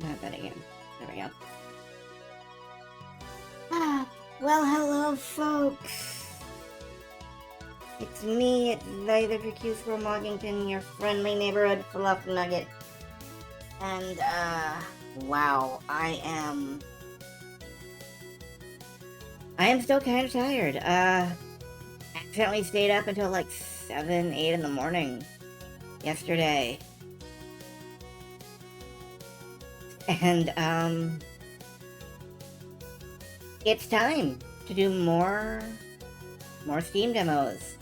type that again. There we go. Well, hello, folks. It's me, it's SQRLMOGDEMOFEST, your friendly neighborhood fluff nugget. And, wow, I am still kind of tired. Accidentally stayed up until like 7, 8 in the morning yesterday. And, it's time to do more Steam demos.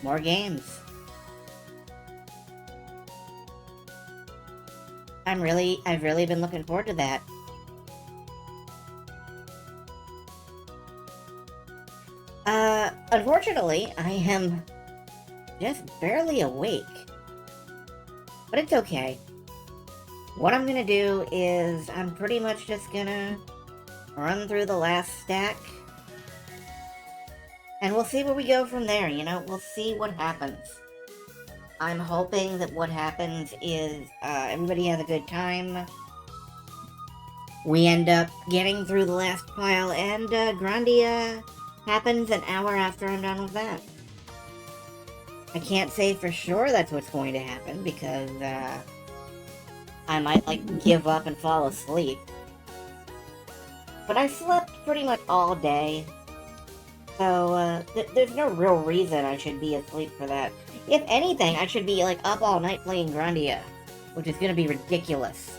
More games. I've really been looking forward to that. Unfortunately, I am just barely awake. But it's okay. What I'm gonna do is I'm pretty much just gonna run through the last stack. And we'll see where we go from there, you know? We'll see what happens. I'm hoping that what happens is everybody has a good time. We end up getting through the last pile, and Grandia happens an hour after I'm done with that. I can't say for sure that's what's going to happen, because I might, like, give up and fall asleep. But I slept pretty much all day, so there's no real reason I should be asleep for that. If anything, I should be, like, up all night playing Grandia, which is gonna be ridiculous.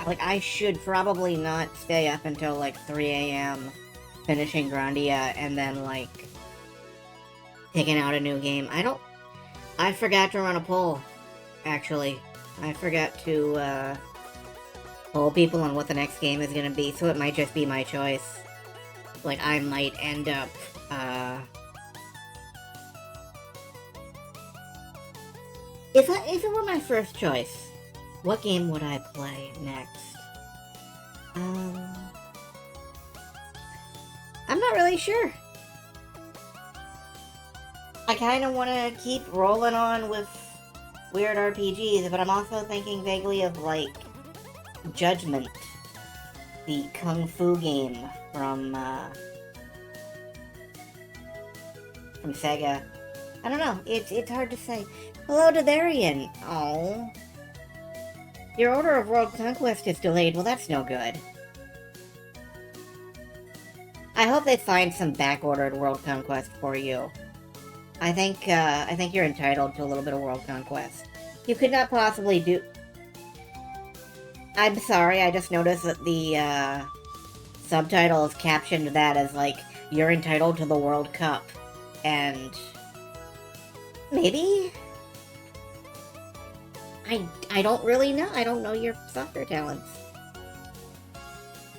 Like, I should probably not stay up until, like, 3 a.m. finishing Grandia and then, like, picking out a new game. I forgot to run a poll, actually. I forgot to, poll people on what the next game is gonna be, so it might just be my choice. Like, I might end up, If it were my first choice, what game would I play next? I'm not really sure. I kind of want to keep rolling on with weird RPGs, but I'm also thinking vaguely of, like, Judgment, the Kung Fu game from Sega. I don't know, it's hard to say. Hello, Detherian. Oh. Your order of World Conquest is delayed. Well, that's no good. I hope they find some back-ordered World Conquest for you. I think you're entitled to a little bit of World Conquest. You could not possibly do... I'm sorry, I just noticed that the, subtitle is captioned that as, like, you're entitled to the World Cup. And... maybe? I don't really know. I don't know your soccer talents.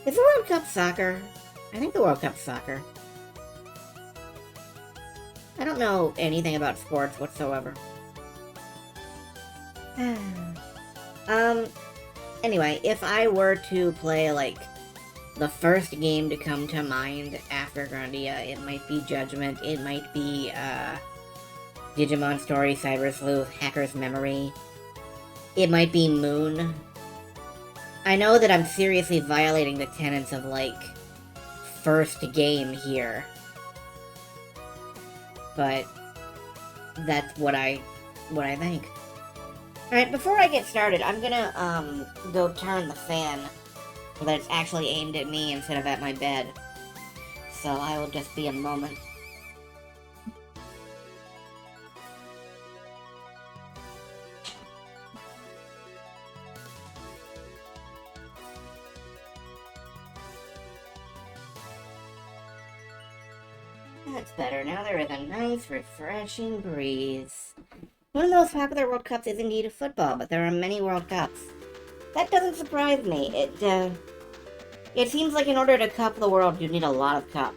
Is the World Cup soccer? I think the World Cup's soccer. I don't know anything about sports whatsoever. Anyway, if I were to play, like, the first game to come to mind after Grandia, it might be Judgment, it might be, Digimon Story, Cyber Sleuth, Hacker's Memory. It might be Moon. I know that I'm seriously violating the tenets of, like, first game here. But that's what I think. Alright, before I get started, I'm gonna, go turn the fan so that it's actually aimed at me instead of at my bed. So I will just be a moment. That's better. Now there is a nice, refreshing breeze. One of the most popular World Cups is indeed football, but there are many World Cups. That doesn't surprise me. It seems like in order to cup the world, you need a lot of cup.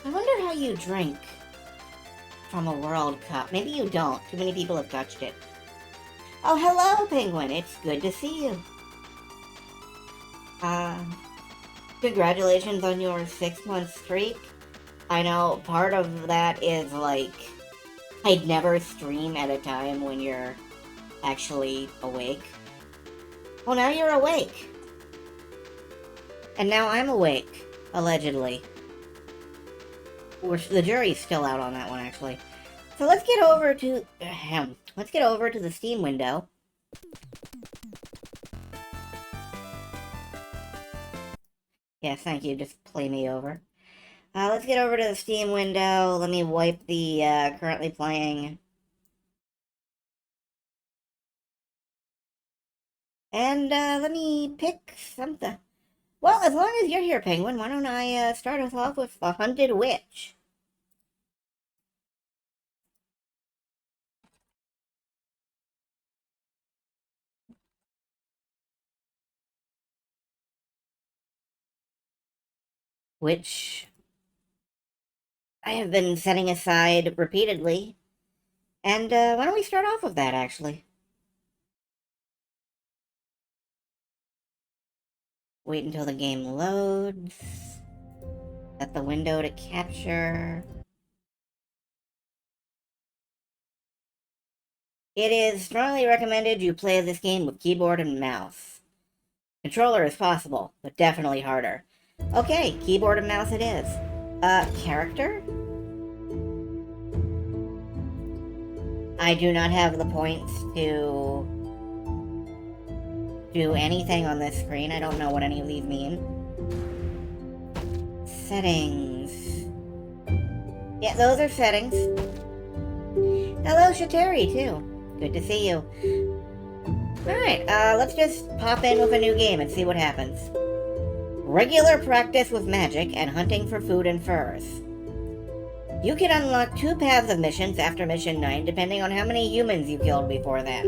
I wonder how you drink from a World Cup. Maybe you don't. Too many people have touched it. Oh, hello, Penguin. It's good to see you. Congratulations on your 6-month streak. I know part of that is, like, I'd never stream at a time when you're actually awake. Well, now you're awake. And now I'm awake, allegedly. The jury's still out on that one, actually. So let's get over to... let's get over to the Steam window. Yes, thank you. Just play me over. Let's get over to the Steam window. Let me wipe the currently playing. And let me pick something. Well, as long as you're here, Penguin, why don't I start us off with The Hunted Witch? Which I have been setting aside repeatedly. And why don't we start off with that, actually? Wait until the game loads. Set the window to capture. It is strongly recommended you play this game with keyboard and mouse. Controller is possible, but definitely harder. Okay, keyboard and mouse it is. Character? I do not have the points to do anything on this screen. I don't know what any of these mean. Settings. Yeah, those are settings. Hello, Shateri, too. Good to see you. Alright, let's just pop in with a new game and see what happens. Regular practice with magic and hunting for food and furs. You can unlock 2 paths of missions after mission 9, depending on how many humans you killed before then.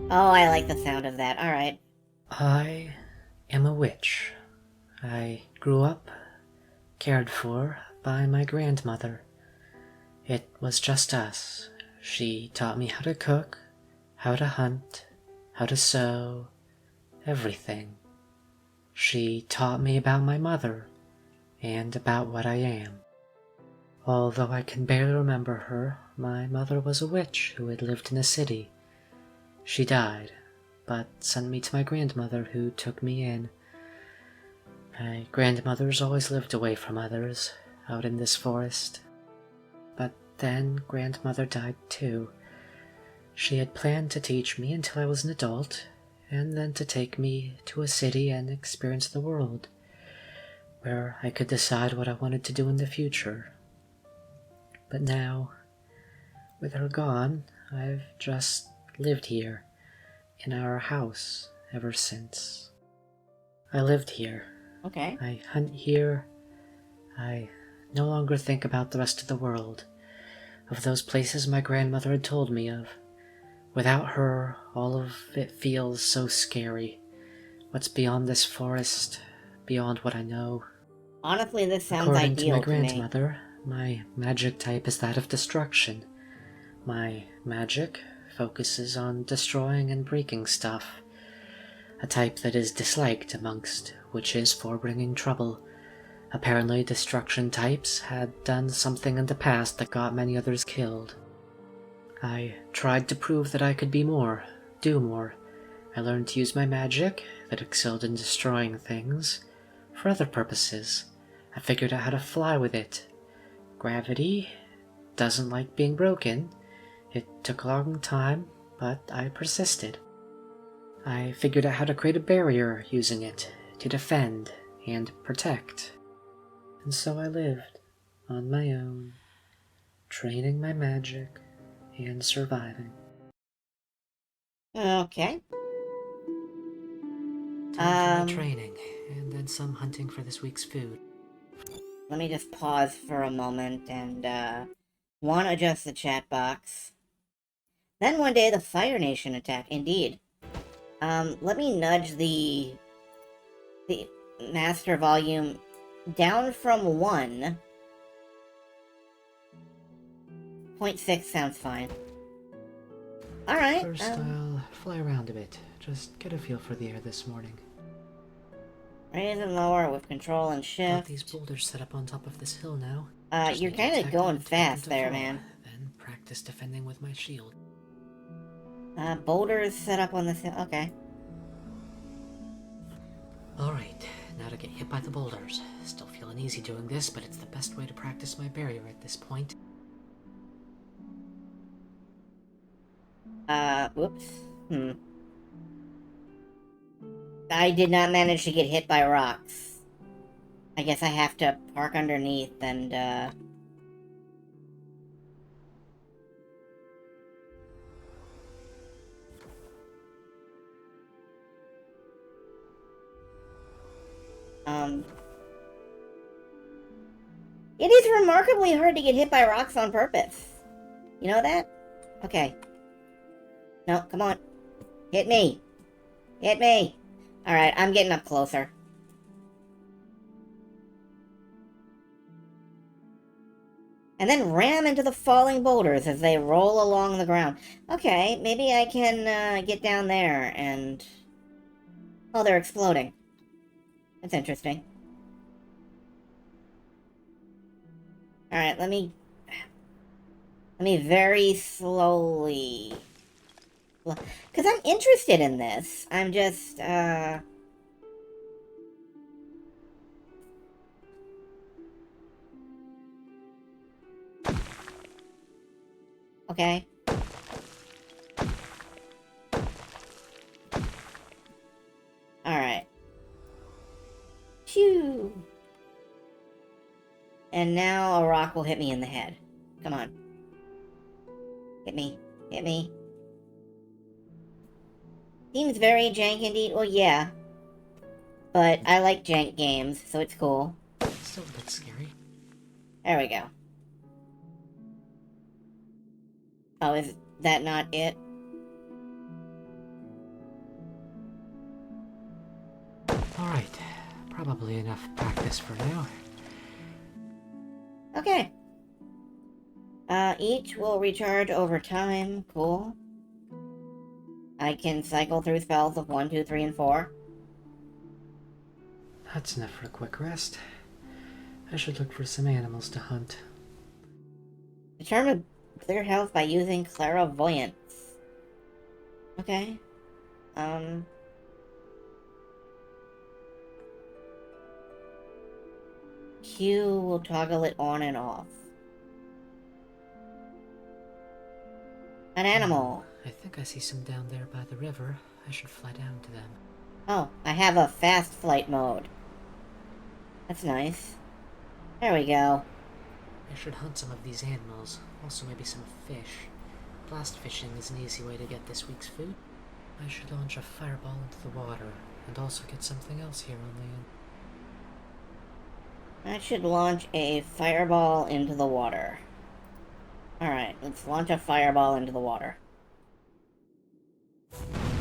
Oh, I like the sound of that. Alright. I am a witch. I grew up, cared for by my grandmother. It was just us. She taught me how to cook, how to hunt, how to sew, everything. She taught me about my mother, and about what I am. Although I can barely remember her, my mother was a witch who had lived in a city. She died, but sent me to my grandmother, who took me in. My grandmother's always lived away from others, out in this forest. But then grandmother died too. She had planned to teach me until I was an adult, and then to take me to a city and experience the world, where I could decide what I wanted to do in the future. But now, with her gone, I've just lived here, in our house, ever since. I lived here. Okay. I hunt here. I no longer think about the rest of the world, of those places my grandmother had told me of. Without her, all of it feels so scary. What's beyond this forest, beyond what I know. Honestly, this sounds According ideal to my to me. grandmother, my magic type is that of destruction. My magic focuses on destroying and breaking stuff, a type that is disliked amongst witches for bringing trouble. Apparently, destruction types had done something in the past that got many others killed. I tried to prove that I could be more, do more. I learned to use my magic, that excelled in destroying things, for other purposes. I figured out how to fly with it. Gravity doesn't like being broken. It took a long time, but I persisted. I figured out how to create a barrier using it, to defend and protect. And so I lived, on my own, training my magic and surviving. Okay. Time for my training, and then some hunting for this week's food. Let me just pause for a moment and, adjust the chat box. Then one day the Fire Nation attack, indeed. Let me nudge the master volume down from 1. 0.6 sounds fine. Alright. First, I'll fly around a bit. Just get a feel for the air this morning. Raise and lower with control and Got shift. these boulders set up on top of this hill now. You're kind of going fast there, man. Then practice defending with my shield. Boulders set up on this hill. Okay. Alright, now to get hit by the boulders. Still feeling easy doing this, but it's the best way to practice my barrier at this point. Whoops. I did not manage to get hit by rocks. I guess I have to park underneath and, It is remarkably hard to get hit by rocks on purpose. You know that? Okay. No, come on. Hit me. Hit me. Alright, I'm getting up closer. And then ram into the falling boulders as they roll along the ground. Okay, maybe I can get down there and... Oh, they're exploding. That's interesting. Alright, let me very slowly... Because I'm interested in this. I'm just, Okay. Alright. Phew. And now a rock will hit me in the head. Come on. Hit me. Hit me. Seems very jank indeed. Well, yeah. But I like jank games, so it's cool. Still a bit scary. There we go. Oh, is that not it? Alright, probably enough practice for now. Okay. Each will recharge over time. Cool. I can cycle through spells of 1, 2, 3, and 4. That's enough for a quick rest. I should look for some animals to hunt. Determine clear health by using clairvoyance. Okay. Q will toggle it on and off. An animal. I think I see some down there by the river. I should fly down to them. Oh, I have a fast flight mode. That's nice. There we go. I should hunt some of these animals. Also maybe some fish. Blast fishing is an easy way to get this week's food. I should launch a fireball into the water, and also get something else here on land. I should launch a fireball into the water. Alright, let's launch a fireball into the water.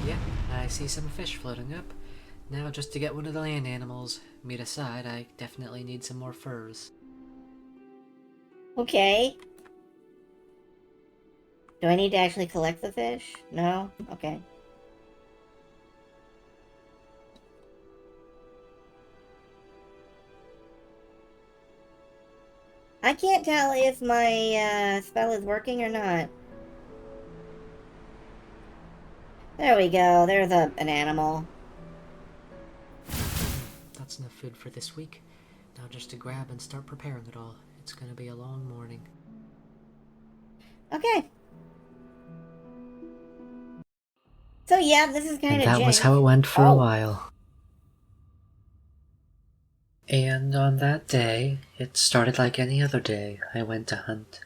Yeah, I see some fish floating up. Now just to get one of the land animals. Meat aside, I definitely need some more furs. Okay. Do I need to actually collect the fish? No? Okay. I can't tell if my spell is working or not. There we go. There's an animal. That's enough food for this week. Now just to grab and start preparing it all. It's gonna be a long morning. Okay. So yeah, this is kind of And that was how it went for a while. And on that day, it started like any other day I went to hunt.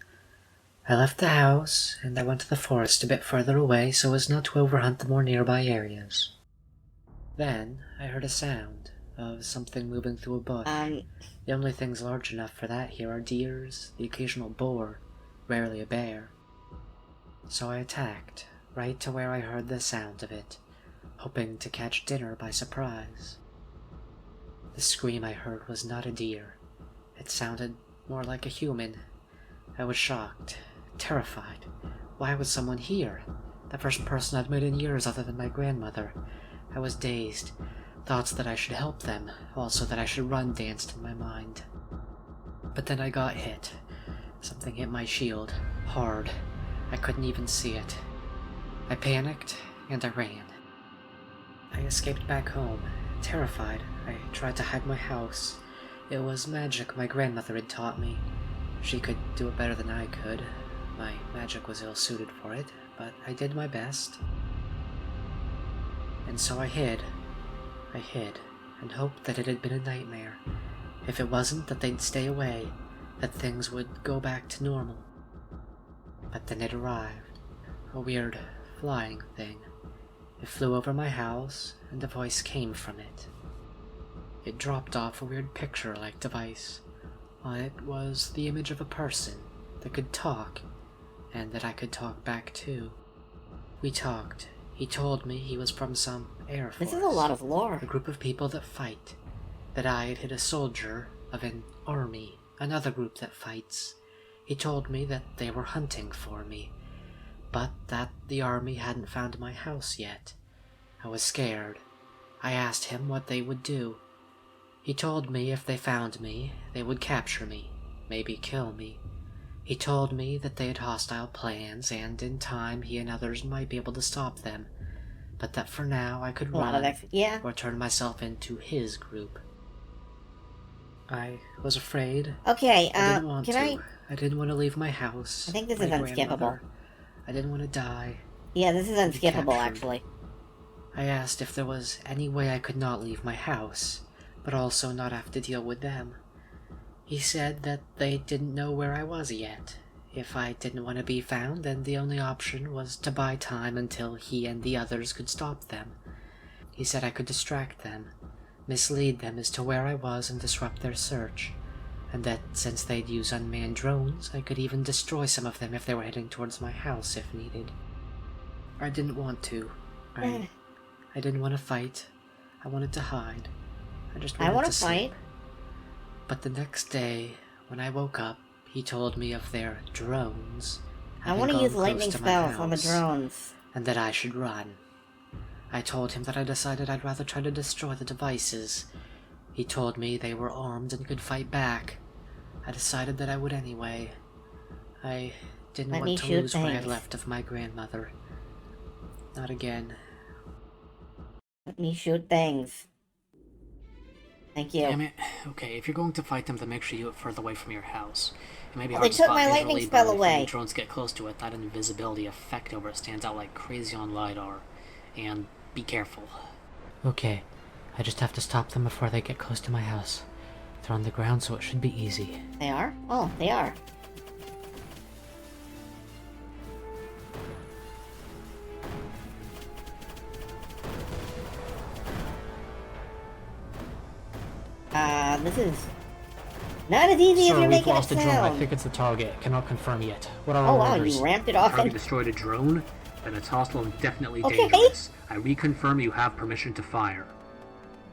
I left the house, and I went to the forest a bit further away so as not to overhunt the more nearby areas. Then, I heard a sound of something moving through a bush. The only things large enough for that here are deers, the occasional boar, rarely a bear. So I attacked, right to where I heard the sound of it, hoping to catch dinner by surprise. The scream I heard was not a deer. It sounded more like a human. I was shocked, terrified. Why was someone here? The first person I'd met in years other than my grandmother. I was dazed. Thoughts that I should help them, also that I should run danced in my mind. But then I got hit. Something hit my shield, hard. I couldn't even see it. I panicked, and I ran. I escaped back home, terrified. I tried to hide my house. It was magic my grandmother had taught me. She could do it better than I could. My magic was ill-suited for it, but I did my best. And so I hid. I hid, and hoped that it had been a nightmare. If it wasn't, that they'd stay away, that things would go back to normal. But then it arrived. A weird, flying thing. It flew over my house, and a voice came from it. It dropped off a weird picture-like device. On it was the image of a person that could talk, and that I could talk back to. We talked. He told me he was from some Air Force. This is a lot of lore. A group of people that fight. That I had hit a soldier of an army, another group that fights. He told me that they were hunting for me, but that the army hadn't found my house yet. I was scared. I asked him what they would do. He told me if they found me, they would capture me, maybe kill me. He told me that they had hostile plans, and in time he and others might be able to stop them, but that for now I could run, or turn myself into his group. I was afraid. Okay, I didn't want to. I didn't want to leave my house. I think this is unskippable. I didn't want to die. Yeah, this is unskippable, actually. I asked if there was any way I could not leave my house, but also not have to deal with them. He said that they didn't know where I was yet. If I didn't want to be found, then the only option was to buy time until he and the others could stop them. He said I could distract them, mislead them as to where I was and disrupt their search, and that since they'd use unmanned drones, I could even destroy some of them if they were heading towards my house if needed. I didn't want to. I didn't want to fight. I wanted to hide. I just wanted to fight. But the next day, when I woke up, he told me of their drones. I want to use lightning spells on the drones. And that I should run. I told him that I decided I'd rather try to destroy the devices. He told me they were armed and could fight back. I decided that I would anyway. I didn't want to lose what I had left of my grandmother. Not again. Let me shoot things. Thank you. Damn it. Okay, if you're going to fight them, then make sure you do it further away from your house. It may be hard they to took spot my lightning spell away. When drones get close to it, that invisibility effect over it stands out like crazy on LiDAR. And be careful. Okay, I just have to stop them before they get close to my house. They're on the ground, so it should be easy. They are? Oh, they are. This is not as easy as you're making it sound. Sir, we've lost a drone. I think it's the target. Cannot confirm yet. What are our orders? Wow, you ramped it off. Having destroyed a drone, then it's hostile and definitely dangerous. I reconfirm you have permission to fire.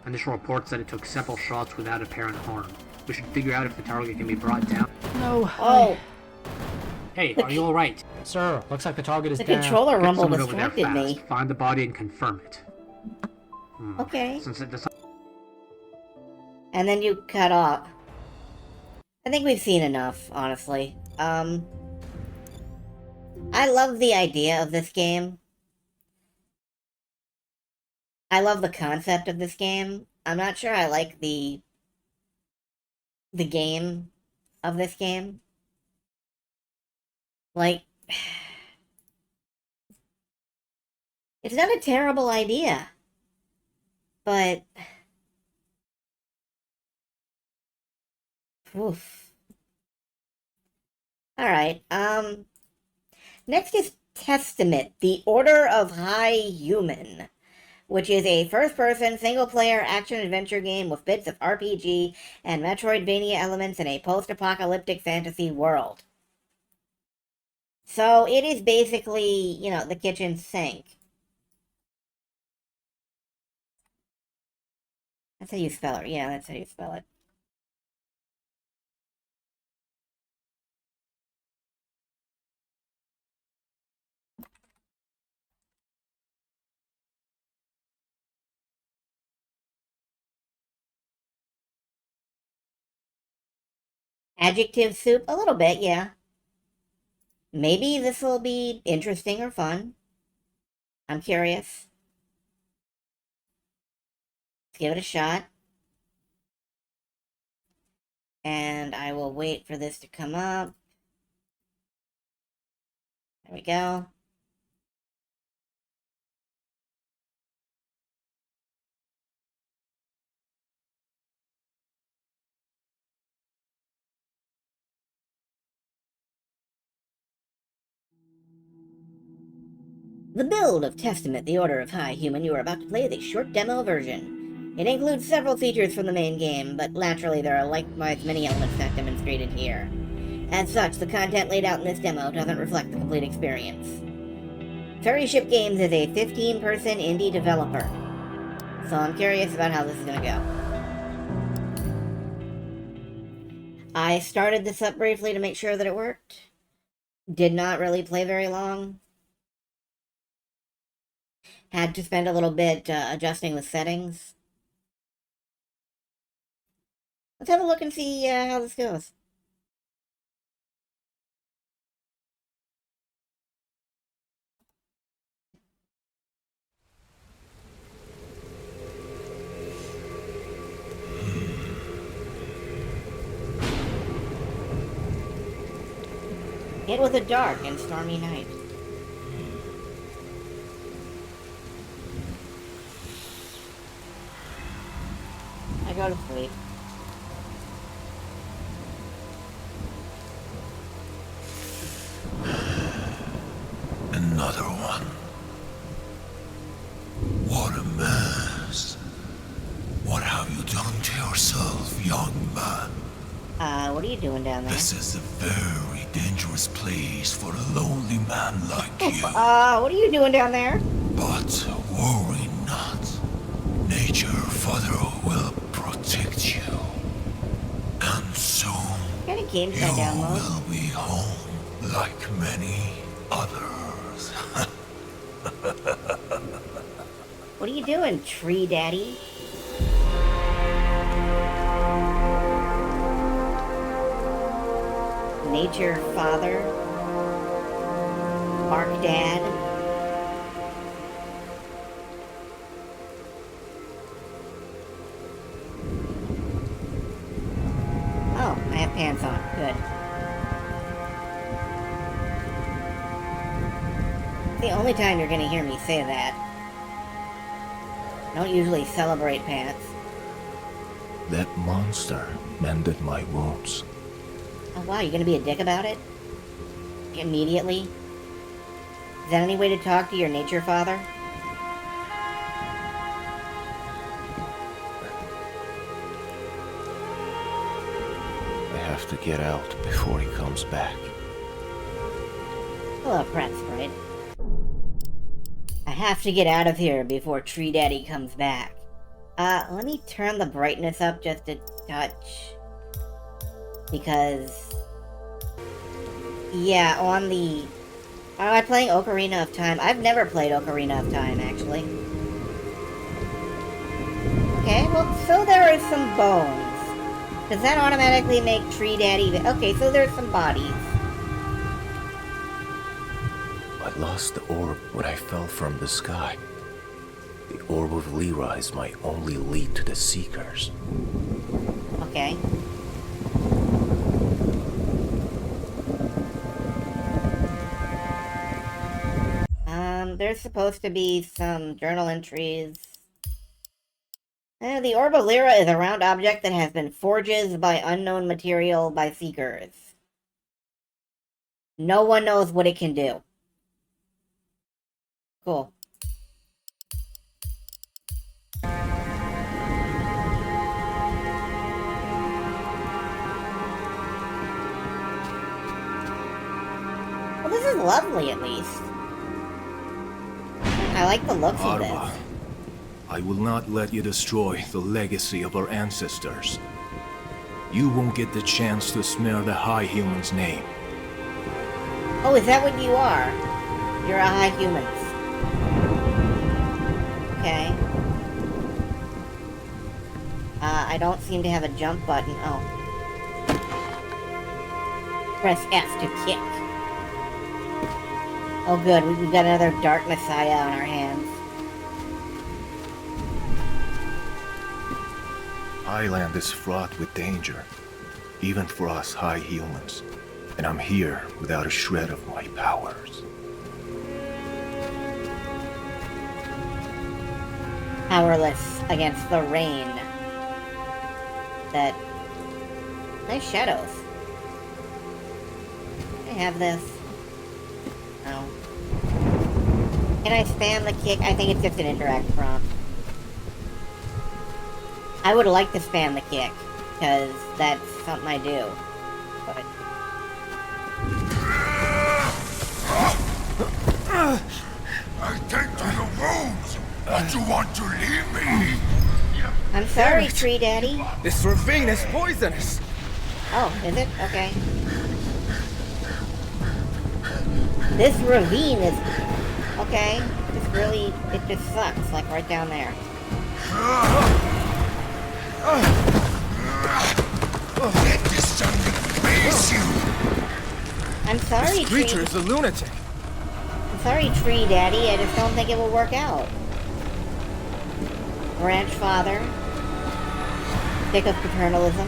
Initial reports said it took several shots without apparent harm. We should figure out if the target can be brought down. No. Oh. Hey, are you alright? Sir, looks like the target is down. The controller rumble distracted me. Find the body and confirm it. Okay. Since it does. And then you cut off. I think we've seen enough, honestly. I love the idea of this game. I love the concept of this game. I'm not sure I like the game of this game. Like, it's not a terrible idea, but oof. Alright, next is Testament, the Order of High Human, which is a first-person, single-player action-adventure game with bits of RPG and Metroidvania elements in a post-apocalyptic fantasy world. So, it is basically, you know, the kitchen sink. That's how you spell it. Yeah, that's how you spell it. Adjective soup? A little bit, yeah. Maybe this will be interesting or fun. I'm curious. Let's give it a shot. And I will wait for this to come up. There we go. The build of Testament, the Order of High Human you are about to play is a short demo version. It includes several features from the main game, but laterally there are likewise many elements not demonstrated here. As such, the content laid out in this demo doesn't reflect the complete experience. Ferry Ship Games is a 15-person indie developer, so I'm curious about how this is going to go. I started this up briefly to make sure that it worked. Did not really play very long. Had to spend a little bit adjusting the settings. Let's have a look and see how this goes. It was a dark and stormy night. I go to sleep. Another one. What a mess. What have you done to yourself, young man? What are you doing down there? This is a very dangerous place for a lonely man like you. What are you doing down there? But worry not. Nature, Father, will protect you. And soon, What kind of game's you that download? will be home like many others. What are you doing, Tree Daddy? Nature Father? Bark Dad? Oh, I have pants on. Good. It's the only time you're gonna hear me say that. I don't usually celebrate pants. That monster mended my wounds. Oh wow, you're gonna be a dick about it? Immediately? Is that any way to talk to your nature father? I have to get out before he comes back. Hello, Pratt Sprite. I have to get out of here before Tree Daddy comes back. Let me turn the brightness up just a touch. Because... yeah, on the... am I playing Ocarina of Time? I've never played Ocarina of Time, actually. Okay, well, so there are some bones. Does that automatically make Tree Daddy... okay, so there's some bodies. I lost the orb when I fell from the sky. The orb of Lyra is my only lead to the Seekers. Okay. There's supposed to be some journal entries. The Orb of Lyra is a round object that has been forged by unknown material by Seekers. No one knows what it can do. Cool. Well, this is lovely, at least. I like the looks of Arva, this. I will not let you destroy the legacy of our ancestors. You won't get the chance to smear the High Human's name. Oh, is that what you are? You're a high humans. Okay. I don't seem to have a jump button. Oh. Press F to kick. Oh good, we've got another Dark Messiah on our hands. Highland is fraught with danger, even for us high humans. And I'm here without a shred of my powers. Powerless against the rain. That... Nice shadows. Can I have this? No. Can I spam the kick? I think it's just an interact prompt. I would like to spam the kick, because that's something I do. But... I tend to the wounds, but you want to leave me? I'm sorry, Tree Daddy. This ravine is poisonous. Oh, is it? Okay. This ravine is... Okay. This really... It just sucks, like right down there. Let this something face you! I'm sorry, This creature is a lunatic. I'm sorry, Tree Daddy. I just don't think it will work out. Branch Father. Stick of paternalism.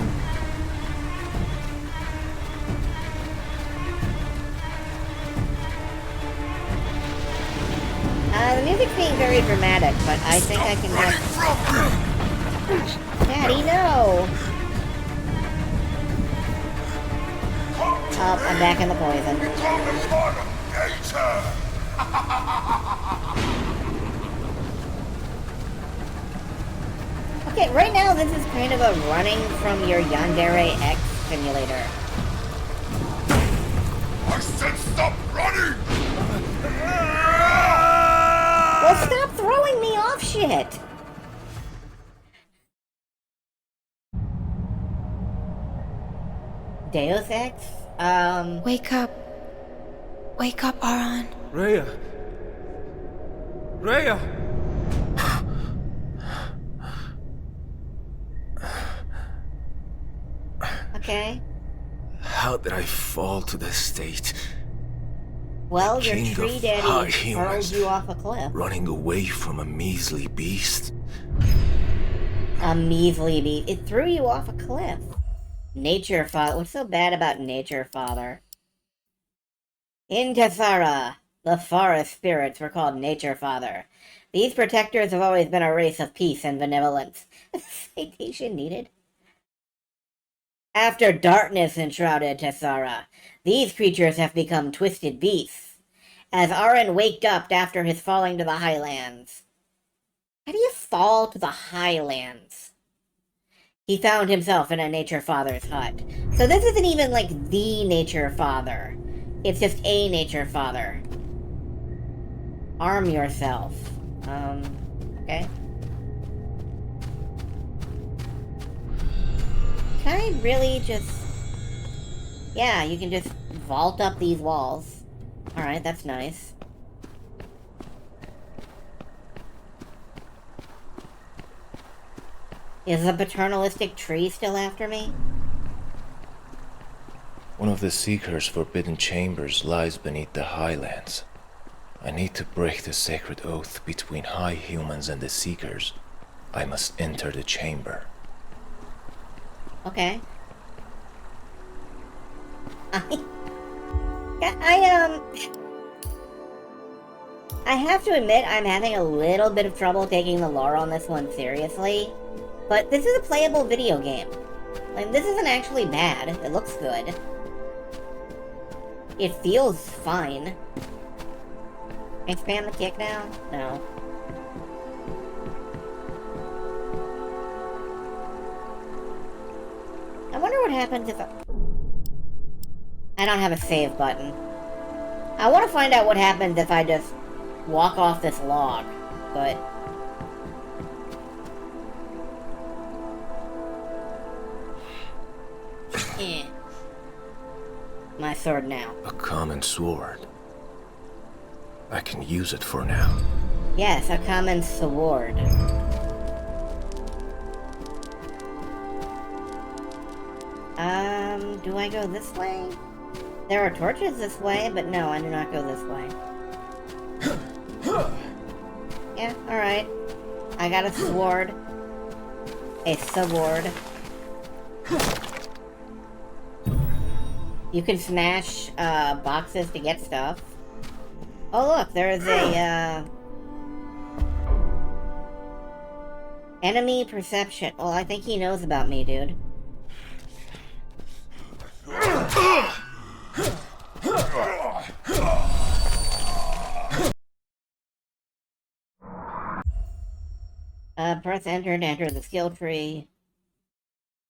The music's being very dramatic, but I think I can just... Daddy, no! Oh, I'm back in the poison. Okay, right now this is kind of a running from your Yandere X simulator. I said stop running! Well, stop throwing me off shit! Deus Ex? Wake up. Wake up, Aron. Rhea. Rhea! Okay. How did I fall to this state? Well, your King tree of daddy high hurled humans, you off a cliff. running away from a measly beast? A measly beast. It threw you off a cliff. Nature Father. What's so bad about Nature Father? In Tessara, the forest spirits were called Nature Father. These protectors have always been a race of peace and benevolence. Citation needed. After darkness enshrouded Tessara, these creatures have become twisted beasts. As Aron waked up after his falling to the highlands. How do you fall to the highlands? He found himself in a Nature Father's hut. So this isn't even like the Nature Father. It's just a Nature Father. Arm yourself. Okay. Can I really just... Yeah, you can just vault up these walls. Alright, that's nice. Is the paternalistic tree still after me? One of the Seeker's forbidden chambers lies beneath the highlands. I need to break the sacred oath between high humans and the Seekers. I must enter the chamber. Okay. I have to admit I'm having a little bit of trouble taking the lore on this one seriously. But this is a playable video game. Like, this isn't actually bad. It looks good. It feels fine. Can I spam the kick now? No. I wonder what happens if I don't have a save button. I want to find out what happens if I just walk off this log, but... My sword now. A common sword. I can use it for now. Yes, a common sword. Do I go this way? There are torches this way, but no, I do not go this way. Yeah, alright. I got a sword. A sword. You can smash boxes to get stuff. Oh look, there's a enemy perception. Well, I think he knows about me, dude. Press enter to enter the skill tree.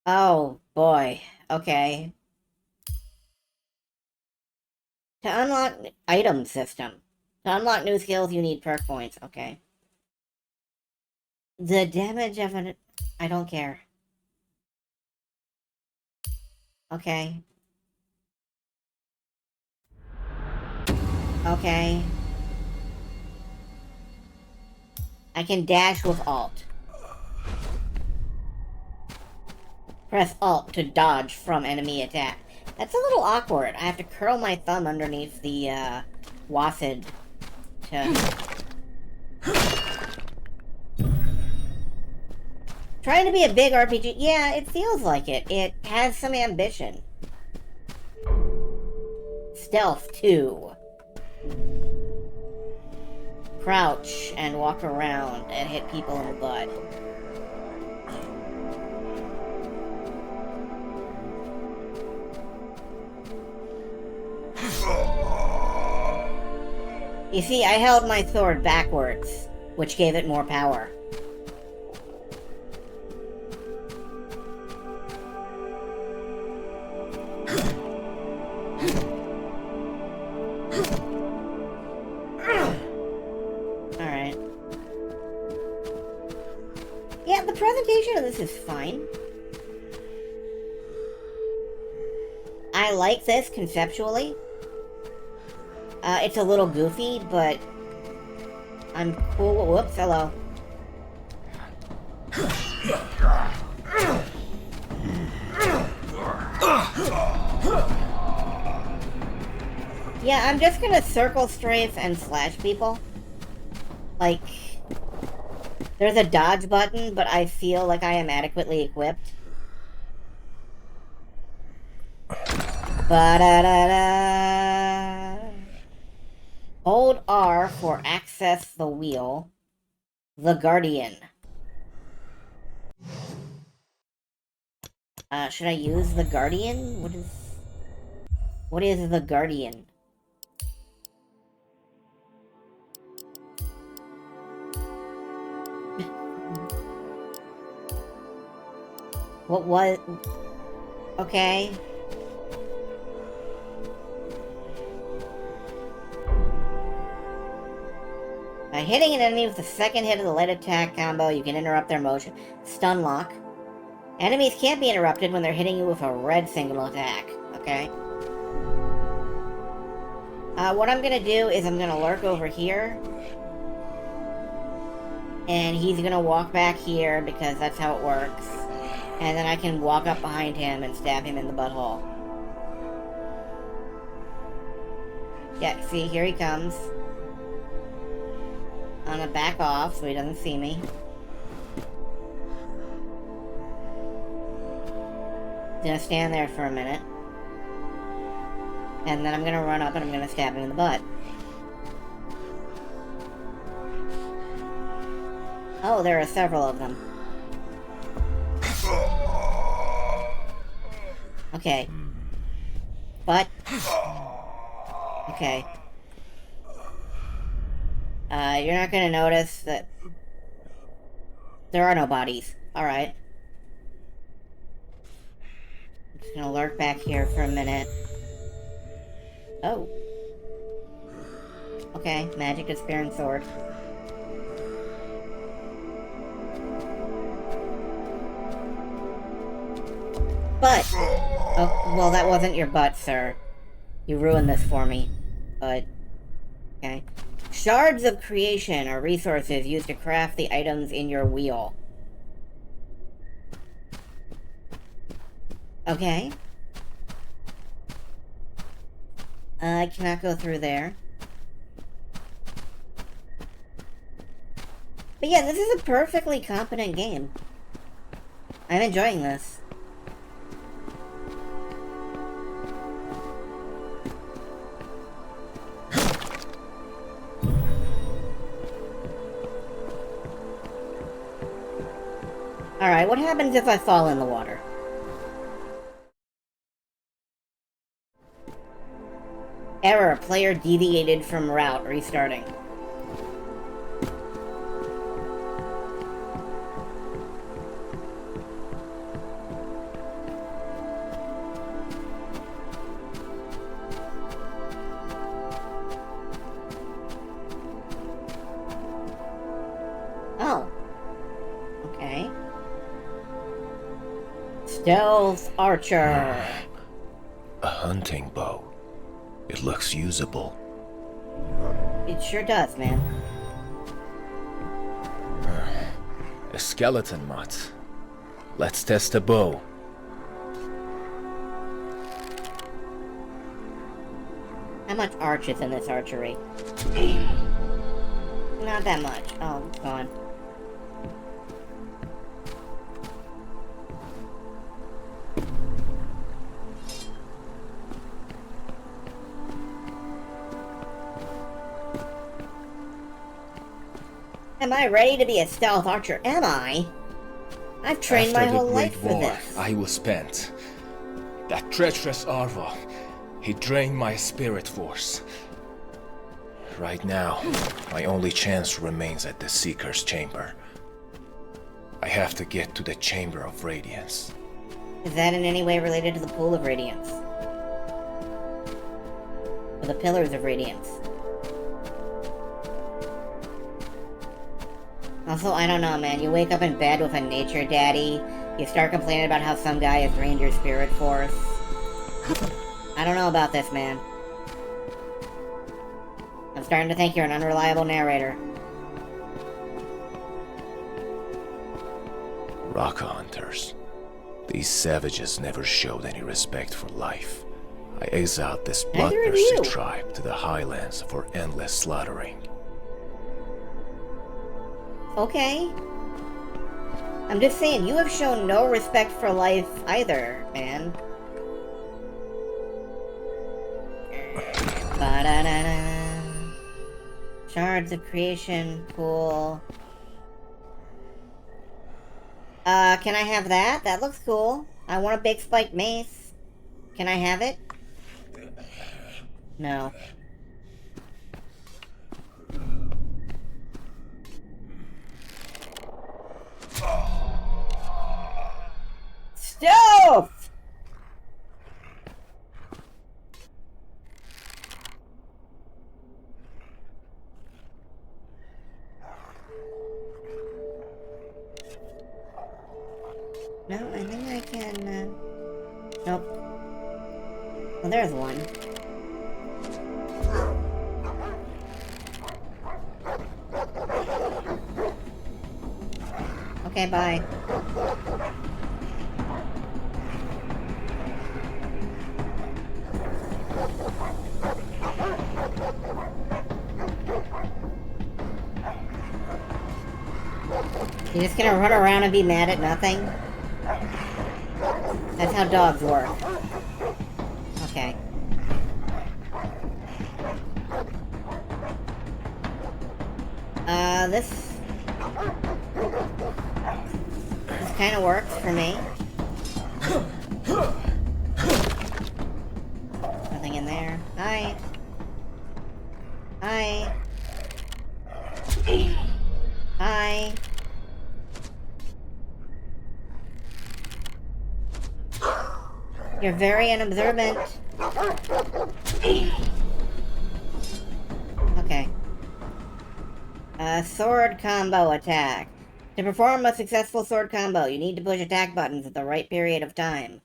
Oh, boy. Okay. To unlock item system. To unlock new skills, you need perk points. Okay. The damage of an... I don't care. Okay. Okay. I can dash with Alt. Press Alt to dodge from enemy attack. That's a little awkward. I have to curl my thumb underneath the, WASD to... Trying to be a big RPG. Yeah, it feels like it. It has some ambition. Stealth 2. Crouch and walk around and hit people in the butt. You see, I held my sword backwards, which gave it more power. Alright. Yeah, the presentation of this is fine. I like this conceptually. It's a little goofy, but I'm cool. Whoops, hello. Yeah, I'm just gonna circle strafe and slash people. Like, there's a dodge button, but I feel like I am adequately equipped. Ba-da-da-da. Hold R for access the wheel. The Guardian. Should I use the Guardian? What is the Guardian? What was... Okay. By hitting an enemy with the second hit of the light attack combo, you can interrupt their motion. Stun lock. Enemies can't be interrupted when they're hitting you with a red single attack. Okay. What I'm gonna do is I'm gonna lurk over here. And he's gonna walk back here because that's how it works. And then I can walk up behind him and stab him in the butthole. Yeah, see, here he comes. I'm gonna back off so he doesn't see me. Gonna stand there for a minute. And then I'm gonna run up and I'm gonna stab him in the butt. Oh, there are several of them. Okay. But... Okay. You're not gonna notice that... There are no bodies. Alright. I'm just gonna lurk back here for a minute. Oh. Okay, magic despairing sword. But... Oh, well, that wasn't your butt, sir. You ruined this for me. But... Okay. Shards of creation are resources used to craft the items in your wheel. Okay. I cannot go through there. But yeah, this is a perfectly competent game. I'm enjoying this. Alright, what happens if I fall in the water? Error, player deviated from route, restarting. Oh. Okay. Stealth Archer. A hunting bow. It looks usable. It sure does, man. A skeleton mutt. Let's test the bow. How much arch is in this archery? Not that much. Oh, gone. Am I ready to be a stealth archer? Am I? I've trained my whole life for this. I was spent. That treacherous Arva, he drained my spirit force. Right now, my only chance remains at the Seeker's Chamber. I have to get to the Chamber of Radiance. Is that in any way related to the Pool of Radiance? Or the Pillars of Radiance? Also, I don't know, man. You wake up in bed with a nature daddy. You start complaining about how some guy has drained your spirit force. I don't know about this, man. I'm starting to think you're an unreliable narrator. Rock hunters. These savages never showed any respect for life. I exiled this bloodthirsty tribe to the highlands for endless slaughtering. Okay. I'm just saying, you have shown no respect for life either, man. Ba-da-da-da. Shards of creation, cool. Can I have that? That looks cool. I want a big spiked mace. Can I have it? No. Stealth! No, I think I can, nope. Well, there's one. Okay, bye. You're just gonna run around and be mad at nothing? That's how dogs work. Okay. This kind of works for me. Nothing in there. Hi. Hi. Hi. You're very unobservant. Okay. Sword combo attack. To perform a successful sword combo, you need to push attack buttons at the right period of time.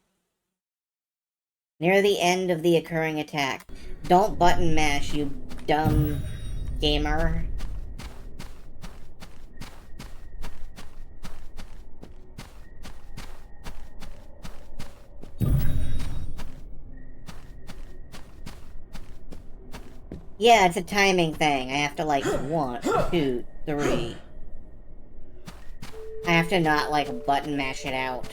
Near the end of the occurring attack. Don't button mash, you dumb gamer. Yeah, it's a timing thing. I have to, like, 1, 2, 3. I have to not, like, button mash it out.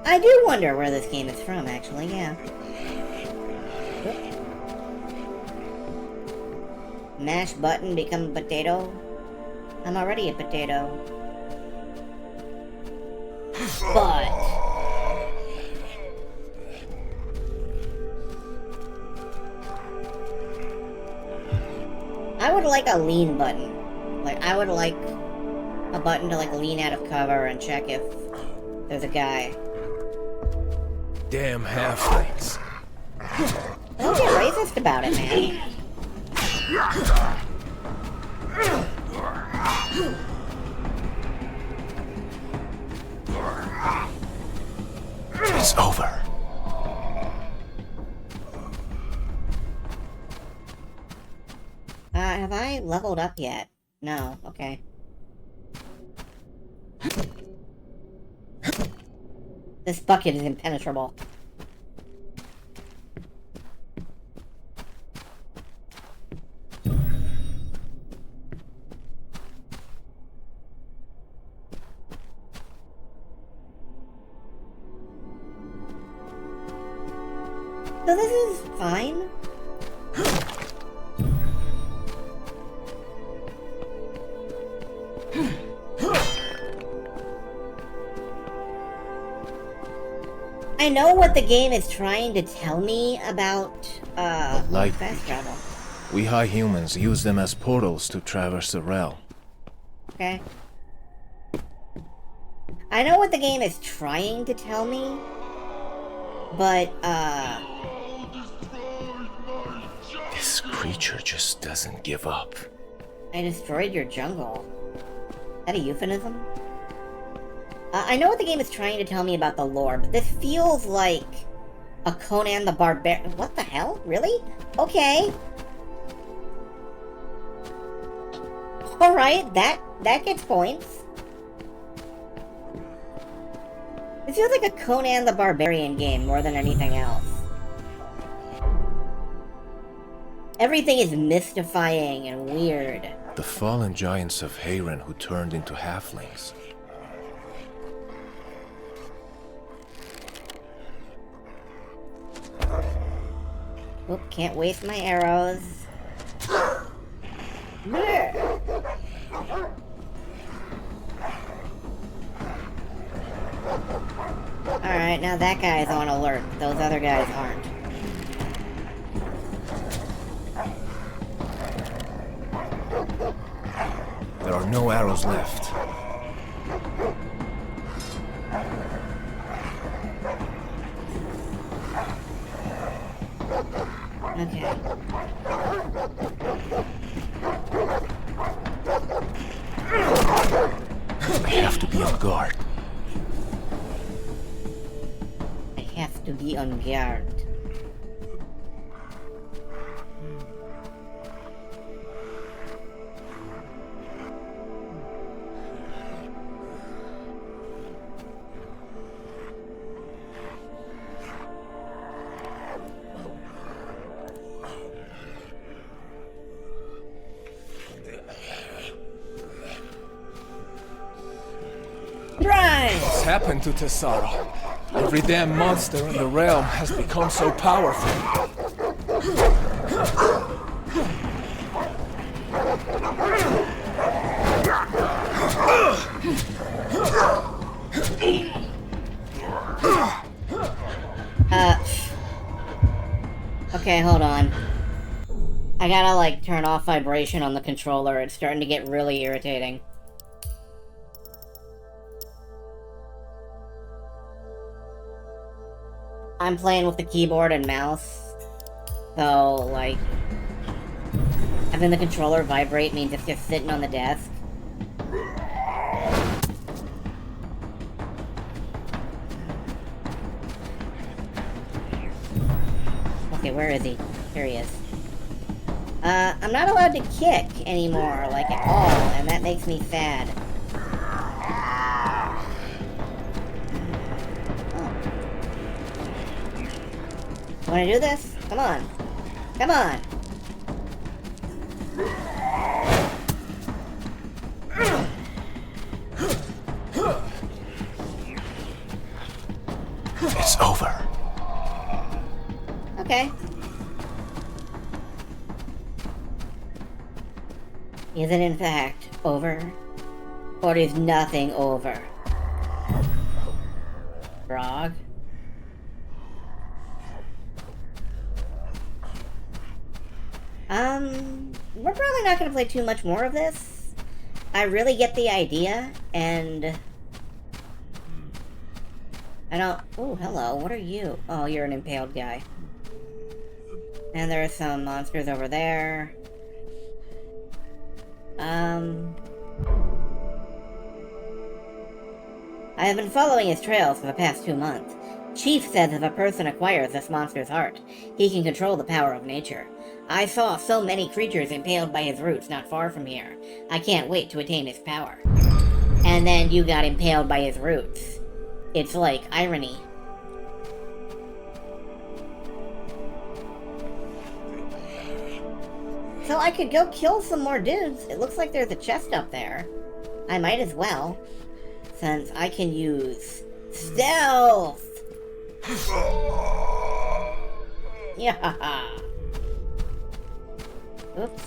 I do wonder where this game is from, actually, yeah. Mash button, become a potato? I'm already a potato. But... I would like a lean button. Like, I would like a button to, like, lean out of cover and check if there's a guy. Damn halflings. Don't get racist about it, man. It's over. Have I leveled up yet? No, okay. This bucket is impenetrable. So this is fine. I know what the game is trying to tell me about, light fast beacon. travel. We high humans use them as portals to traverse the realm. Okay. I know what the game is trying to tell me, but, This creature just doesn't give up. I destroyed your jungle. Is that a euphemism? I know what the game is trying to tell me about the lore, but this feels like a Conan the Barbarian. What the hell? Really? Okay. Alright, that gets points. This feels like a Conan the Barbarian game more than anything else. Everything is mystifying and weird. The fallen giants of Hayren who turned into halflings. Oop, can't waste my arrows. Alright, now that guy's on alert. Those other guys aren't. There are no arrows left. Okay. I have to be on guard. I have to be on guard. What's happened to Tessara? Every damn monster in the realm has become so powerful. Okay, hold on. I gotta, like, turn off vibration on the controller. It's starting to get really irritating. I'm playing with the keyboard and mouse, so, like, having the controller vibrate means it's just sitting on the desk. Okay, where is he? Here he is. I'm not allowed to kick anymore, like, at all, and that makes me sad. Wanna do this? Come on. Come on! It's over. Okay. Is it in fact over? Or is nothing over? Frog? We're probably not gonna play too much more of this. I really get the idea, and I don't... Oh, hello, what are you? Oh, you're an impaled guy. And there are some monsters over there. I have been following his trails for the past 2 months. Chief says if a person acquires this monster's heart, he can control the power of nature. I saw so many creatures impaled by his roots not far from here. I can't wait to attain his power. And then you got impaled by his roots. It's like irony. So I could go kill some more dudes. It looks like there's a chest up there. I might as well, since I can use stealth. Yeah. Oops.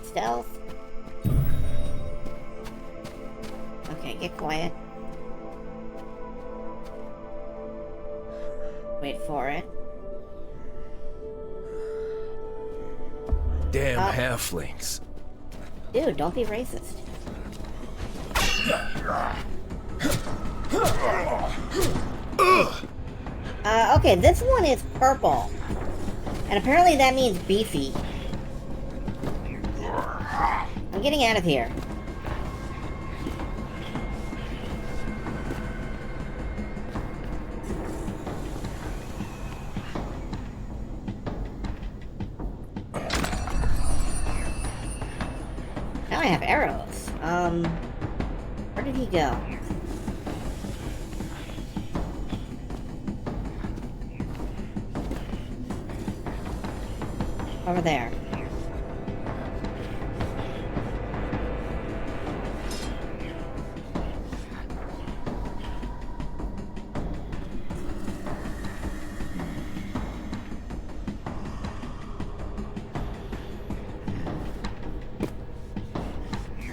Stealth. Okay, get quiet. Wait for it. Damn halflings. Dude, don't be racist. Okay, this one is purple. And apparently that means beefy. I'm getting out of here. Now I have arrows. Where did he go? Over there.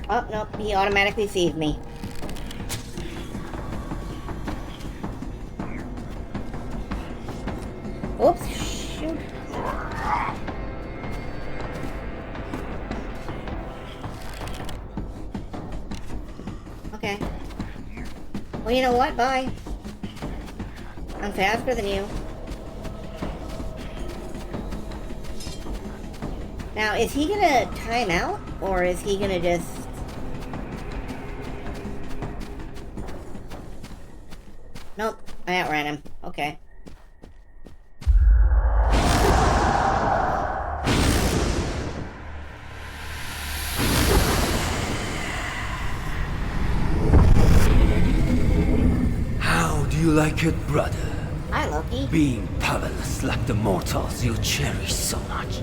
Oh, nope, he automatically sees me. Oops, shoot. Okay. Well, you know what? Bye. I'm faster than you. Now, is he gonna time out? Or is he gonna just... Nope, I outran him. Okay. How do you like it, brother? Hi, Loki. Being powerless like the mortals you cherish so much.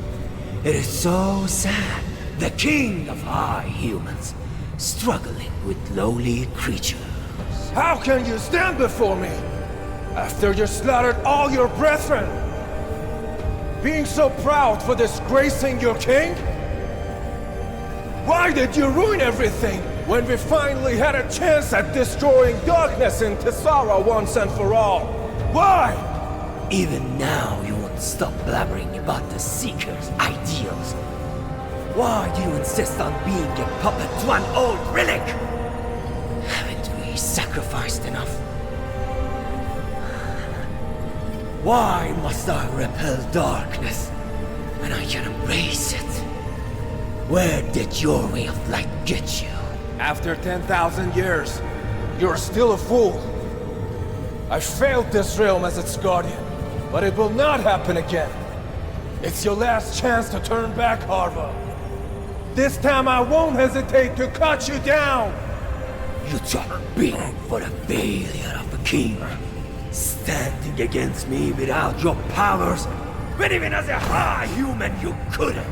It is so sad. The king of high humans, struggling with lowly creatures. How can you stand before me? After you slaughtered all your brethren? Being so proud for disgracing your king? Why did you ruin everything when we finally had a chance at destroying darkness in Tessara once and for all? Why? Even now you won't stop blabbering about the Seeker's ideals. Why do you insist on being a puppet to an old relic? Haven't we sacrificed enough? Why must I repel darkness when I can embrace it? Where did your way of light get you? After 10,000 years, you're still a fool. I failed this realm as its guardian, but it will not happen again. It's your last chance to turn back, Harva. This time I won't hesitate to cut you down! You talk big for the failure of a king. Standing against me without your powers, when even as a high human you couldn't.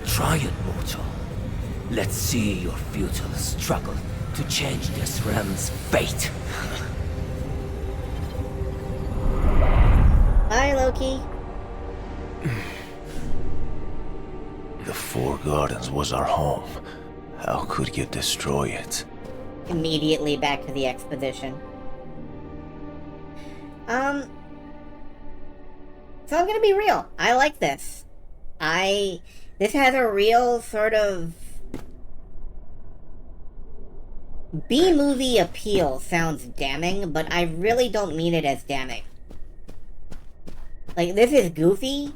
Try it, mortal. Let's see your futile struggle to change this realm's fate. Bye, Loki. The Four Gardens was our home. How could you destroy it? Immediately back to the exposition. So I'm gonna be real. I like this. This has a real sort of B-movie appeal. Sounds damning, but I really don't mean it as damning. Like, this is goofy,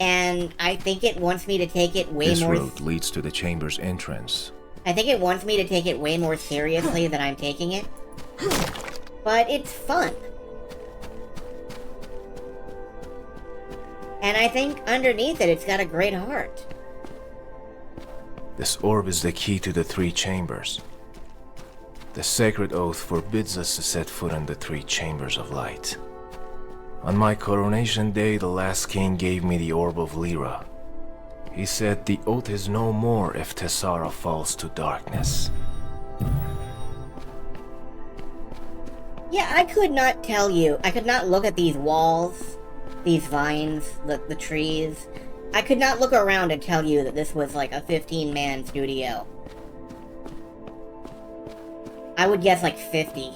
and I think it wants me to take it way more... This road leads to the chamber's entrance. I think it wants me to take it way more seriously than I'm taking it. But it's fun. And I think underneath it, it's got a great heart. This orb is the key to the three chambers. The sacred oath forbids us to set foot in the three chambers of light. On my coronation day, the last king gave me the orb of Lyra. He said the oath is no more if Tessara falls to darkness. Yeah, I could not tell you. I could not look at these walls, these vines, the trees. I could not look around and tell you that this was like a 15-man studio. I would guess like 50.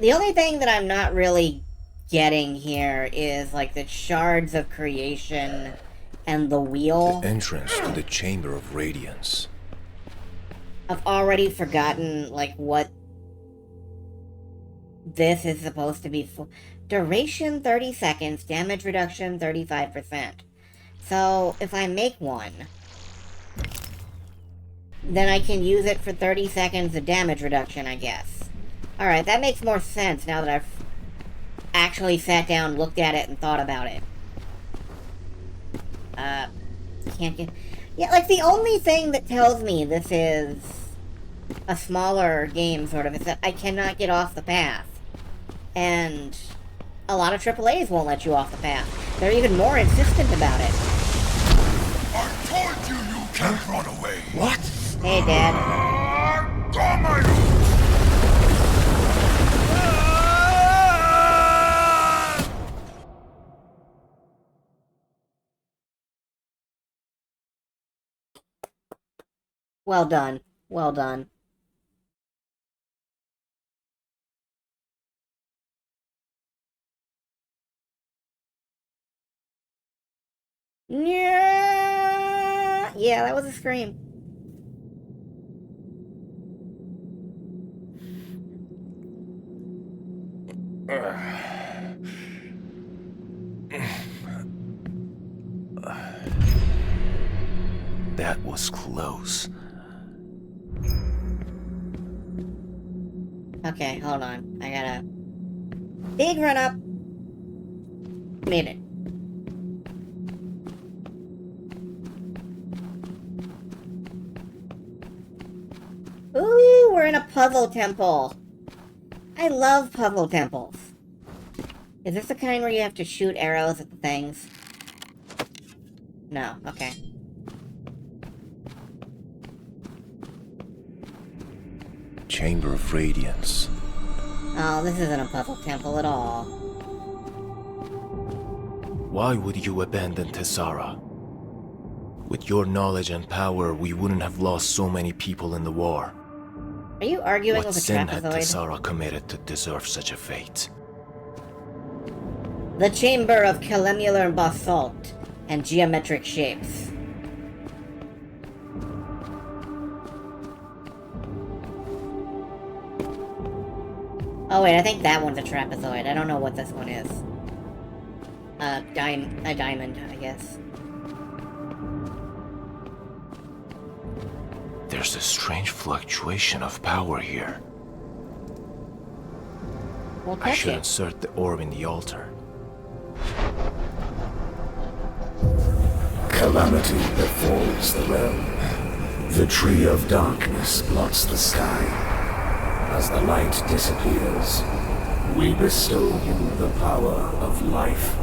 The only thing that I'm not really getting here is like the shards of creation and the wheel. The entrance to the Chamber of Radiance. I've already forgotten like what this is supposed to be for. Duration 30 seconds, damage reduction 35%. So if I make one, then I can use it for 30 seconds of damage reduction, I guess. Alright, that makes more sense now that I've actually sat down, looked at it, and thought about it. Can't get... Yeah, like, the only thing that tells me this is a smaller game, sort of, is that I cannot get off the path. And a lot of AAAs won't let you off the path. They're even more insistent about it. I told you you can't run away! What? Hey, Dad. Well done. Well done. Yeah, that was a scream. That was close. Okay, hold on. I gotta... Big run up. Made it. Ooh, we're in a puzzle temple. I love puzzle temples. Is this the kind where you have to shoot arrows at the things? No, okay. Chamber of Radiance. Oh, this isn't a puzzle temple at all. Why would you abandon Tessara? With your knowledge and power, we wouldn't have lost so many people in the war. Are you arguing What with a sin had trapezoid? Tessara committed to deserve such a fate? The Chamber of Calemular Basalt and Geometric Shapes. Oh wait, I think that one's a trapezoid. I don't know what this one is. A diamond, I guess. There's a strange fluctuation of power here. we'll I touch should it. insert the orb in the altar. Calamity befalls the realm. The tree of darkness blots the sky. As the light disappears, we bestow you the power of life.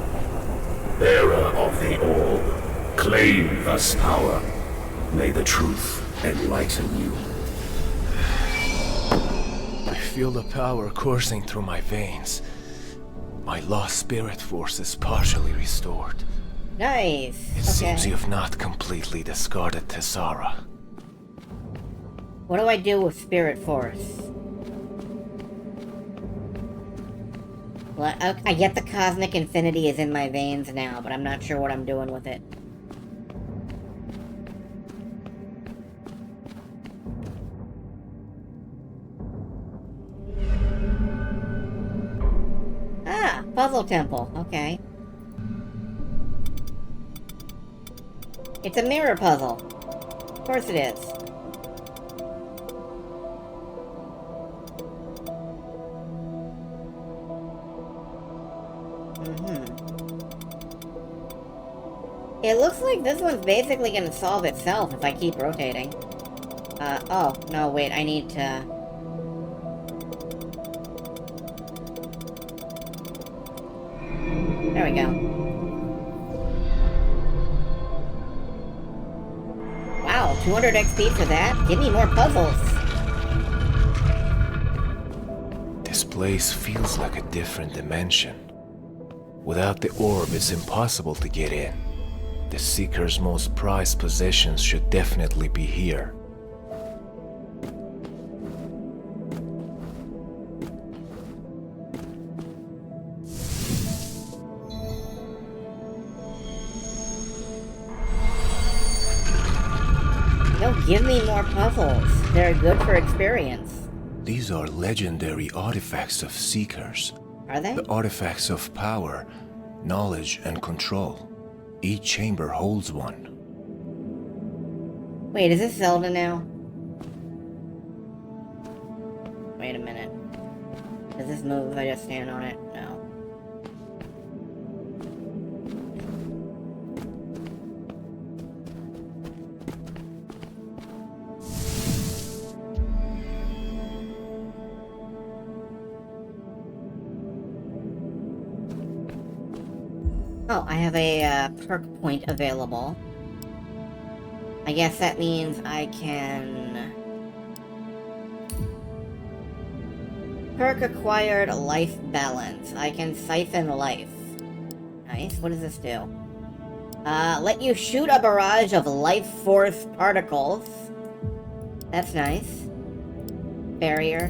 Bearer of the orb, claim this power. May the truth enlighten you. I feel the power coursing through my veins. My lost spirit force is partially restored. Nice. It seems you have not completely discarded Tessara. What do I do with Spirit Force? Well, I get the Cosmic Infinity is in my veins now, but I'm not sure what I'm doing with it. Ah, Puzzle Temple. Okay. It's a mirror puzzle. Of course it is. It looks like this one's basically gonna solve itself if I keep rotating. Oh, no, wait, I need to... There we go. Wow, 200 XP for that? Give me more puzzles! This place feels like a different dimension. Without the orb, it's impossible to get in. The Seeker's most prized possessions should definitely be here. No, give me more puzzles. They're good for experience. These are legendary artifacts of Seekers. Are they? The artifacts of power, knowledge, and control. Each chamber holds one. Wait, is this Zelda now? Wait a minute. Does this move if I just stand on it? No. Oh, I have a perk point available. I guess that means I can... Perk acquired life balance. I can siphon life. Nice. What does this do? Let you shoot a barrage of life force particles. That's nice. Barrier.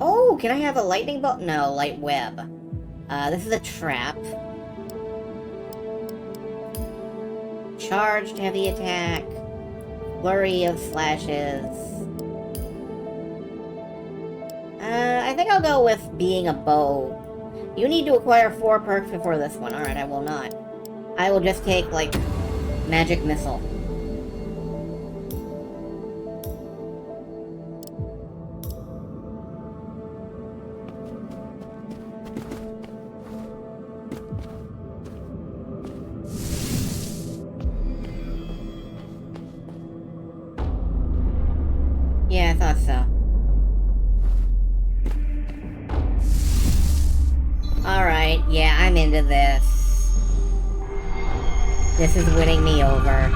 Oh, can I have a lightning bolt? No, light web. This is a trap. Charged heavy attack. Flurry of slashes. I think I'll go with being a bow. You need to acquire 4 perks before this one. Alright, I will not. I will just take, like, magic missile. Yeah, I thought so. Alright, yeah, I'm into this. This is winning me over.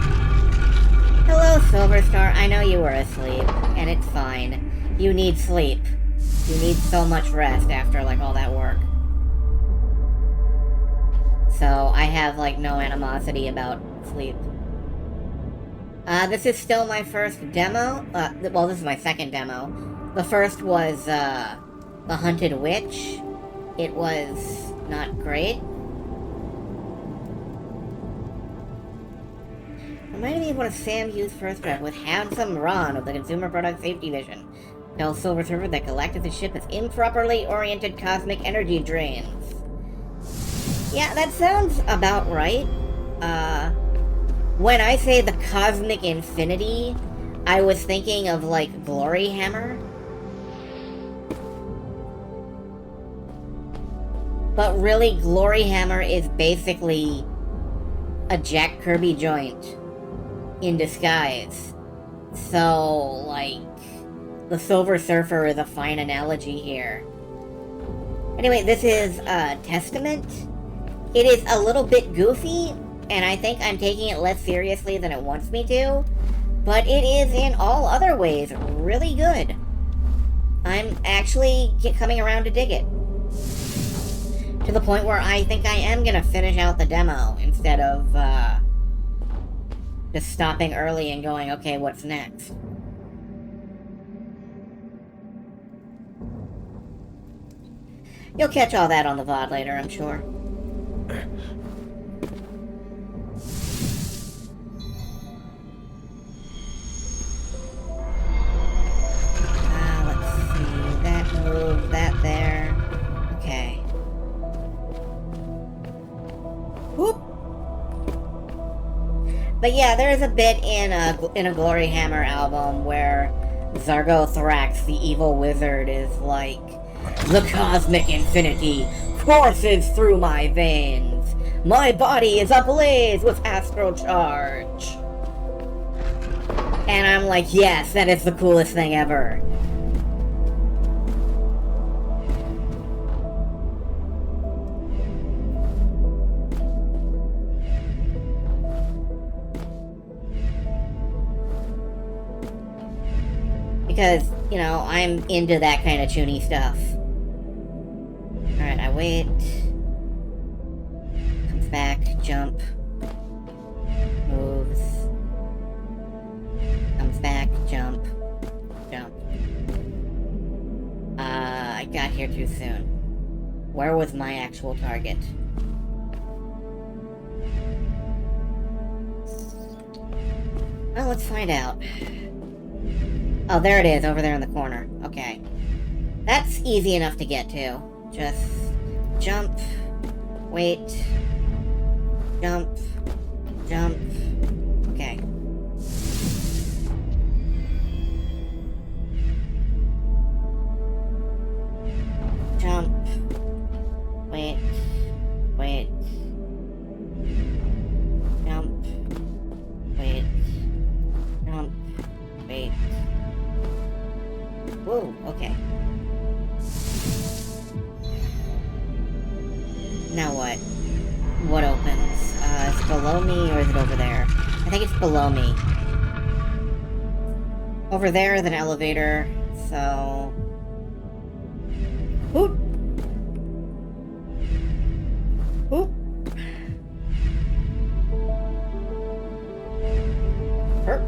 Hello, Silver Star. I know you were asleep, and it's fine. You need sleep. You need so much rest after, like, all that work. So, I have, like, no animosity about sleep. This is still my first demo. Well, this is my second demo. The first was, The Hunted Witch. It was not great. Reminded me of one of Sam Hughes' first draft with Handsome Ron of the Consumer Product Safety Division. Tells Silver Surfer that Galactus' ship has improperly oriented cosmic energy drains. Yeah, that sounds about right. When I say the Cosmic Infinity, I was thinking of, like, Glory Hammer. But really, Glory Hammer is basically a Jack Kirby joint in disguise. So, like, the Silver Surfer is a fine analogy here. Anyway, this is Testament. It is a little bit goofy, and I think I'm taking it less seriously than it wants me to, but it is in all other ways really good. I'm actually coming around to dig it. To the point where I think I am gonna finish out the demo instead of just stopping early and going, okay, what's next? You'll catch all that on the VOD later, I'm sure. Let's see. That move, that there. Okay. Whoop! But yeah, there is a bit in a Glory Hammer album where Xenotheria, the evil wizard, is like, the cosmic infinity courses through my veins. My body is ablaze with astral charge. And I'm like, yes, that is the coolest thing ever. Because, you know, I'm into that kind of toony stuff. Alright, I wait. Comes back, jump. Moves. Comes back, jump. Jump. I got here too soon. Where was my actual target? Well, let's find out. Oh, there it is, over there in the corner. Okay. That's easy enough to get to. Just jump, wait, jump, jump. Okay. Jump, wait, wait, jump, wait, jump, wait. Whoa, okay. Now what? What opens? Is it below me or is it over there? I think it's below me. Over there is an elevator, so... Oop! Oop! Herp.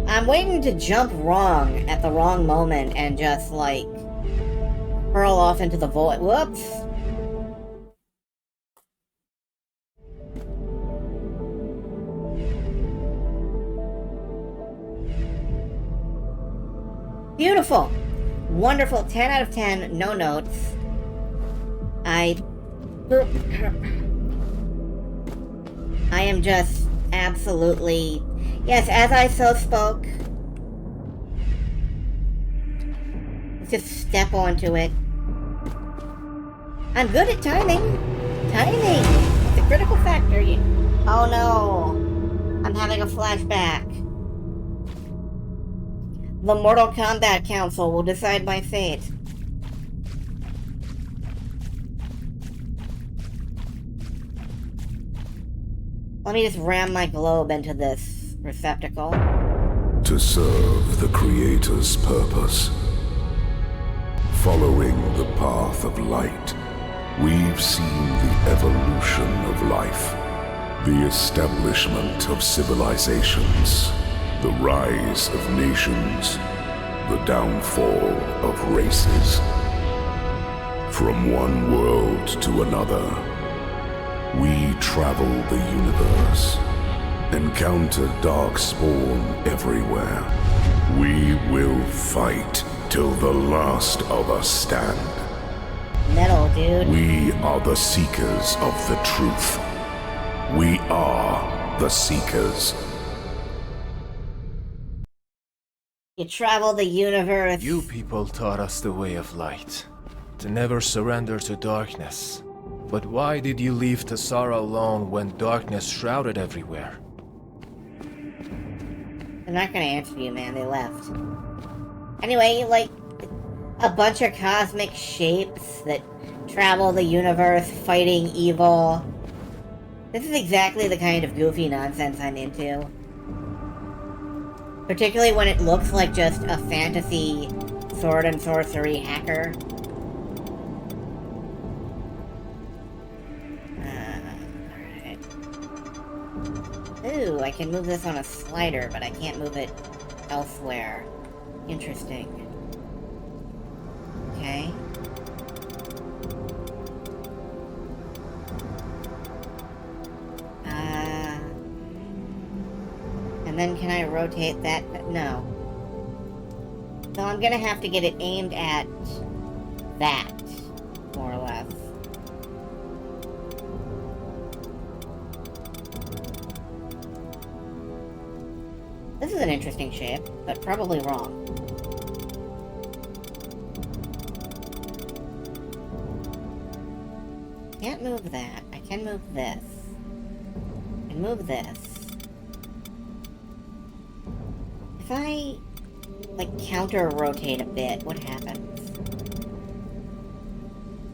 I'm waiting to jump wrong at the wrong moment and just, like, hurl off into the void. Whoops! Beautiful! Wonderful. 10 out of 10. No notes. I am just absolutely... Yes, as I so spoke. Let's just step onto it. I'm good at timing. Timing! It's a critical factor. Oh no. I'm having a flashback. The Mortal Kombat Council will decide my fate. Let me just ram my globe into this receptacle. To serve the Creator's purpose. Following the path of light, we've seen the evolution of life, the establishment of civilizations, the rise of nations, the downfall of races. From one world to another, we travel the universe, encounter darkspawn everywhere. We will fight till the last of us stand. Metal, dude. We are the seekers of the truth. We are the seekers. You travel the universe. You people taught us the way of light, to never surrender to darkness. But why did you leave Tassara alone when darkness shrouded everywhere? They're not gonna answer you, man. They left. Anyway, like, a bunch of cosmic shapes that travel the universe fighting evil. This is exactly the kind of goofy nonsense I'm into. Particularly when it looks like just a fantasy sword and sorcery hacker. Alright. Ooh, I can move this on a slider, but I can't move it elsewhere. Interesting. Okay. And then can I rotate that? No. So I'm gonna have to get it aimed at that, more or less. This is an interesting shape, but probably wrong. Can't move that. I can move this. I can move this. If I, like, counter-rotate a bit, what happens?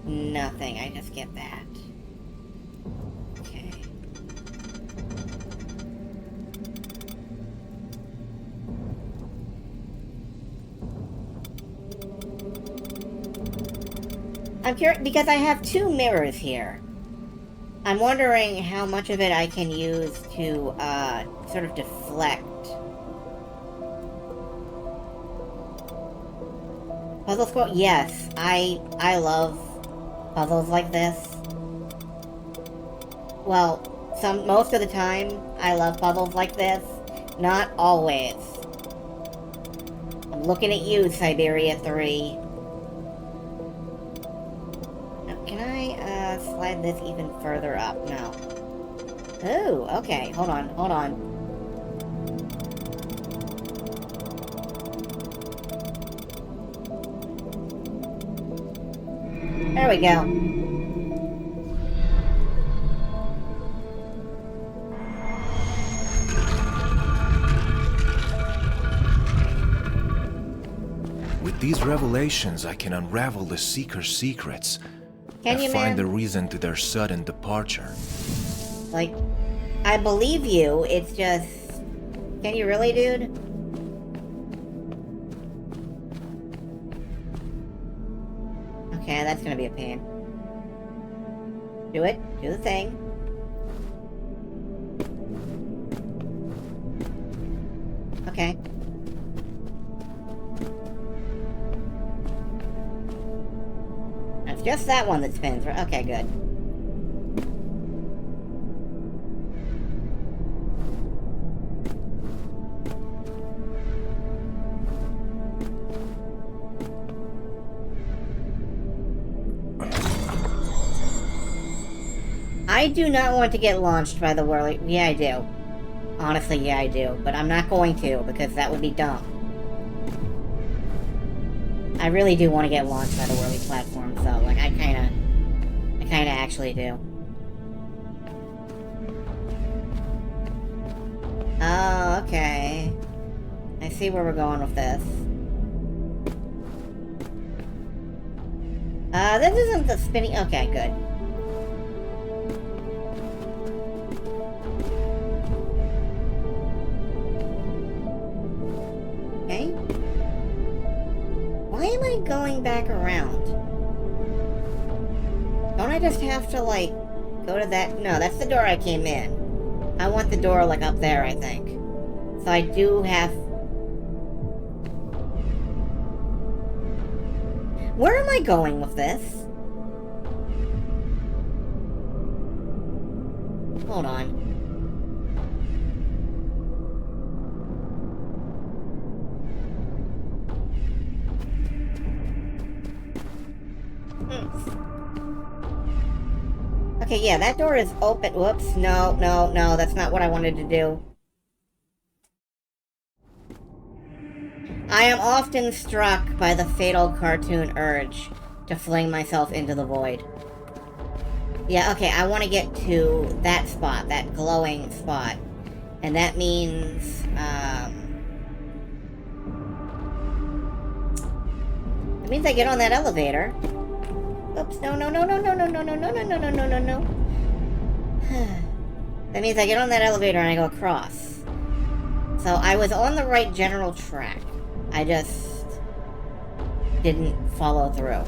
Nothing, I just get that. Okay. I'm curious, because I have two mirrors here. I'm wondering how much of it I can use to, sort of deflect. Puzzle scroll? Yes, I love puzzles like this. Well, most of the time, I love puzzles like this. Not always. I'm looking at you, Siberia 3. Now, can I, slide this even further up? No. Ooh, okay, hold on. There we go. With these revelations, I can unravel the Seeker's secrets and find the reason to their sudden departure. Like, I believe you, it's just... Can you really, dude? Okay, that's gonna be a pain. Do it. Do the thing. Okay. That's just that one that spins, right? Okay, good. I do not want to get launched by the whirly... Yeah, I do. Honestly, yeah, I do. But I'm not going to, because that would be dumb. I really do want to get launched by the whirly platform, so, like, I kinda actually do. Oh, okay. I see where we're going with this. This isn't the spinning... Okay, good. Okay. Why am I going back around? Don't I just have to, like, go to that? No, that's the door I came in. I want the door, like, up there, I think. So I do have... Where am I going with this? Hold on. Okay, yeah, that door is open. Whoops, no, that's not what I wanted to do. I am often struck by the fatal cartoon urge to fling myself into the void. Yeah, okay, I want to get to that spot, that glowing spot. And that means, it means I get on that elevator. Oops, no. That means I get on that elevator and I go across. So I was on the right general track. I just didn't follow through.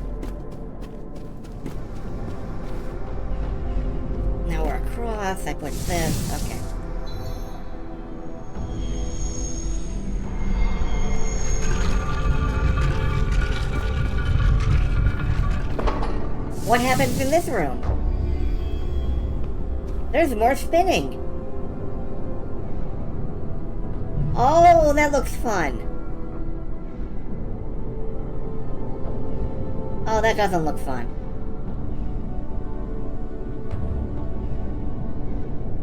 Now we're across, I put this, okay. What happens in this room? There's more spinning. Oh, that looks fun. Oh, that doesn't look fun.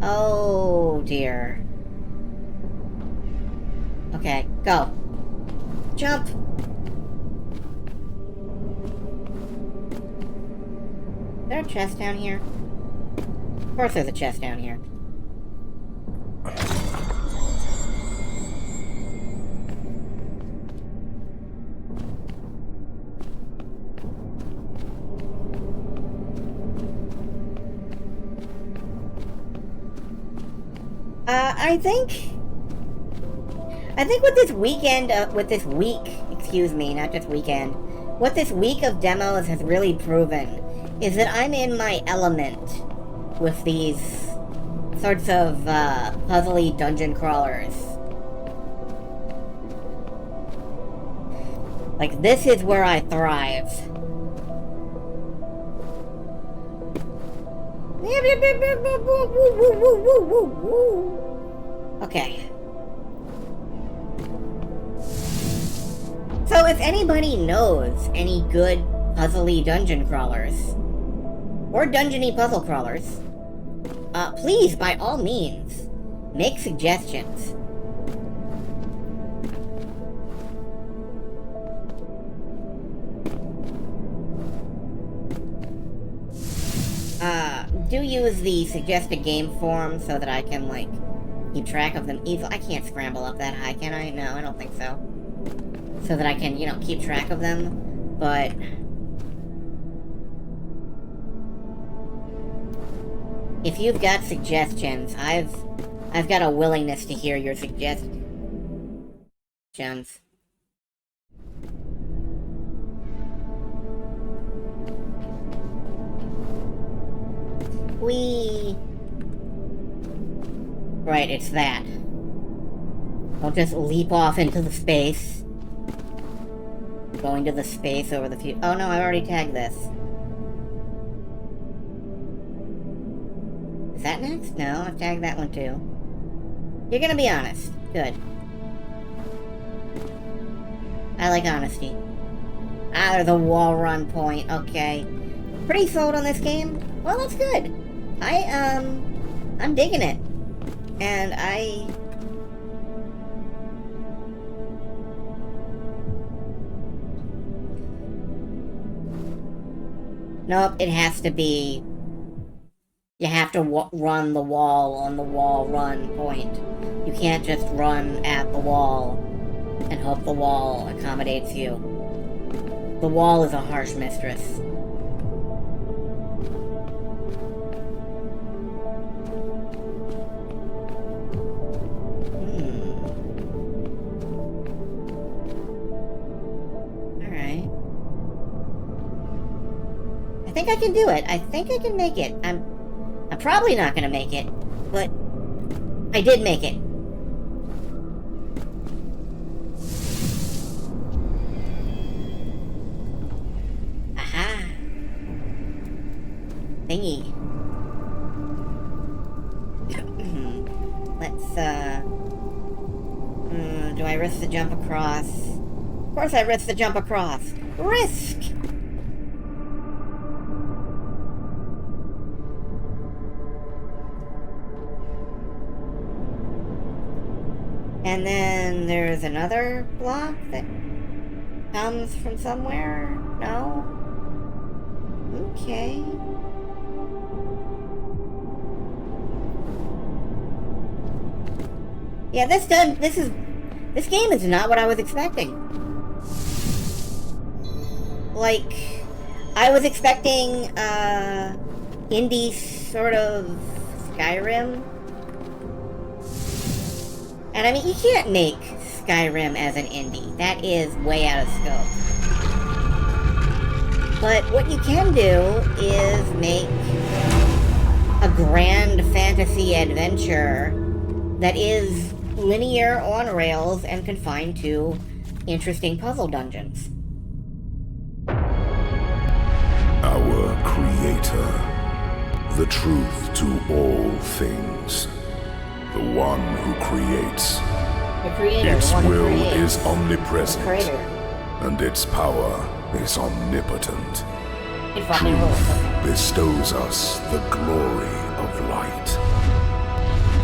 Oh, dear. Okay, go. Jump! Is there a chest down here? Of course there's a chest down here. I think with this weekend, excuse me, not just weekend, what this week of demos has really proven is that I'm in my element with these sorts of, puzzly dungeon crawlers. Like, this is where I thrive. Okay. So if anybody knows any good puzzly dungeon crawlers, or dungeony puzzle crawlers, please, by all means, make suggestions. Do use the suggested game form so that I can, like, keep track of them easily. I can't scramble up that high, can I? No, I don't think so. So that I can, you know, keep track of them, but... if you've got suggestions, I've got a willingness to hear your suggestions. Whee! Right, it's that. I'll just leap off into the space. Going to the space over the future. Oh no, I already tagged this. Is that next? No, I've tagged that one too. You're gonna be honest. Good. I like honesty. Ah, there's a wall run point. Okay. Pretty sold on this game? Well, that's good. I'm digging it. And nope, it has to be... you have to run the wall on the wall run point. You can't just run at the wall and hope the wall accommodates you. The wall is a harsh mistress. Alright. I think I can do it. I think I can make it. I'm probably not gonna make it, but I did make it. Aha! Thingy. Let's, do I risk the jump across? Of course I risk the jump across. Risk! And then there's another block that comes from somewhere? No? Okay. Yeah, this game is not what I was expecting. Like, I was expecting, indie sort of Skyrim. And I mean, you can't make Skyrim as an indie. That is way out of scope. But what you can do is make a grand fantasy adventure that is linear on rails and confined to interesting puzzle dungeons. Our Creator, the truth to all things, the one who creates. The creator, Its the one who will creates. is omnipresent, The creator. and its power is omnipotent. It fucking rules. Truth bestows us the glory of light.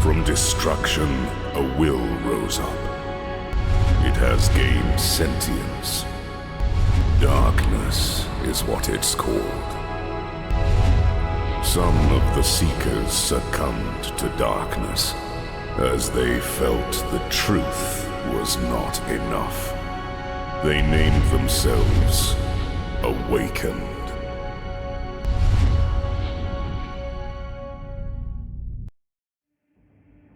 From destruction, a will rose up. It has gained sentience. Darkness is what it's called. Some of the Seekers succumbed to darkness, as they felt the truth was not enough. They named themselves Awakened.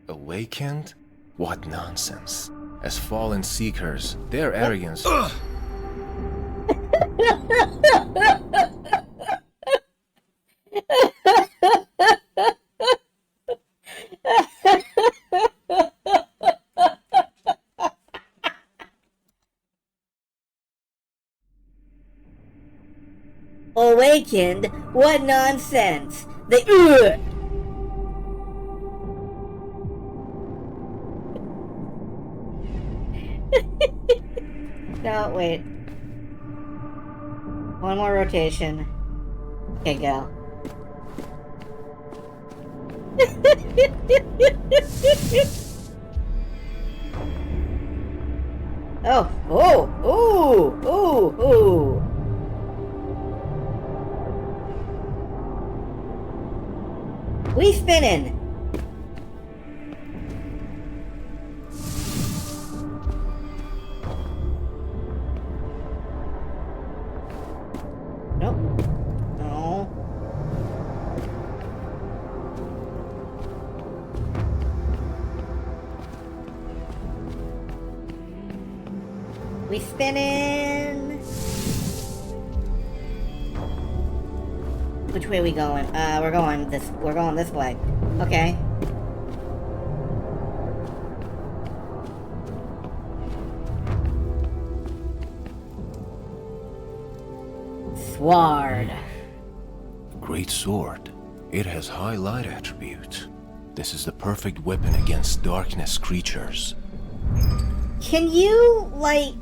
Awakened? What nonsense. As fallen seekers, their arrogance... Awakened? What nonsense! They No, wait. One more rotation. Okay, go. Oh, ooh. We spinning. Nope. No. We spinning. Which way are we going? We're going this way. Okay. Sword. Great sword. It has high light attribute. This is the perfect weapon against darkness creatures. Can you, like,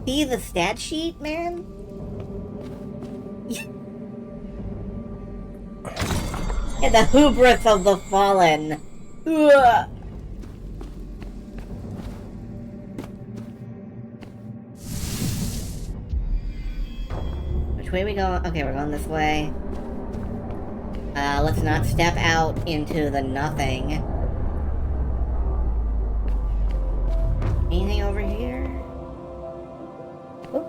see the stat sheet, man? Yeah, the hubris of the fallen. Ugh. Which way are we going? Okay, we're going this way. Let's not step out into the nothing. Anything over here? Oop.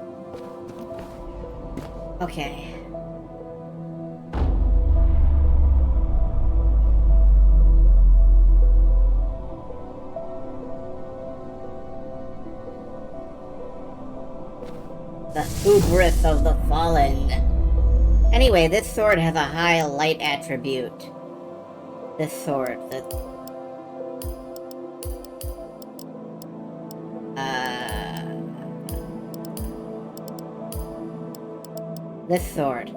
Okay. The hubris of the fallen. Anyway, this sword has a high light attribute. This sword. This sword.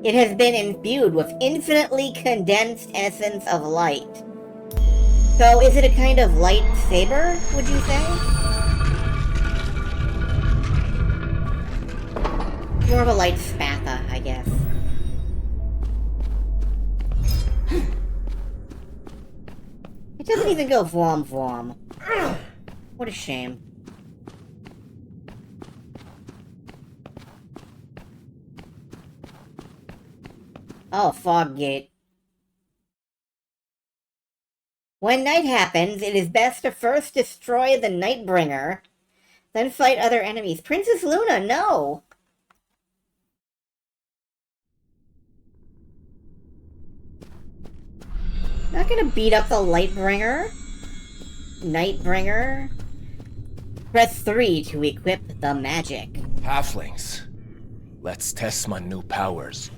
It has been imbued with infinitely condensed essence of light. So, is it a kind of lightsaber, would you say? More of a light spatha, I guess. doesn't even go Vom Vom. What a shame. Oh, fog gate. When night happens, it is best to first destroy the Nightbringer, then fight other enemies. Princess Luna, no! Not gonna beat up the Lightbringer. Nightbringer. Press 3 to equip the magic. Halflings. Let's test my new powers.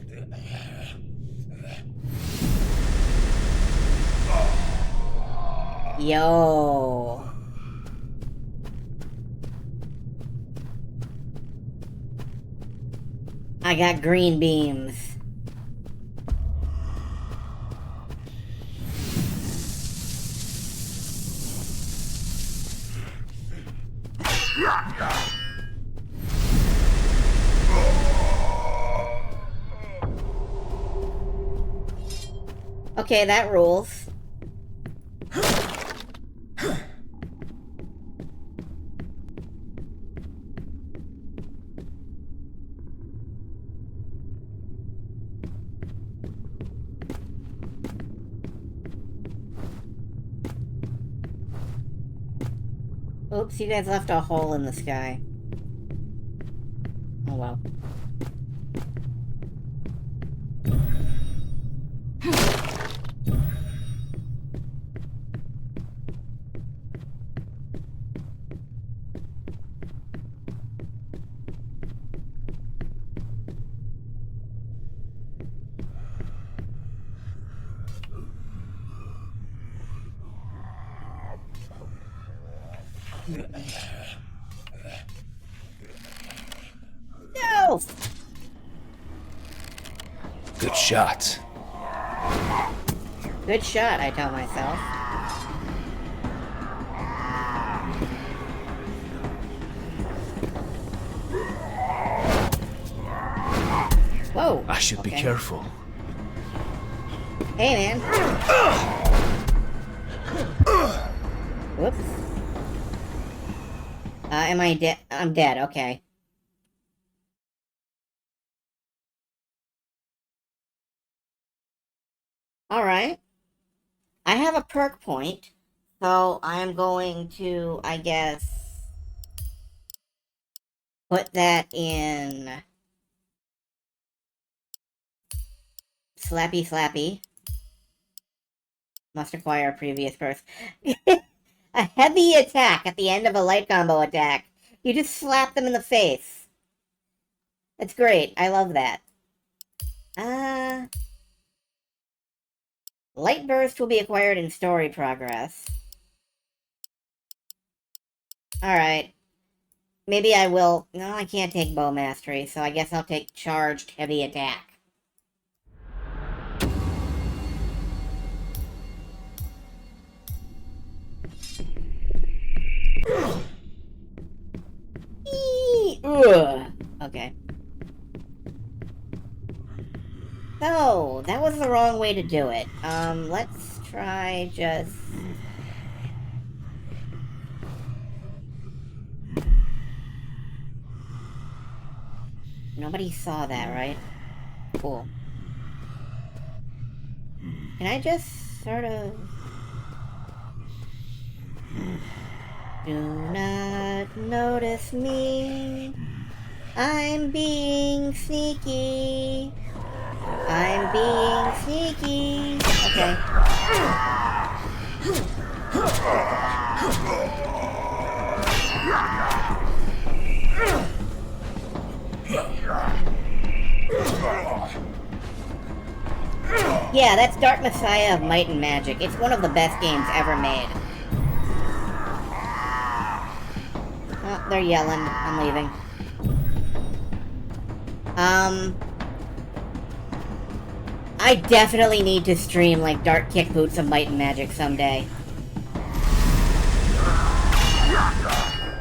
Yo. I got green beams. Okay, that rules. Oops, you guys left a hole in the sky. Oh well. No! Good shot. Good shot, I tell myself. Whoa! I should be careful. Hey, man. Whoops. Am I dead? I'm dead, okay. Alright. I have a perk point, so I'm going to, I guess, put that in Slappy Slappy. Must acquire a previous perk. A heavy attack at the end of a light combo attack. You just slap them in the face. That's great. I love that. Light Burst will be acquired in story progress. Alright. Maybe I will... No, I can't take Bow Mastery, so I guess I'll take Charged Heavy Attack. Ugh. Okay. So, that was the wrong way to do it. Let's try just... Nobody saw that, right? Cool. Can I just sort of... Do not notice me. I'm being sneaky. I'm being sneaky. Okay. Yeah, that's Dark Messiah of Might and Magic. It's one of the best games ever made. Oh, they're yelling. I'm leaving. I definitely need to stream, like, Dark Kick Boots of Might and Magic someday.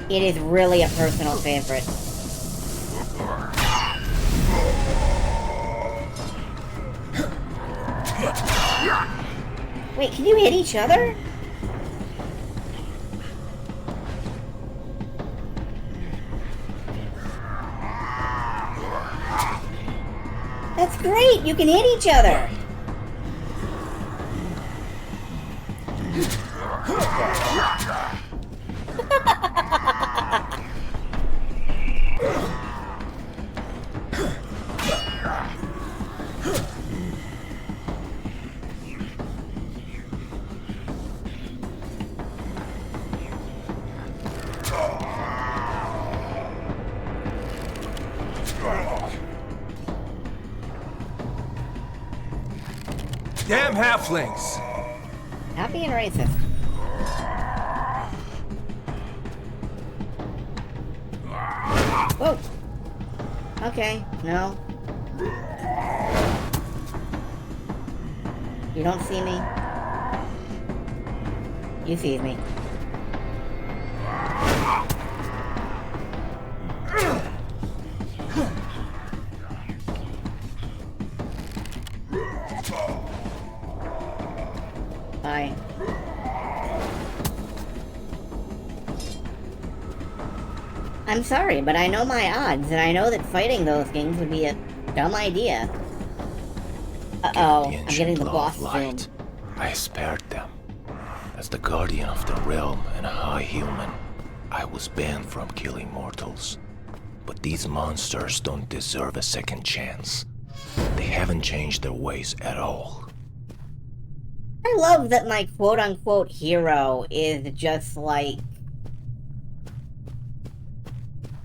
It is really a personal favorite. Wait, can you hit each other? great! You can hit each other! Damn halflings! Not being racist. Whoa! Okay, no. You don't see me. You see me. Bye. I'm sorry, but I know my odds, and I know that fighting those things would be a dumb idea. Uh-oh, I'm getting the boss soon. I spared them. As the guardian of the realm and a high human, I was banned from killing mortals. But these monsters don't deserve a second chance. They haven't changed their ways at all. I love that my quote-unquote hero is just like...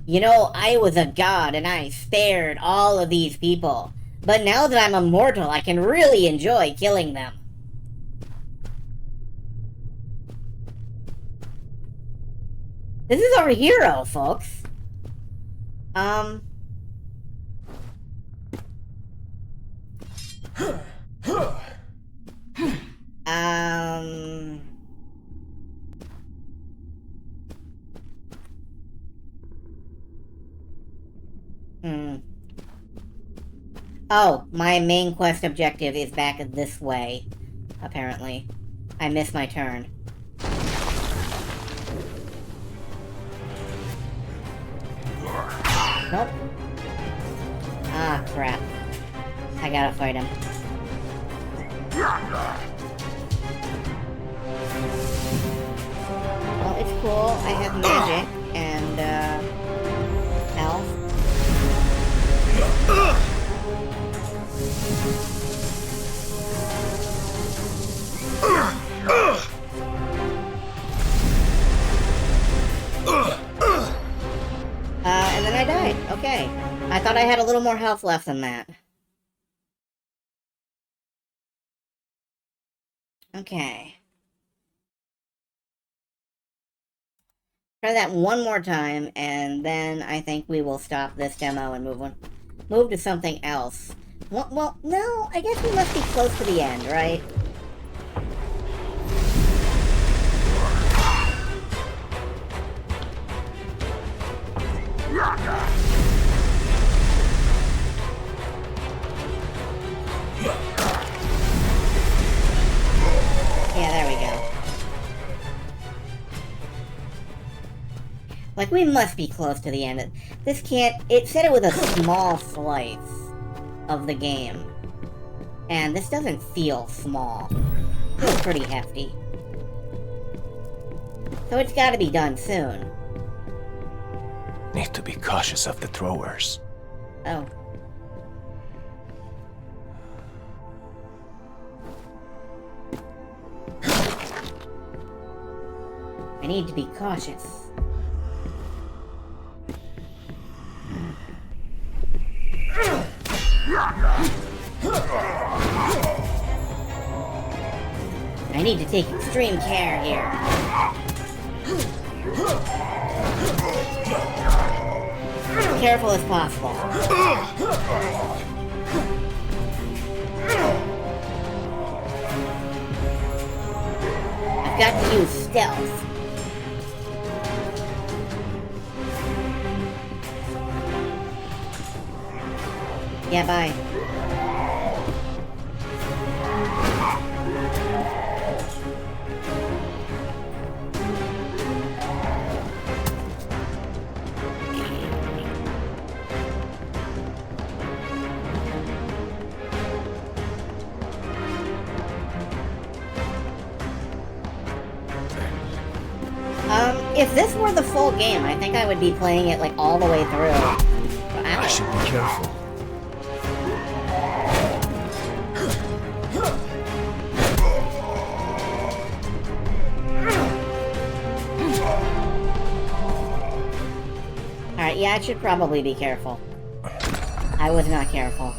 You know, I was a god and I spared all of these people. But now that I'm immortal, I can really enjoy killing them. This is our hero, folks. Oh, my main quest objective is back this way, apparently. I missed my turn. Nope. Ah, crap. I gotta fight him. Well, it's cool. I have magic and, health. And then I died. Okay. I thought I had a little more health left than that. Okay. Try that one more time, and then I think we will stop this demo and move to something else. Well, no, I guess we must be close to the end, right? Yeah, there we go. Like, we must be close to the end. This can't... It said it was a small slice of the game. And this doesn't feel small. It feels pretty hefty. So it's gotta be done soon. Need to be cautious of the throwers. Oh. I need to be cautious. I need to take extreme care here. Careful as possible. I've got to use stealth. Yeah, bye. If this were the full game, I think I would be playing it, like, all the way through. But I should be careful. Alright, yeah, I should probably be careful. I was not careful.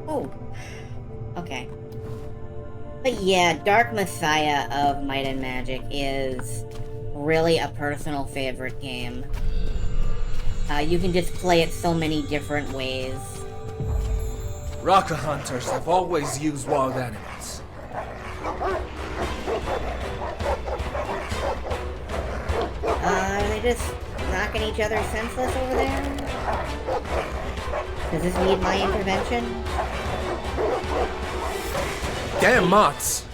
Oh. Okay. But yeah, Dark Messiah of Might and Magic is really a personal favorite game. You can just play it so many different ways. Rocket hunters have always used wild animals. Are they just knocking each other senseless over there? Does this need my intervention? Damn moths!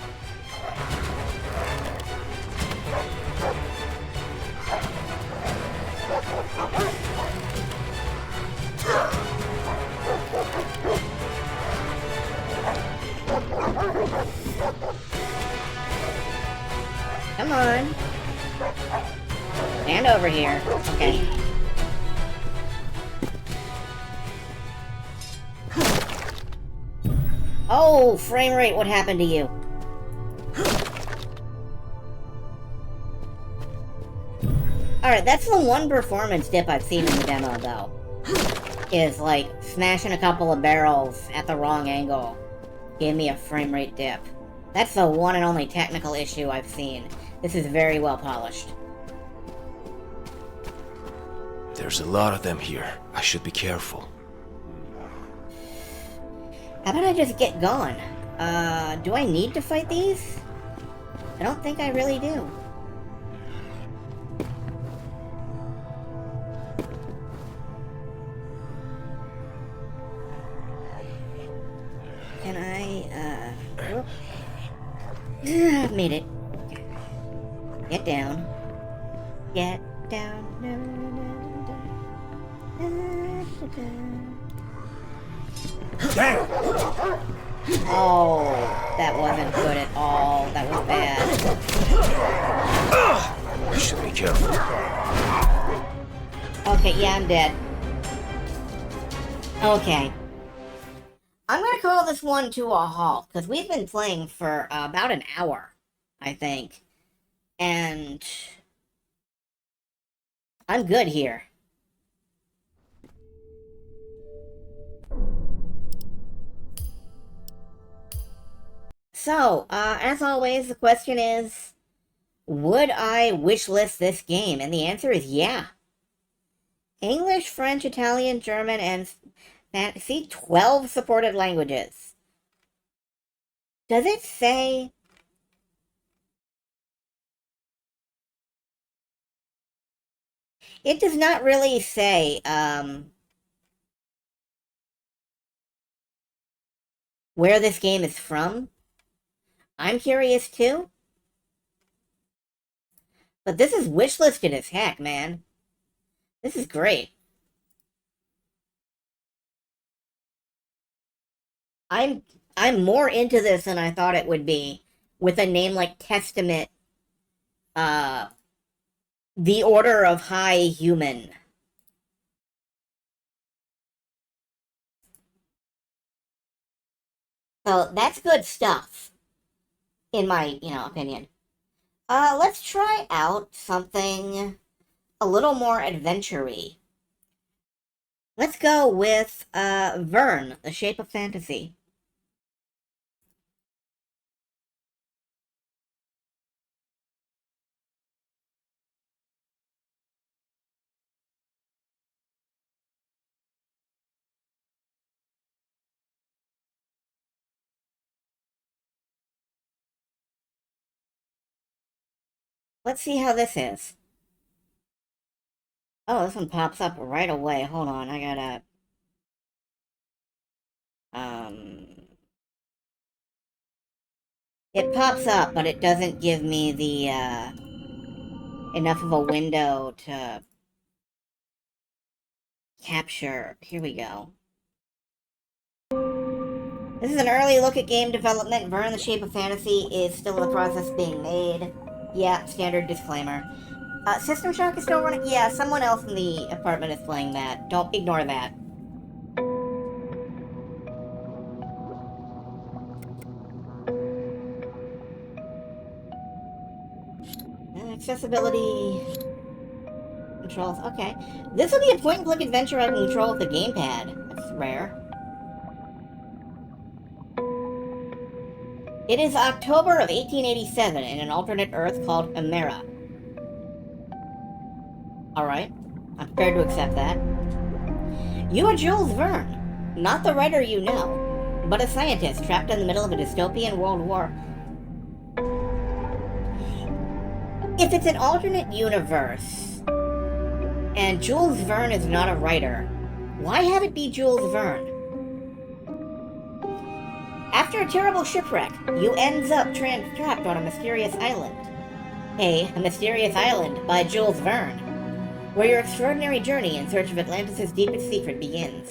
Come on. Stand over here. Okay. Oh, frame rate, what happened to you? Alright, that's the one performance dip I've seen in the demo, though. Is, like, smashing a couple of barrels at the wrong angle. Gave me a frame rate dip. That's the one and only technical issue I've seen. This is very well polished. There's a lot of them here. I should be careful. How about I just get going? Do I need to fight these? I don't think I really do. Can I, whoop. Made it. Get down. Get down. Damn! Oh, that wasn't good at all. That was bad. I should be careful. Okay, yeah, I'm dead. Okay. I'm gonna call this one to a halt, because we've been playing for about an hour, I think. And I'm good here. So, as always, the question is, would I wishlist this game? And the answer is yeah. English, French, Italian, German, and see, 12 supported languages. Does it say... It does not really say, where this game is from. I'm curious too. But this is wishlisted as heck, man. This is great. I'm more into this than I thought it would be with a name like Testament, The Order of High Human. So that's good stuff, in my, opinion. Let's try out something a little more adventure-y. Let's go with, Verne, The Shape of Fantasy. Let's see how this is. Oh, this one pops up right away. Hold on, I gotta... It pops up, but it doesn't give me the, enough of a window to capture. Here we go. This is an early look at game development. Verne in the Shape of Fantasy is still in the process of being made. Yeah, standard disclaimer. System Shock is still running? Yeah, someone else in the apartment is playing that. Don't ignore that. Accessibility... Controls, okay. This will be a point-and-click adventure I can control with the gamepad. That's rare. It is October of 1887 in an alternate Earth called Luminera. Alright, I'm prepared to accept that. You are Jules Verne, not the writer you know, but a scientist trapped in the middle of a dystopian world war. If it's an alternate universe, and Jules Verne is not a writer, why have it be Jules Verne? After a terrible shipwreck, you ends up trapped on a mysterious island. A Mysterious Island by Jules Verne, where your extraordinary journey in search of Atlantis' deepest secret begins.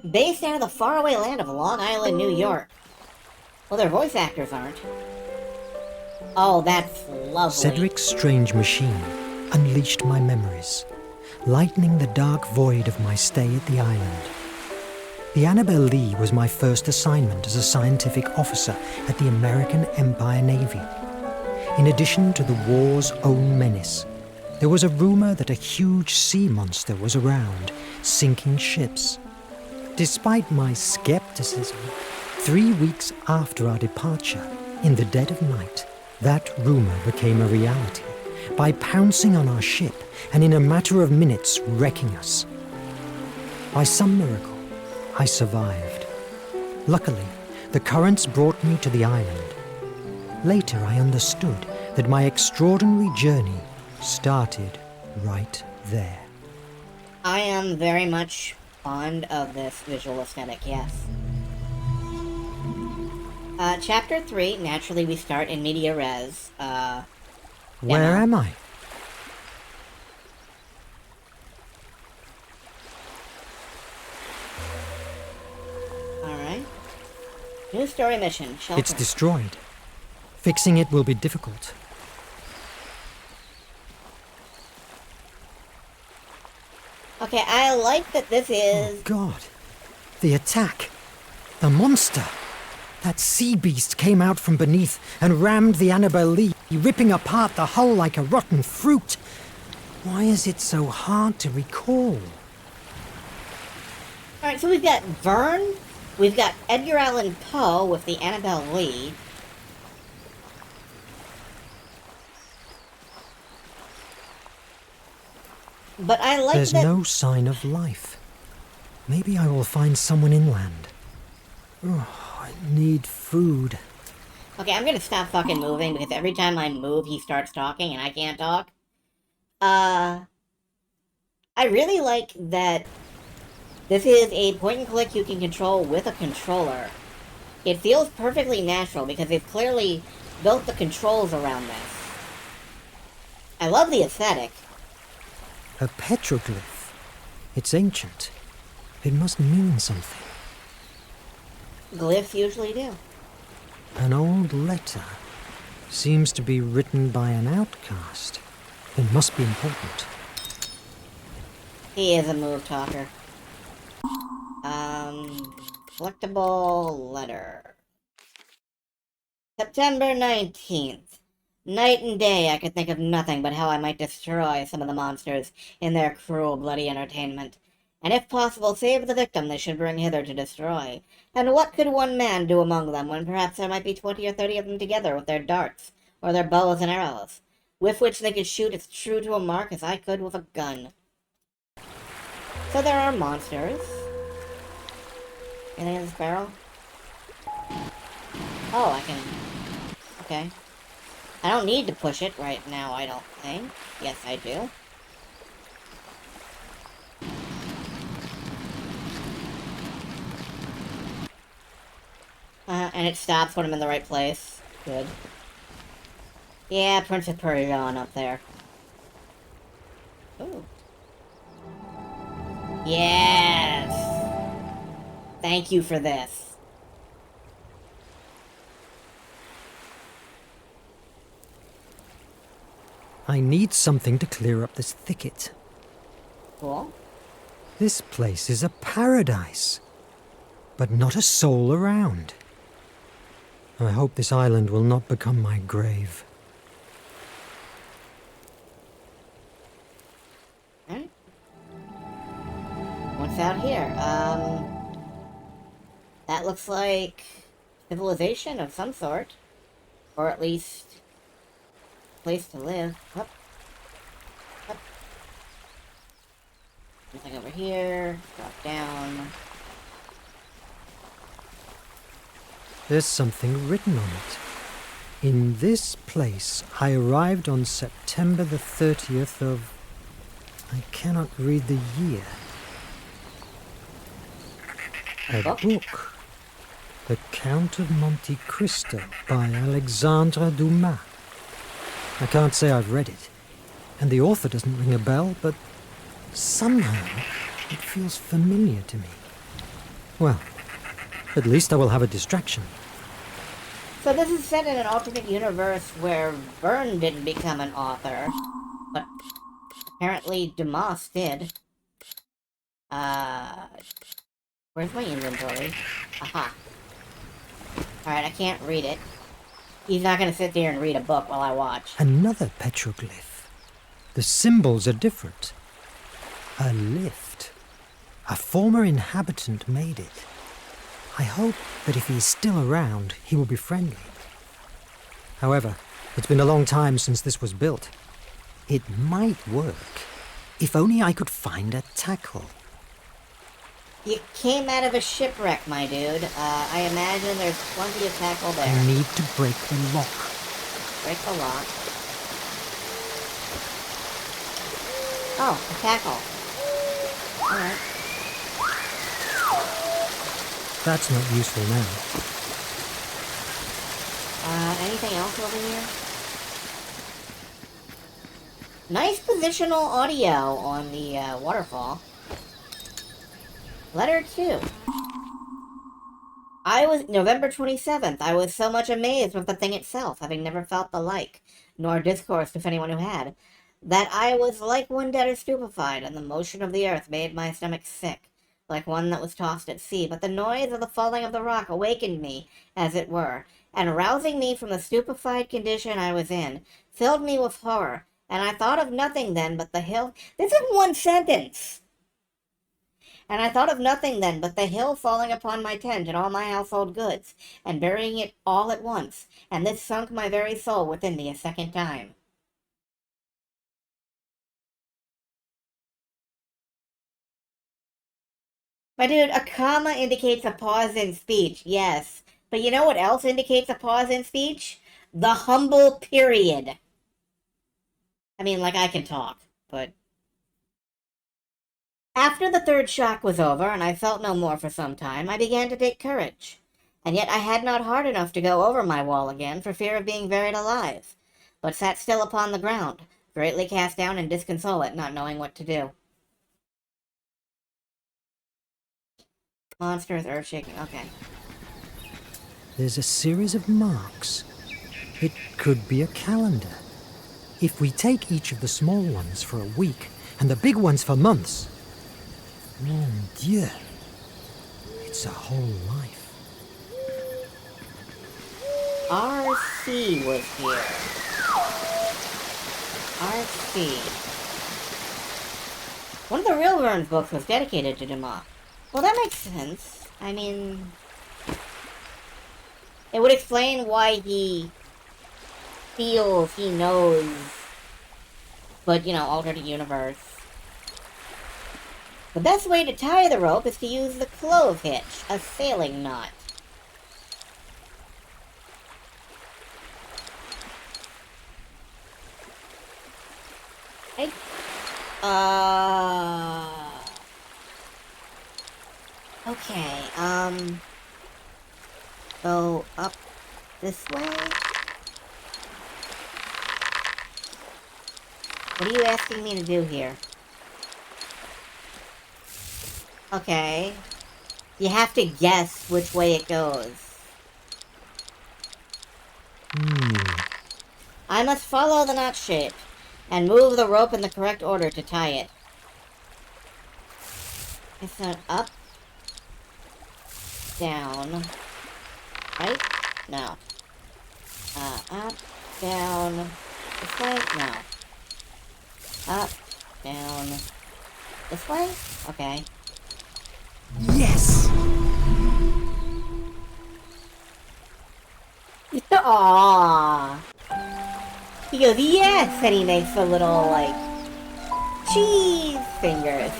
Based out of the faraway land of Long Island, New York. Well, their voice actors aren't. Oh, that's lovely. Cedric's strange machine unleashed my memories, lightening the dark void of my stay at the island. The Annabelle Lee was my first assignment as a scientific officer at the American Empire Navy. In addition to the war's own menace, there was a rumor that a huge sea monster was around, sinking ships. Despite my skepticism, 3 weeks after our departure, in the dead of night, that rumor became a reality by pouncing on our ship and in a matter of minutes wrecking us. By some miracle, I survived. Luckily, the currents brought me to the island. Later, I understood that my extraordinary journey started right there. I am very much fond of this visual aesthetic, yes. Chapter 3, naturally we start in media res. Where am I? Alright. New story mission, shelter. It's destroyed. Fixing it will be difficult. Okay, I like that this is... Oh, God. The attack. The monster. That sea beast came out from beneath and rammed the Annabelle Lee, ripping apart the hull like a rotten fruit. Why is it so hard to recall? Alright, so we've got Verne, we've got Edgar Allan Poe with the Annabelle Lee. But I like There's that... no sign of life. Maybe I will find someone inland. Oh, I need food. Okay, I'm gonna stop fucking moving, because every time I move, he starts talking, and I can't talk. I really like that this is a point-and-click you can control with a controller. It feels perfectly natural, because they've clearly built the controls around this. I love the aesthetic. A petroglyph. It's ancient. It must mean something. Glyphs usually do. An old letter. Seems to be written by an outcast. It must be important. He is a move talker. Collectible letter. September 19th. Night and day I could think of nothing but how I might destroy some of the monsters in their cruel, bloody entertainment. And if possible, save the victim they should bring hither to destroy. And what could one man do among them, when perhaps there might be 20 or 30 of them together with their darts, or their bows and arrows, with which they could shoot as true to a mark as I could with a gun. So there are monsters. Anything in this barrel? Oh, I can... Okay. I don't need to push it right now, I don't think. Yes, I do. And it stops when I'm in the right place. Good. Yeah, Prince of Persia on up there. Ooh. Yes! Thank you for this. I need something to clear up this thicket. Cool. This place is a paradise, but not a soul around. I hope this island will not become my grave. Alright. What's out here? That looks like civilization of some sort. Or at least a place to live. Up. Up. Nothing over here. Drop down. There's something written on it. In this place, I arrived on September the 30th of... I cannot read the year. A book. The Count of Monte Cristo by Alexandre Dumas. I can't say I've read it, and the author doesn't ring a bell, but somehow it feels familiar to me. Well, at least I will have a distraction. So this is set in an alternate universe where Verne didn't become an author, but apparently Demofest did. Where's my inventory? Aha. Alright, I can't read it. He's not gonna sit there and read a book while I watch. Another petroglyph. The symbols are different. A lift. A former inhabitant made it. I hope that if he is still around, he will be friendly. However, it's been a long time since this was built. It might work, if only I could find a tackle. You came out of a shipwreck, my dude. I imagine there's plenty of tackle there. I need to break the lock. Break the lock. Oh, a tackle. Alright. That's not useful now. Anything else over here? Nice positional audio on the, waterfall. Letter 2. November 27th, I was so much amazed with the thing itself, having never felt the like, nor discoursed with anyone who had, that I was like one dead or stupefied, and the motion of the earth made my stomach sick, like one that was tossed at sea, but the noise of the falling of the rock awakened me, as it were, and rousing me from the stupefied condition I was in, filled me with horror, and I thought of nothing then but the hill... This is one sentence! And I thought of nothing then but the hill falling upon my tent and all my household goods, and burying it all at once, and this sunk my very soul within me a second time. My dude, a comma indicates a pause in speech, yes. But you know what else indicates a pause in speech? The humble period. I mean, like, I can talk, but... After the third shock was over, and I felt no more for some time, I began to take courage. And yet I had not heart enough to go over my wall again, for fear of being buried alive, but sat still upon the ground, greatly cast down and disconsolate, not knowing what to do. Monsters, earth-shaking, okay. There's a series of marks. It could be a calendar. If we take each of the small ones for a week, and the big ones for months... Mon Dieu. It's a whole life. RC was here. RC. One of the real Verne's books was dedicated to Dumas. Well, that makes sense. I mean... It would explain why he feels he knows, but, you know, alternate universe. The best way to tie the rope is to use the clove hitch, a sailing knot. Okay, go up this way? What are you asking me to do here? Okay. You have to guess which way it goes. I must follow the knot shape and move the rope in the correct order to tie it. It's not up, down, right? No. Up, down, this way? No. Up, down, this way? Okay. Yes! Aww. He goes, yes! And he makes the little, like, cheese fingers.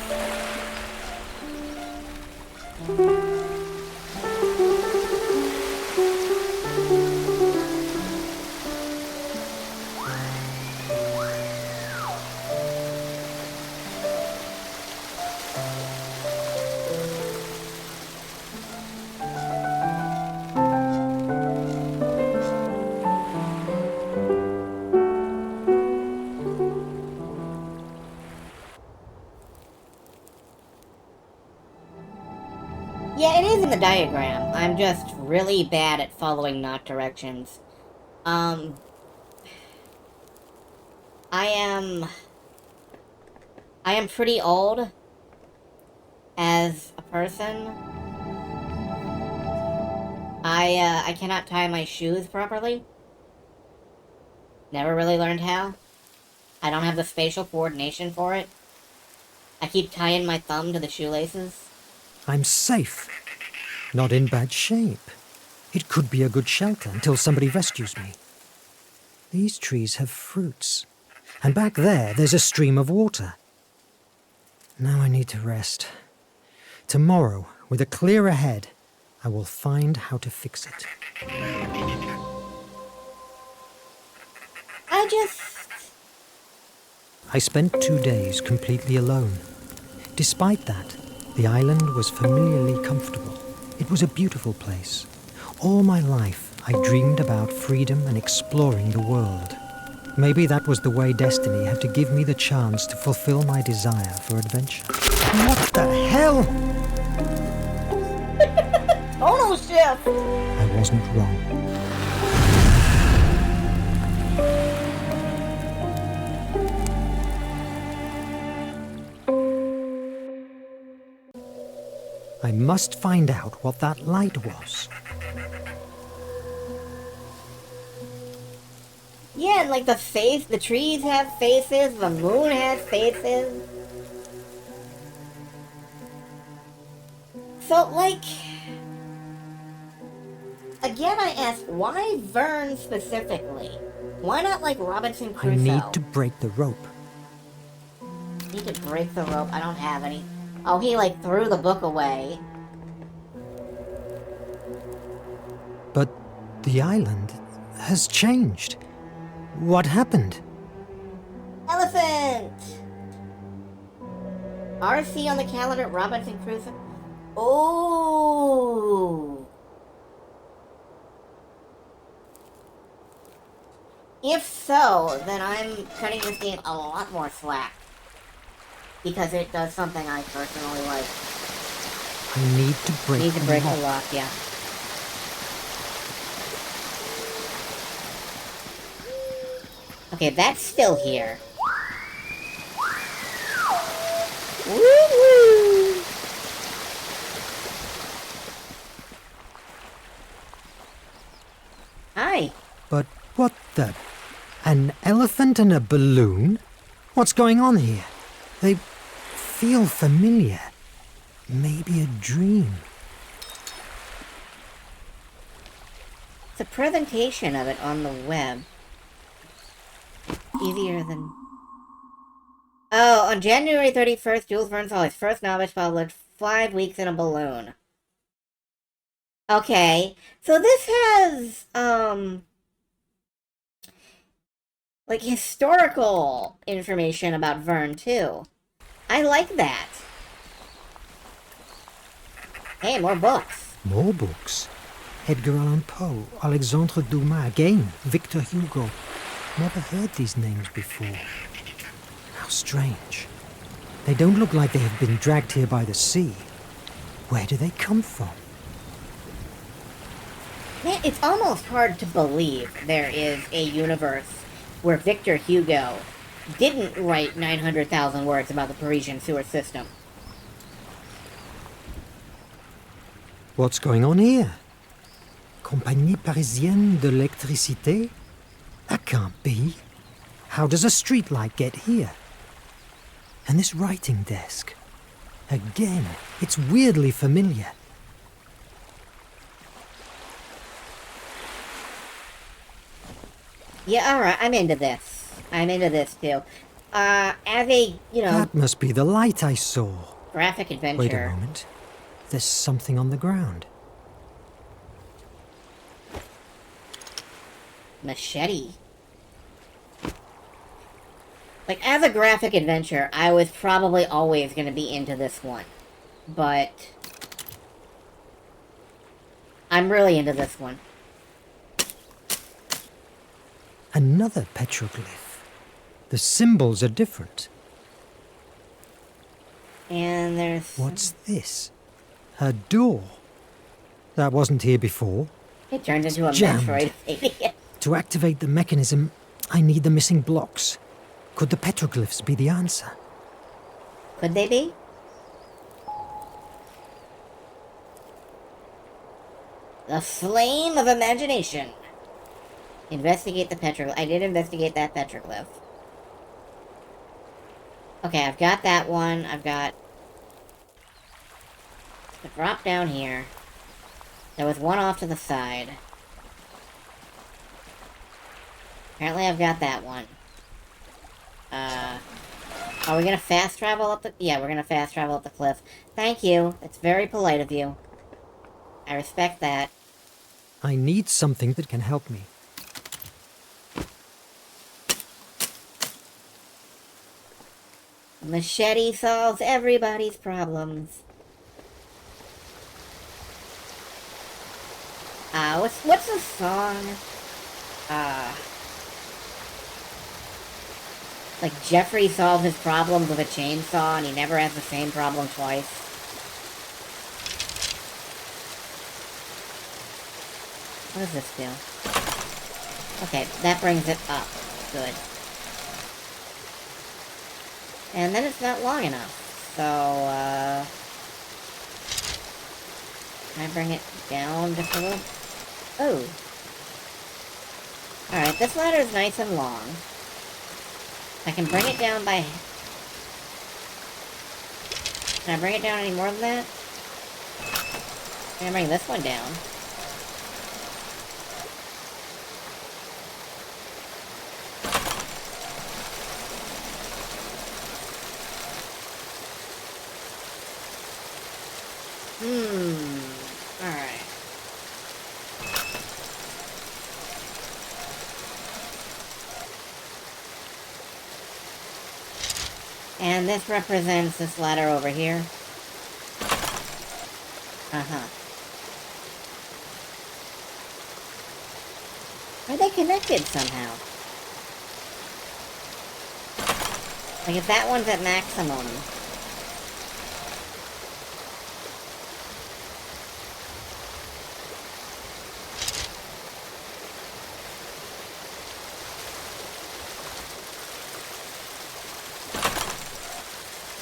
Yeah, it is in the diagram. I'm just really bad at following knot directions. I am pretty old as a person. I cannot tie my shoes properly. Never really learned how. I don't have the spatial coordination for it. I keep tying my thumb to the shoelaces. I'm safe. Not in bad shape. It could be a good shelter until somebody rescues me. These trees have fruits. And back there's a stream of water. Now I need to rest. Tomorrow, with a clearer head, I will find how to fix it. I spent 2 days completely alone. Despite that, the island was familiarly comfortable. It was a beautiful place. All my life, I dreamed about freedom and exploring the world. Maybe that was the way destiny had to give me the chance to fulfill my desire for adventure. What the hell? Tonal shift! I wasn't wrong. I must find out what that light was. Yeah, and like the trees have faces, the moon has faces. So, like, again I ask, why Verne specifically? Why not like Robinson Crusoe? I need to break the rope. Need to break the rope, I don't have any. Oh, he like threw the book away. But the island has changed. What happened? Elephant! RC on the calendar, Robinson Crusoe. Oh! If so, then I'm cutting this game a lot more slack. Because it does something I personally like. I need to break the lock, yeah. Okay, that's still here. Woo-woo! Hi. But what the? An elephant and a balloon? What's going on here? They feel familiar. Maybe a dream. It's a presentation of it on the web. Easier than... Oh, on January 31st, Jules Verne saw his first novel published 5 weeks in a balloon. Okay, so this has, like, historical information about Verne, too. I like that. Hey, more books. More books? Edgar Allan Poe, Alexandre Dumas again, Victor Hugo. Never heard these names before. How strange. They don't look like they have been dragged here by the sea. Where do they come from? Man, it's almost hard to believe there is a universe where Victor Hugo didn't write 900,000 words about the Parisian sewer system. What's going on here? Compagnie Parisienne de l'Électricité? That can't be. How does a streetlight get here? And this writing desk. Again, it's weirdly familiar. Yeah, alright, I'm into this. I'm into this, too. As a, you know... That must be the light I saw. Graphic adventure. Wait a moment. There's something on the ground. Machete. Like, as a graphic adventure, I was probably always going to be into this one. But... I'm really into this one. Another petroglyph. The symbols are different. And there's... What's this? A door. That wasn't here before. It turned into a jammed. Metroid idiot. To activate the mechanism, I need the missing blocks. Could the petroglyphs be the answer? Could they be? The Flame of Imagination. Investigate the petroglyph. I did investigate that petroglyph. Okay, I've got that one. I've got... to drop down here. There was one off to the side. Apparently I've got that one. Are we gonna fast travel up the... Yeah, we're gonna fast travel up the cliff. Thank you. It's very polite of you. I respect that. I need something that can help me. A machete solves everybody's problems. What's the song? Like Jeffrey solves his problems with a chainsaw and he never has the same problem twice. What does this do? Okay, that brings it up. Good. And then it's not long enough. So, can I bring it down just a little? Oh. Alright, this ladder is nice and long. I can bring it down by... Can I bring it down any more than that? Can I bring this one down? Alright. And this represents this ladder over here. Uh-huh. Are they connected somehow? Like if that one's at maximum...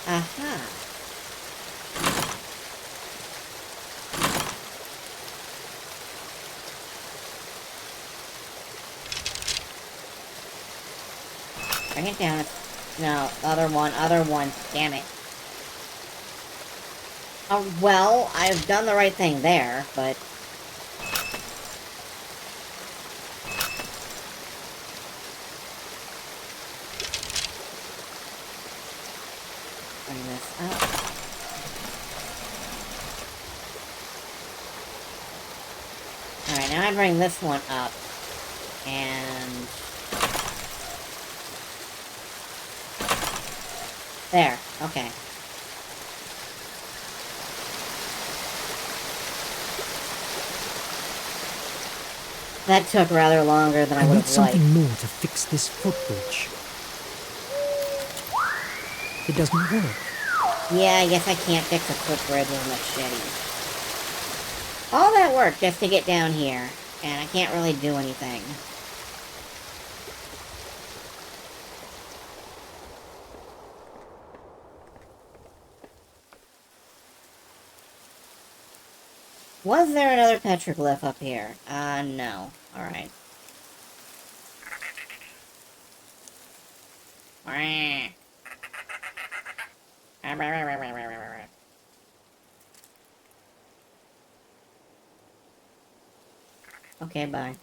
Aha. Bring it down. No, other one. Damn it. Oh, well, I've done the right thing there, but... Bring this up. Alright, now I bring this one up. And... There, okay. That took rather longer than I would have liked. I need something more to fix this footbridge. It doesn't work. Yeah, I guess I can't fix a footbridge with a machete. All that work just to get down here, and I can't really do anything. Was there another petroglyph up here? No. Alright. Okay, bye.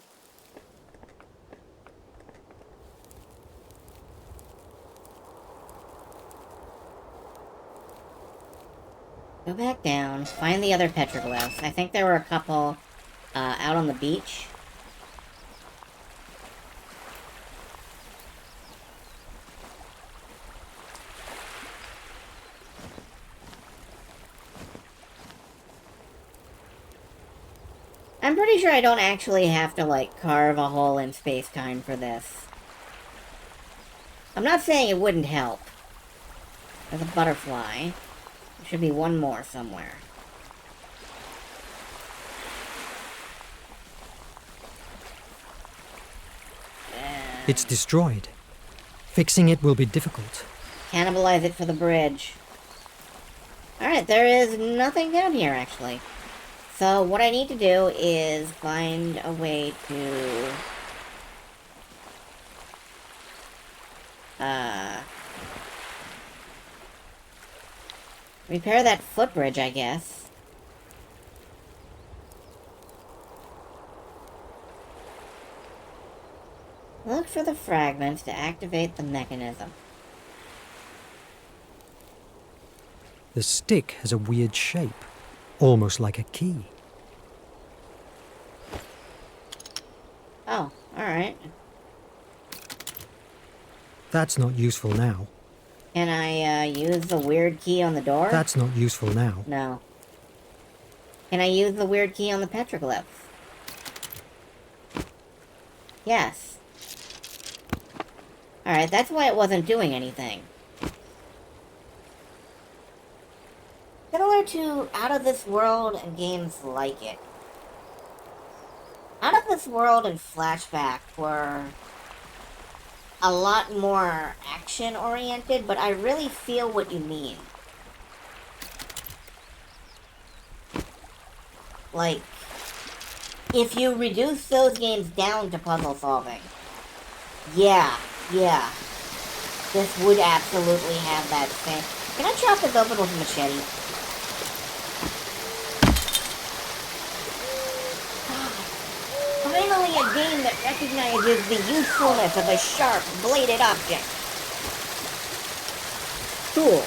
Go back down, find the other petroglyphs. I think there were a couple out on the beach. I'm pretty sure I don't actually have to, like, carve a hole in space-time for this. I'm not saying it wouldn't help. There's a butterfly. There should be one more somewhere. It's destroyed. Fixing it will be difficult. Cannibalize it for the bridge. Alright, there is nothing down here, actually. So, what I need to do is find a way to... repair that footbridge, I guess. Look for the fragments to activate the mechanism. The stick has a weird shape, almost like a key. Oh, alright. That's not useful now. Can I use the weird key on the door? That's not useful now. No. Can I use the weird key on the petroglyph? Yes. Alright, that's why it wasn't doing anything. Similar to Out of This World and games like it. Out of This World and Flashback were a lot more action-oriented, but I really feel what you mean. Like, if you reduce those games down to puzzle solving, yeah, this would absolutely have that same... Can I chop this open with a machete? Finally a game that recognizes the usefulness of a sharp, bladed object. Cool.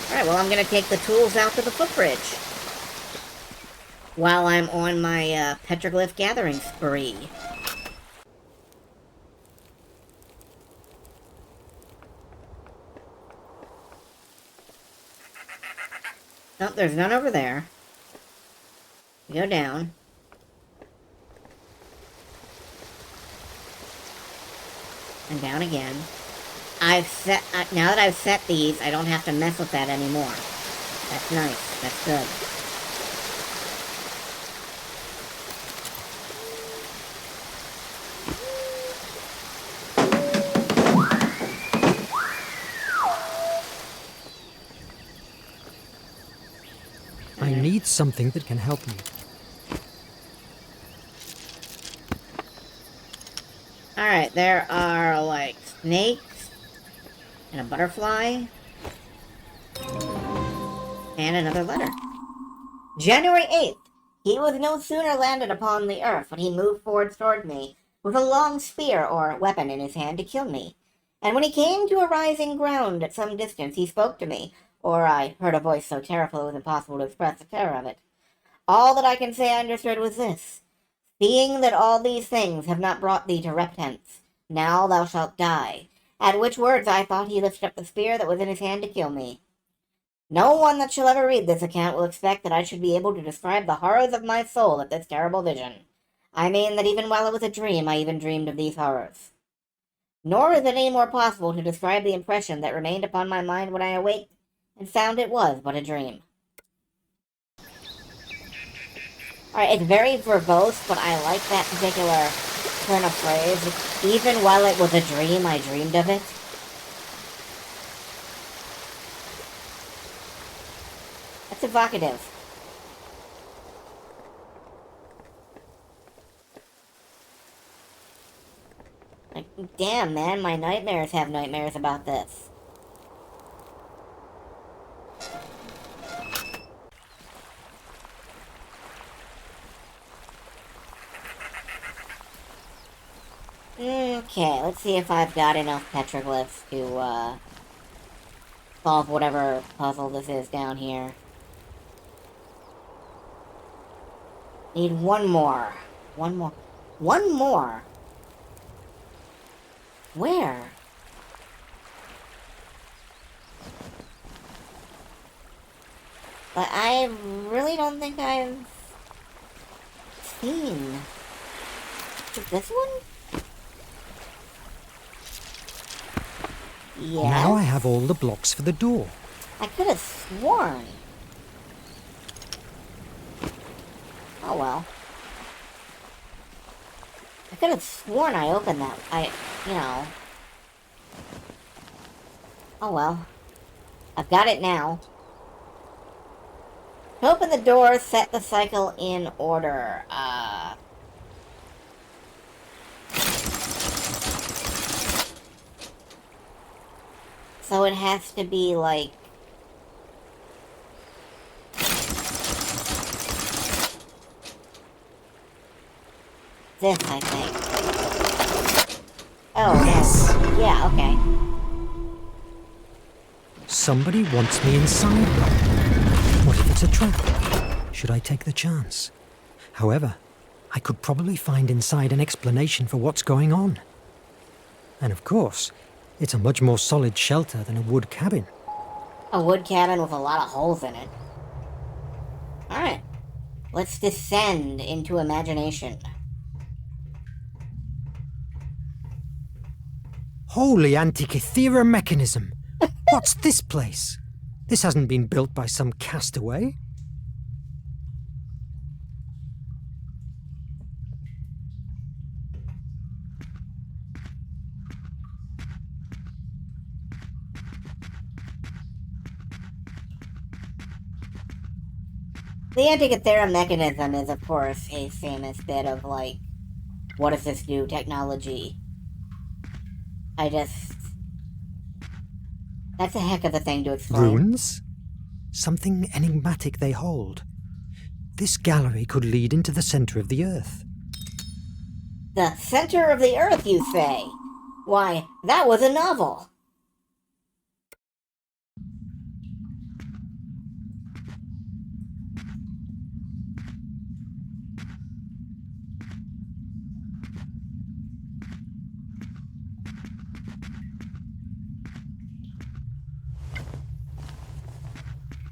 Alright, well, I'm gonna take the tools out to the footbridge. While I'm on my petroglyph gathering spree. Nope, there's none over there. We go down. And down again. I've set... now that I've set these, I don't have to mess with that anymore. That's nice. That's good. I need something that can help me. Alright, there are, like, snakes, and a butterfly, and another letter. January 8th. He was no sooner landed upon the earth when he moved forward toward me, with a long spear or weapon in his hand to kill me. And when he came to a rising ground at some distance, he spoke to me, or I heard a voice so terrible it was impossible to express the terror of it. All that I can say I understood was this: seeing that all these things have not brought thee to repentance, now thou shalt die. At which words I thought he lifted up the spear that was in his hand to kill me. No one that shall ever read this account will expect that I should be able to describe the horrors of my soul at this terrible vision. I mean that even while it was a dream, I even dreamed of these horrors. Nor is it any more possible to describe the impression that remained upon my mind when I awaked and found it was but a dream. Alright, it's very verbose, but I like that particular turn of phrase. Even while it was a dream, I dreamed of it. That's evocative. Like, damn, man, my nightmares have nightmares about this. Okay, let's see if I've got enough petroglyphs to, solve whatever puzzle this is down here. Need one more. One more. One more? Where? But I really don't think I've seen... This one? Yeah. Now I have all the blocks for the door. I could have sworn. Oh well. I could have sworn I opened that. You know. Oh well. I've got it now. To open the door, set the cycle in order. So it has to be like... this, I think. Oh, yes. Yeah, okay. Somebody wants me inside. What if it's a trap? Should I take the chance? However, I could probably find inside an explanation for what's going on. And of course, it's a much more solid shelter than a wood cabin. A wood cabin with a lot of holes in it. Alright. Let's descend into imagination. Holy Antikythera mechanism! What's this place? This hasn't been built by some castaway. The Antikythera mechanism is, of course, a famous bit of, like, what does this do technology. That's a heck of a thing to explain. Runes? Something enigmatic they hold. This gallery could lead into the center of the Earth. The center of the Earth, you say? Why, that was a novel.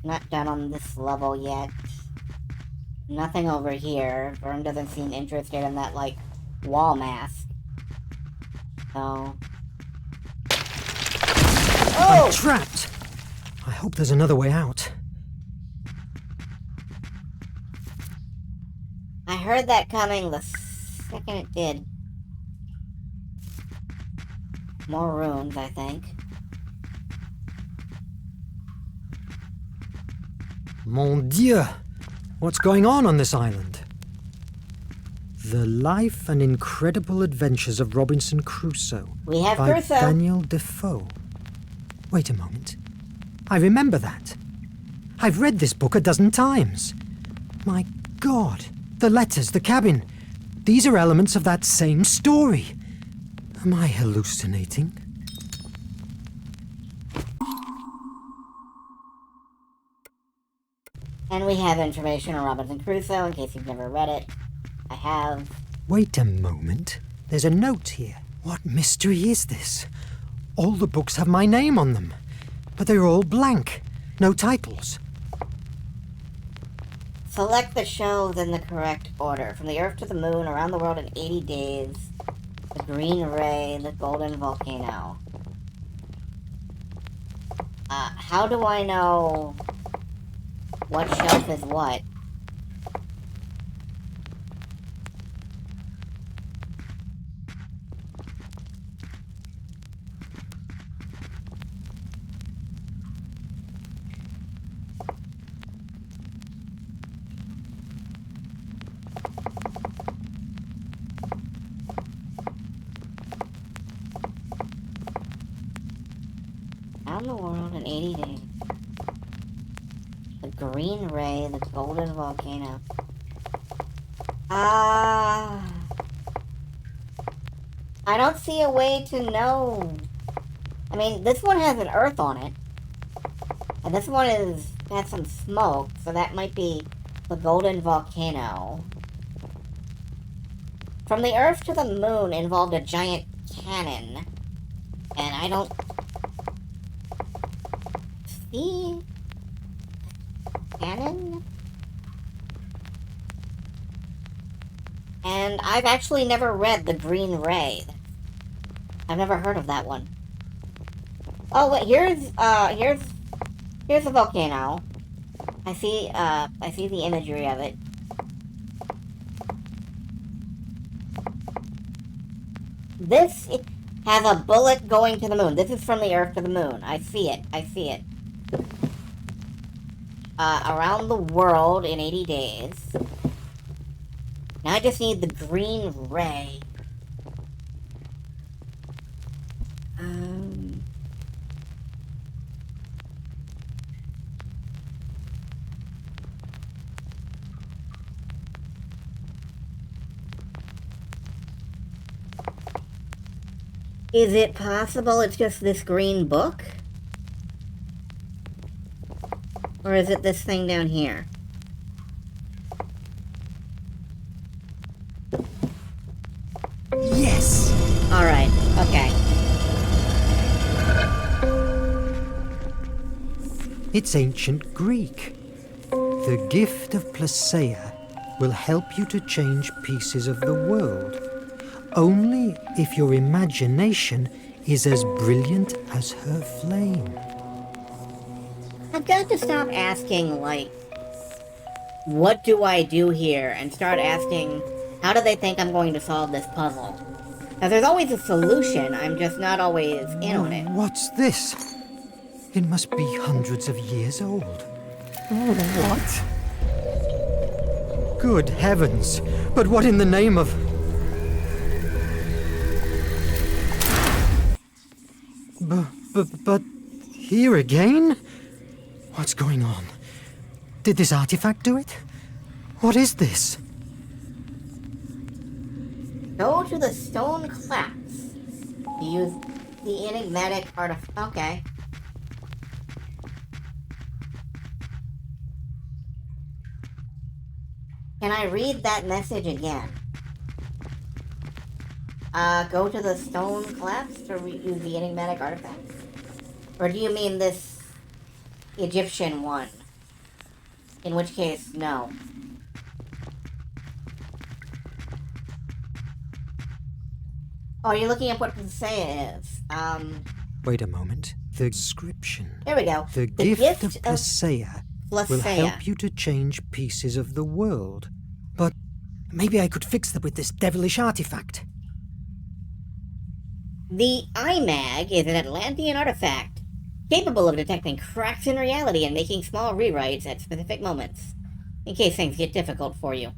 Not done on this level yet. Nothing over here. Verne doesn't seem interested in that, like, wall mask. So... Oh! I'm trapped! I hope there's another way out. I heard that coming the second it did. More runes, I think. Mon Dieu! What's going on this island? The Life and Incredible Adventures of Robinson Crusoe. We have by Crusoe. Daniel Defoe. Wait a moment. I remember that. I've read this book a dozen times. My God. The letters, the cabin. These are elements of that same story. Am I hallucinating? And we have information on Robinson Crusoe, in case you've never read it. I have. Wait a moment. There's a note here. What mystery is this? All the books have my name on them, but they're all blank. No titles. Select the shows in the correct order. From the Earth to the Moon, Around the World in 80 Days, The Green Ray, The Golden Volcano. How do I know what shelf is what? Around the World in 80 Days. The Green Ray, The Golden Volcano. I don't see a way to know. I mean, this one has an Earth on it. And this one has some smoke, so that might be the Golden Volcano. From the Earth to the Moon involved a giant cannon. And I don't see cannon? And I've actually never read The Green Ray. I've never heard of that one. Oh wait, here's a volcano. I see the imagery of it. This has a bullet going to the moon. This is from the Earth to the moon. I see it. Around the World in 80 Days. Now I just need the Green Ray. Is it possible it's just this green book? Or is it this thing down here? Yes! Alright, okay. It's ancient Greek. The gift of Placeia will help you to change pieces of the world. Only if your imagination is as brilliant as her flame. I've got to stop asking, like, what do I do here? And start asking, how do they think I'm going to solve this puzzle? Now, there's always a solution, I'm just not always in on it. What's this? It must be hundreds of years old. What? Good heavens! But what in the name of... But here again? What's going on? Did this artifact do it? What is this? Go to the stone claps. Use the enigmatic artifact. Okay. Can I read that message again? Go to the stone claps to use the enigmatic artifact? Or do you mean this Egyptian one? In which case, no. Oh, you're looking up what Placeia is. Wait a moment. The inscription. There we go. The gift of Placeia will help you to change pieces of the world. But maybe I could fix them with this devilish artifact. The iMag is an Atlantean artifact, capable of detecting cracks in reality and making small rewrites at specific moments, in case things get difficult for you.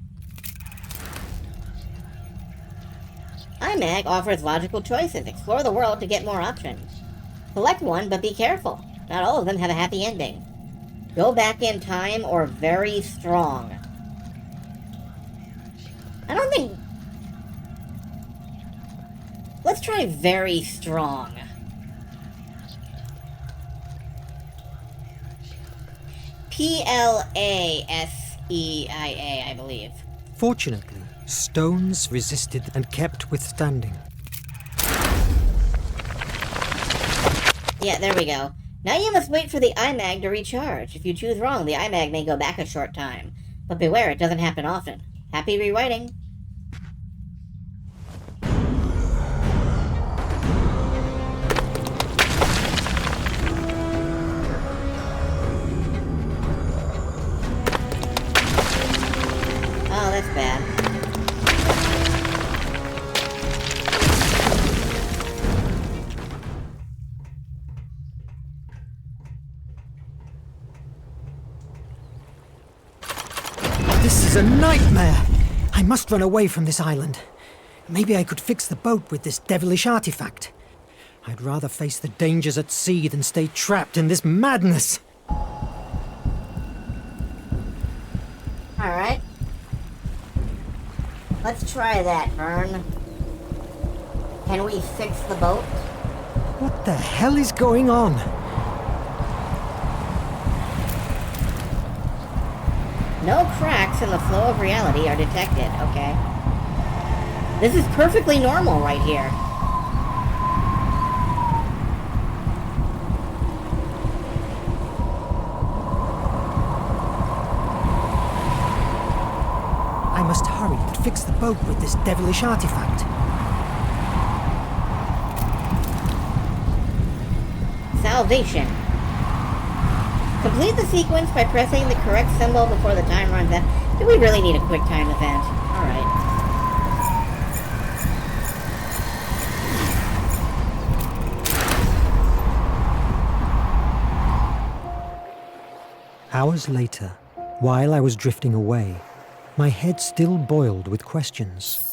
iMag offers logical choices. Explore the world to get more options. Select one, but be careful. Not all of them have a happy ending. Go back in time or very strong. I don't think... Let's try very strong. Plaseia, I believe. Fortunately, stones resisted and kept withstanding. Yeah, there we go. Now you must wait for the iMag to recharge. If you choose wrong, the iMag may go back a short time. But beware, it doesn't happen often. Happy rewriting. Oh, that's bad. This is a nightmare! I must run away from this island. Maybe I could fix the boat with this devilish artifact. I'd rather face the dangers at sea than stay trapped in this madness. Alright. Let's try that, Verne. Can we fix the boat? What the hell is going on? No cracks in the flow of reality are detected, okay. This is perfectly normal right here. I must hurry and fix the boat with this devilish artifact. Salvation. Complete the sequence by pressing the correct symbol before the time runs out. Do we really need a quick time event? Alright. Hours later, while I was drifting away, my head still boiled with questions.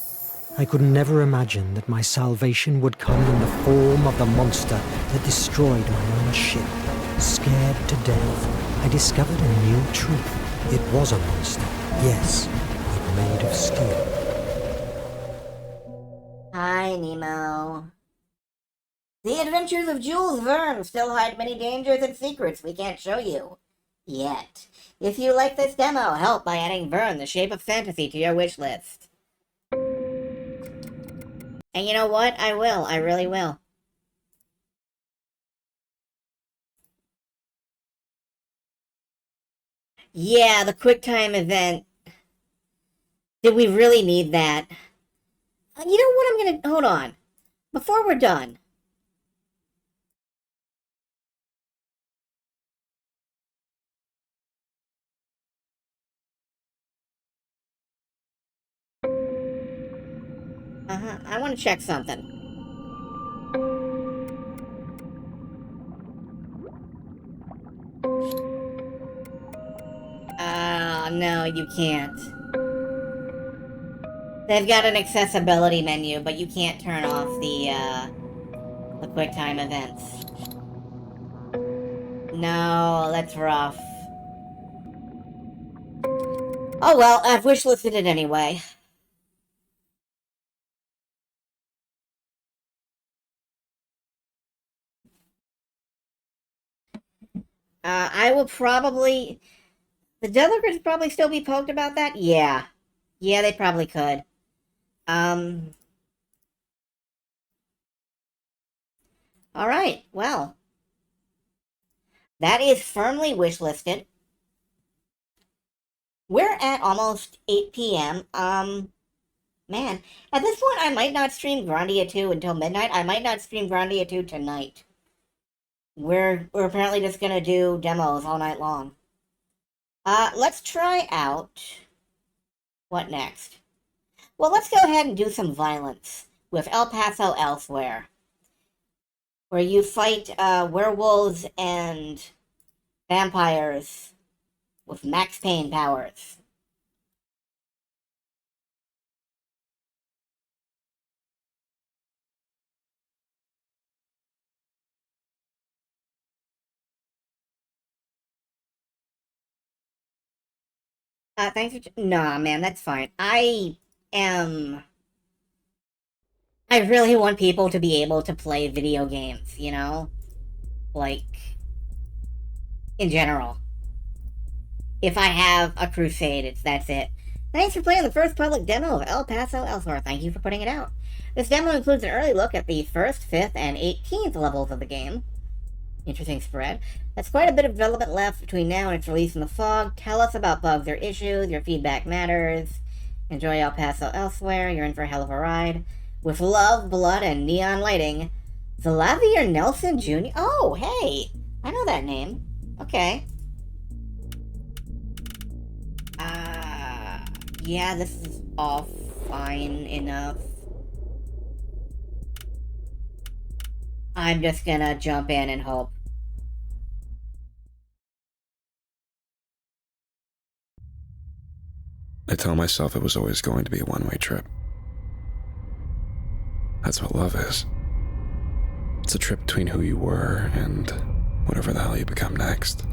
I could never imagine that my salvation would come in the form of the monster that destroyed my own ship. Scared to death, I discovered a new truth. It was a monster, yes, but made of steel. Hi, Nemo. The adventures of Jules Verne still hide many dangers and secrets we can't show you. Yet. If you like this demo, help by adding Verne, the Shape of Fantasy, to your wish list. And you know what? I will. I really will. Yeah, the QuickTime event. Did we really need that? You know what I'm gonna... Hold on. Before we're done. I want to check something. No, you can't. They've got an accessibility menu, but you can't turn off the QuickTime events. No, that's rough. Oh well, I've wishlisted it anyway. I will probably... The Devil could probably still be poked about that? Yeah. Yeah, they probably could. Alright, well. That is firmly wishlisted. We're at almost 8 p.m. Man, at this point I might not stream Grandia 2 until midnight. I might not stream Grandia 2 tonight. We're apparently just gonna do demos all night long. Let's try out... What next? Well, let's go ahead and do some violence with El Paso Elsewhere. Where you fight werewolves and vampires with Max Payne powers. Thanks for... Nah, man, that's fine. I really want people to be able to play video games, you know? Like, in general. If I have a crusade, that's it. Thanks for playing the first public demo of El Paso Elsewhere. Thank you for putting it out. This demo includes an early look at the 1st, 5th, and 18th levels of the game. Interesting spread. That's quite a bit of development left between now and its release in the fog. Tell us about bugs or issues. Your feedback matters. Enjoy El Paso elsewhere. You're in for a hell of a ride. With love, blood, and neon lighting. Xavier Nelson Jr.? Oh, hey! I know that name. Okay. Yeah, this is all fine enough. I'm just gonna jump in and hope. I tell myself it was always going to be a one-way trip. That's what love is. It's a trip between who you were and whatever the hell you become next.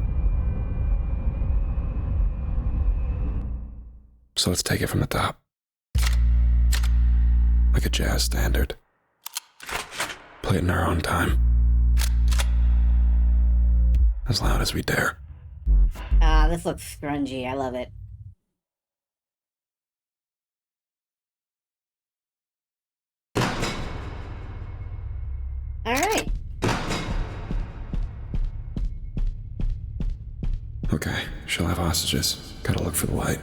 So let's take it from the top. Like a jazz standard. Play it in our own time. As loud as we dare. This looks grungy. I love it. Alright. Okay, she'll have hostages. Gotta look for the light.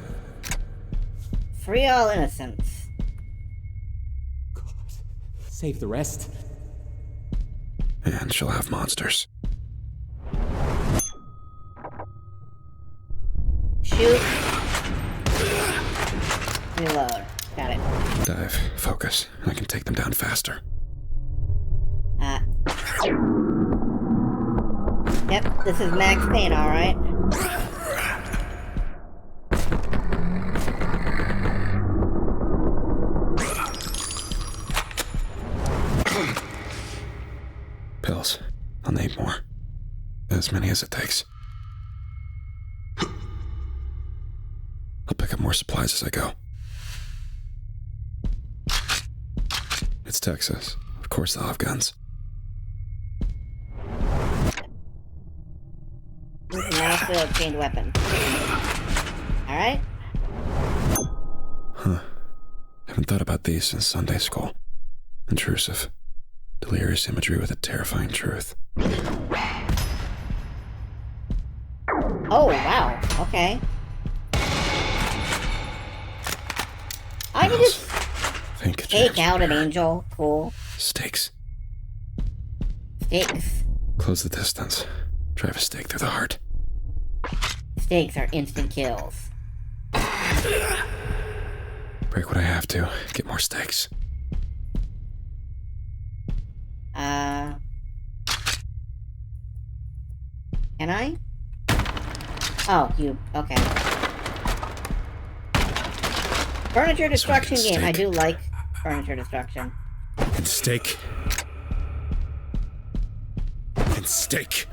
Free all innocents. Save the rest. And she'll have monsters. Shoot. Reload. Got it. Dive. Focus. I can take them down faster. Yep, this is Max Payne, alright. Pills. I'll need more. As many as it takes. I'll pick up more supplies as I go. It's Texas. Of course they'll have guns. This is now still a chained weapon. Alright? Huh. Haven't thought about these since Sunday school. Intrusive. Delirious imagery with a terrifying truth. Oh, wow. Okay. I can just take out an angel. Cool. Stakes. Stakes. Close the distance. Drive a stake through the heart. Stakes are instant kills. Break what I have to. Get more stakes. Can I? Oh, you... Okay. Furniture destruction game. I do like furniture destruction. And stake. And stake.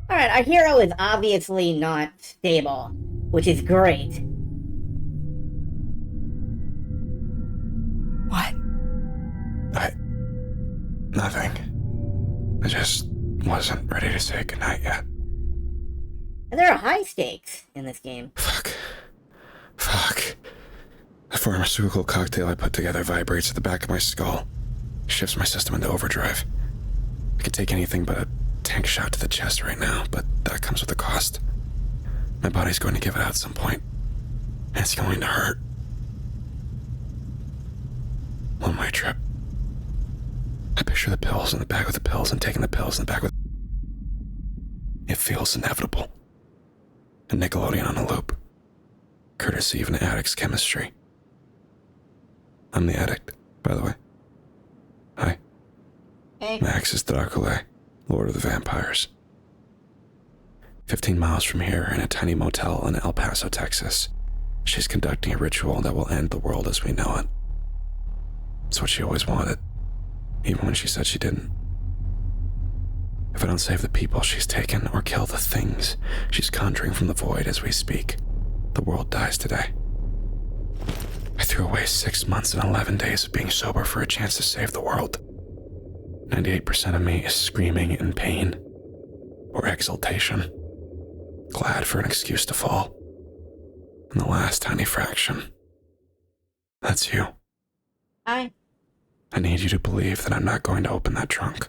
Alright, our hero is obviously not stable, which is great. What? Nothing. I just wasn't ready to say goodnight yet. And there are high stakes in this game. Fuck. The pharmaceutical cocktail I put together vibrates at the back of my skull. Shifts my system into overdrive. I could take anything but a tank shot to the chest right now, but that comes with a cost. My body's going to give it out at some point. And it's going to hurt. One-way trip. I picture the pills in the bag with the pills and taking the pills in the bag with... It feels inevitable. A Nickelodeon on a loop. Courtesy of an addict's chemistry. I'm the addict, by the way. Hi. Hey. Max is Dracula, Lord of the Vampires. 15 miles from here, in a tiny motel in El Paso, Texas, she's conducting a ritual that will end the world as we know it. It's what she always wanted, even when she said she didn't. If I don't save the people she's taken or kill the things she's conjuring from the void as we speak, the world dies today. I threw away 6 months and 11 days of being sober for a chance to save the world. 98% of me is screaming in pain or exultation, glad for an excuse to fall. And the last tiny fraction, that's you. Hi. I need you to believe that I'm not going to open that trunk.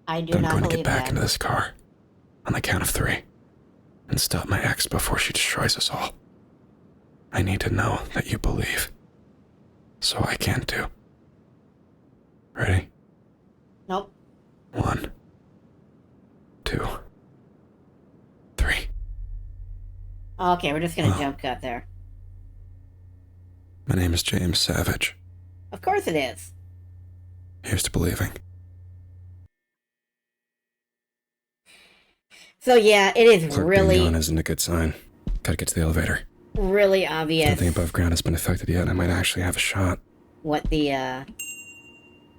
I do That I'm not going to believe get back that. into this car on the count of 3 and stop my ex before she destroys us all. I need to know that you believe. So I can too. Ready? Nope. 1, 2, 3. Okay, we're just gonna jump cut there. My name is James Savage. Of course it is. Here's to believing. So yeah, it is Clerk really, being gone isn't a good sign. Gotta get to the elevator. really obvious Nothing above ground has been affected yet, and I might actually have a shot. what the,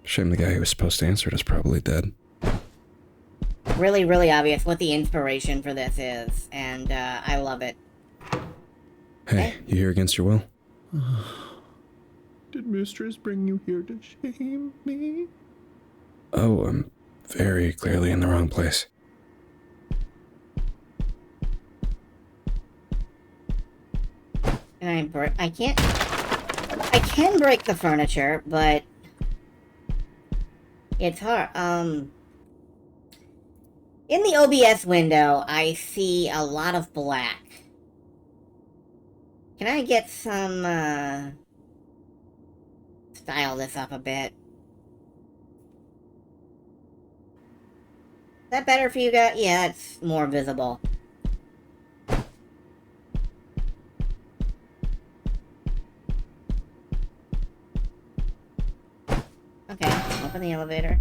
Shame the guy who was supposed to answer it is probably dead. really, really obvious what the inspiration for this is, and, I love it. Hey, you here against your will? Did Mistress bring you here to shame me? Oh, I'm very clearly in the wrong place. And I can break the furniture, but it's hard. In the OBS window, I see a lot of black. Can I get some, style this up a bit? Is that better for you guys? Yeah, it's more visible. Okay, open the elevator.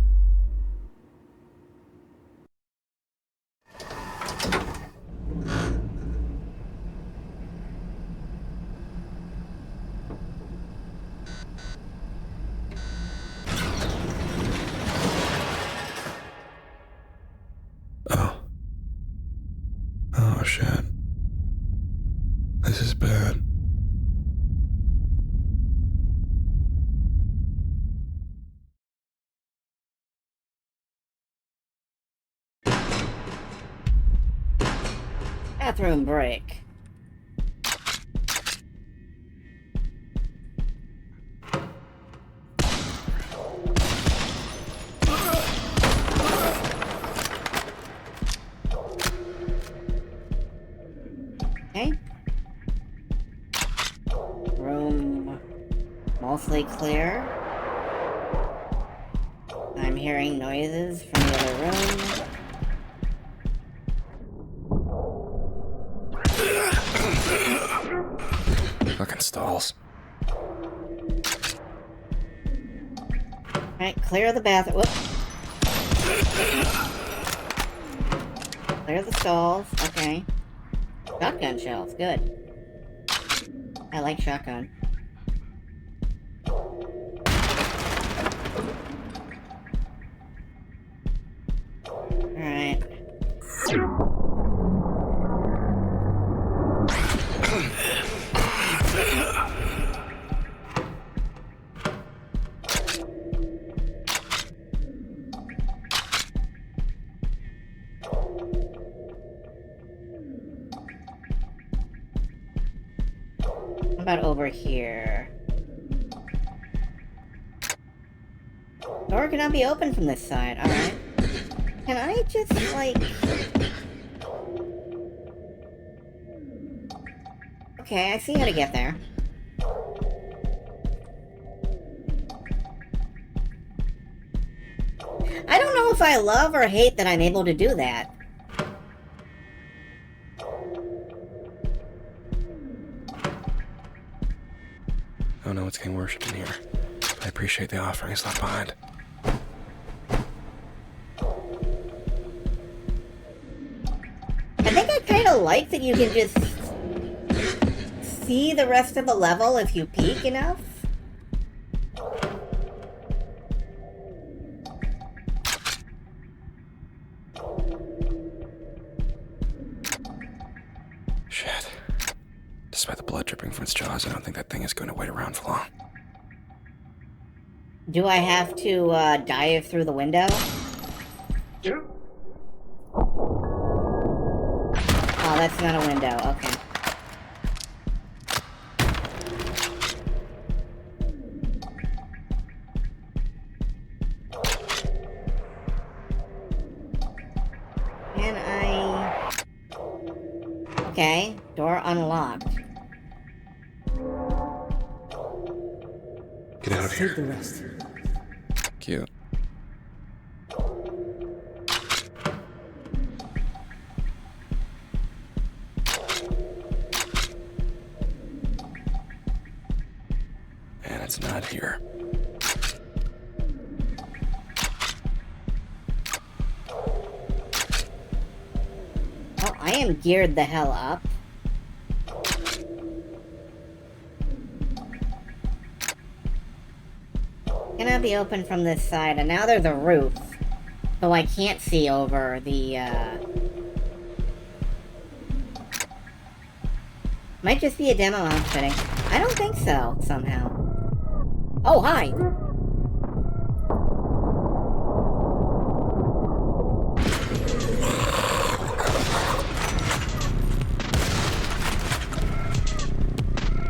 Oh, shit. This is bad. Bathroom break. Okay. Room mostly clear. I'm hearing noises from the other room. Fucking stalls. Alright, clear the bathroom. Whoops. Clear the stalls. Okay. Shotgun shells. Good. I like shotgun. Alright. How about over here? Door cannot be opened from this side. Alright. Can I just, like... Okay, I see how to get there. I don't know if I love or hate that I'm able to do that. I don't know what's getting worshipped in here. I appreciate the offerings left behind. I think I kind of like that you can just see the rest of the level if you peek enough. Shit. Despite the blood dripping from its jaws, I don't think that thing is going to wait around for long. Do I have to dive through the window? Yeah. Oh, that's not a window. Okay. Can I... Okay, door unlocked. Get out of here. Save the rest. Cute. And it's not here. Oh, I am geared the hell up. Cannot be opened from this side, and now there's a roof. So I can't see over the, Might just be a demo outfitting. I don't think so, somehow. Oh, hi!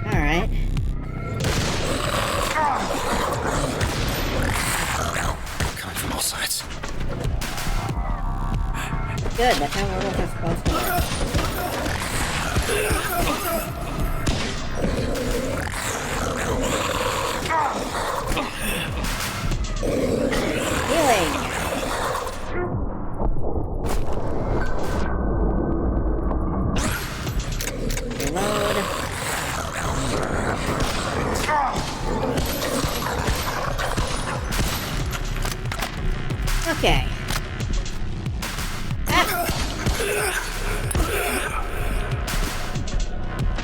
Alright. Coming from all sides. Good, that's how we're supposed to work. Healing! Reload. Okay.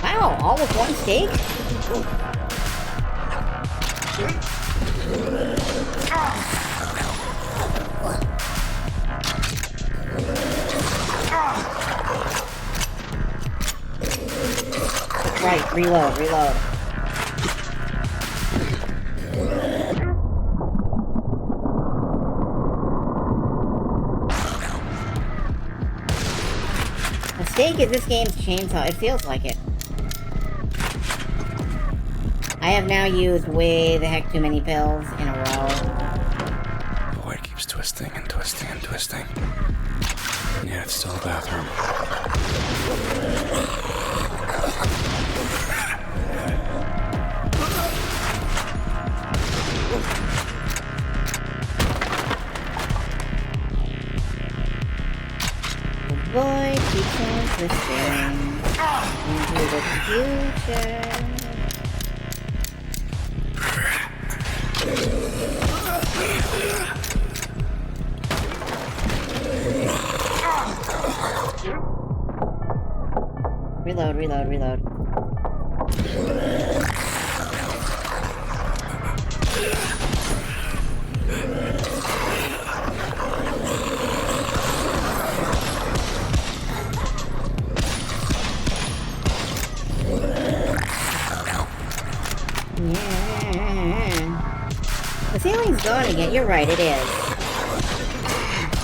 Wow, all with one steak? Right, reload, reload. The steak is this game's chainsaw. It feels like it. I have now used way the heck too many pills in a row. Boy, it keeps twisting and twisting and twisting. And yeah, it's still a bathroom. The boy keeps on twisting into the future. Reload, reload, reload. The ceiling's gone again. You're right, it is.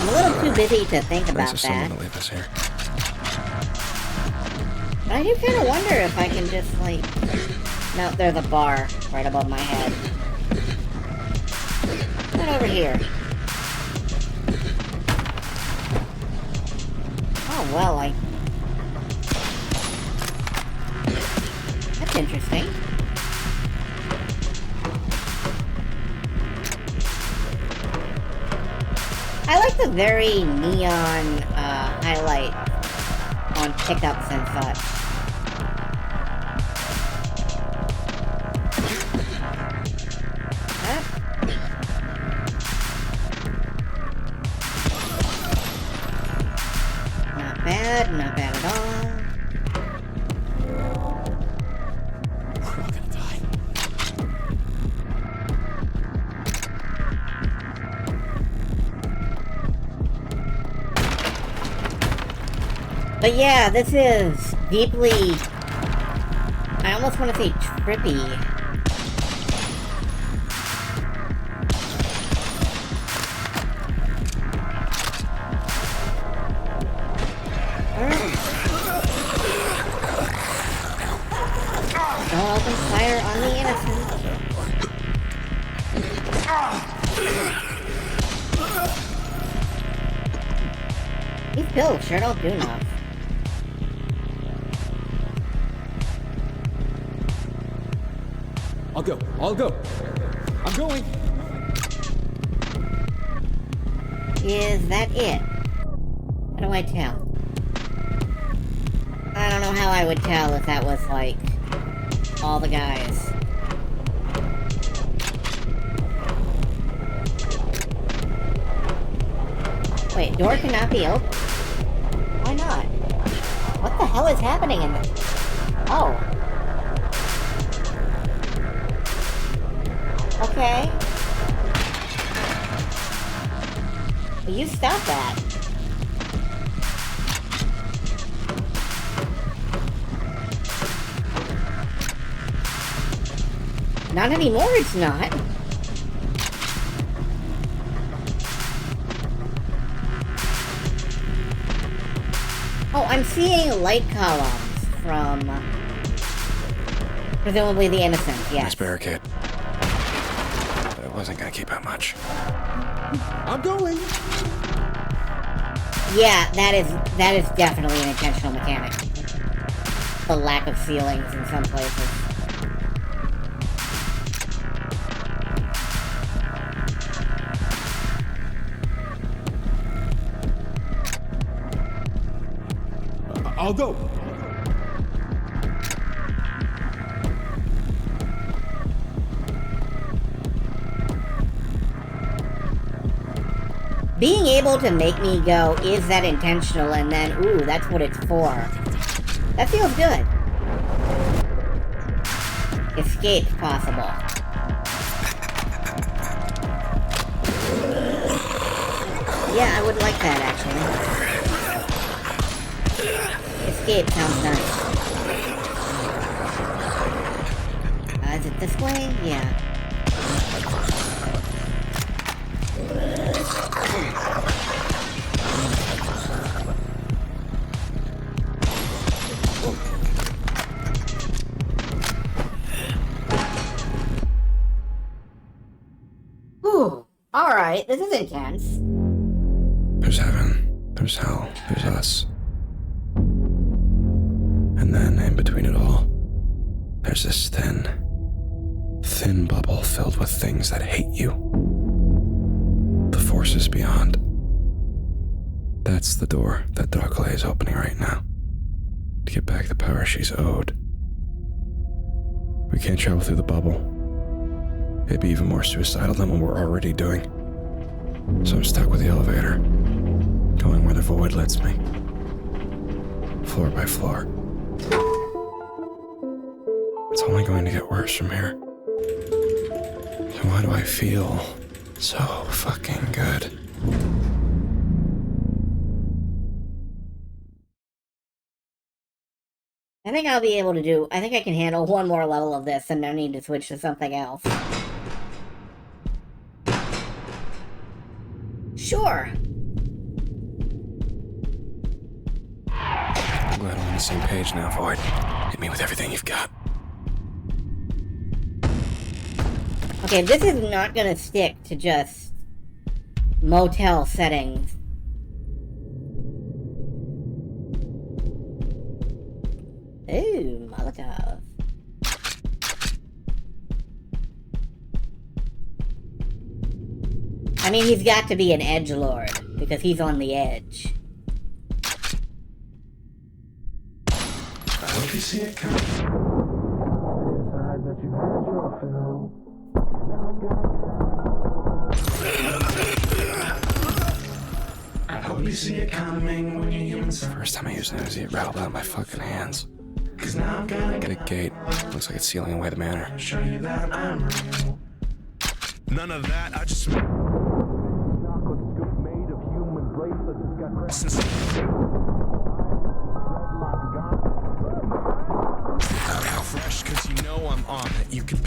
I'm a little too busy to think about that. Someone to leave us here. But I do kind of wonder if I can just, like... No, there's a bar right above my head. Right over here. Oh, well, That's interesting. I like the very neon highlight on pickups and such. Not bad, not bad at all. We're all gonna die. But yeah, this is deeply... I almost want to say trippy. Don't open fire on the innocent. These pills sure don't do enough. I'll go. I'm going. Is that it? How do I tell? I don't know how I would tell if that was, like, all the guys. Wait, door cannot be opened? Why not? What the hell is happening in this? Oh. Okay. Will you stop that? Not anymore, it's not. Oh, I'm seeing light columns from... presumably the innocent, yes. Nice barricade. But it wasn't gonna keep out much. I'm going! Yeah, that is definitely an intentional mechanic. The lack of ceilings in some places. I'll go. Being able to make me go, is that intentional, and then, ooh, that's what it's for. That feels good. Escape possible. Yeah, I would like that, actually. Escape sounds nice. Is it this way? Yeah. Ooh, alright, this is intense. There's heaven, there's hell, there's us. And then, in between it all, there's this thin bubble filled with things that hate you. The forces beyond. That's the door that Darkle is opening right now. To get back the power she's owed. We can't travel through the bubble. It'd be even more suicidal than what we're already doing. So I'm stuck with the elevator, going where the void lets me. Floor by floor. It's only going to get worse from here. And why do I feel so fucking good? I think I'll be able to do... I think I can handle one more level of this and no need to switch to something else. Sure. I'm glad we're on the same page now, Void. Hit me with everything you've got. Okay, this is not gonna stick to just motel settings. Ooh, Molotov. I mean, he's got to be an edgelord, because he's on the edge. I hope you see it coming. I hope you see it coming when you're human. First time I used an Uzi, it rattled out of my fucking hands. Get a gate. Looks like it's sealing away the manor. Show you that I'm real. None of that, I just... Fresh, cause you know I'm on it. You can...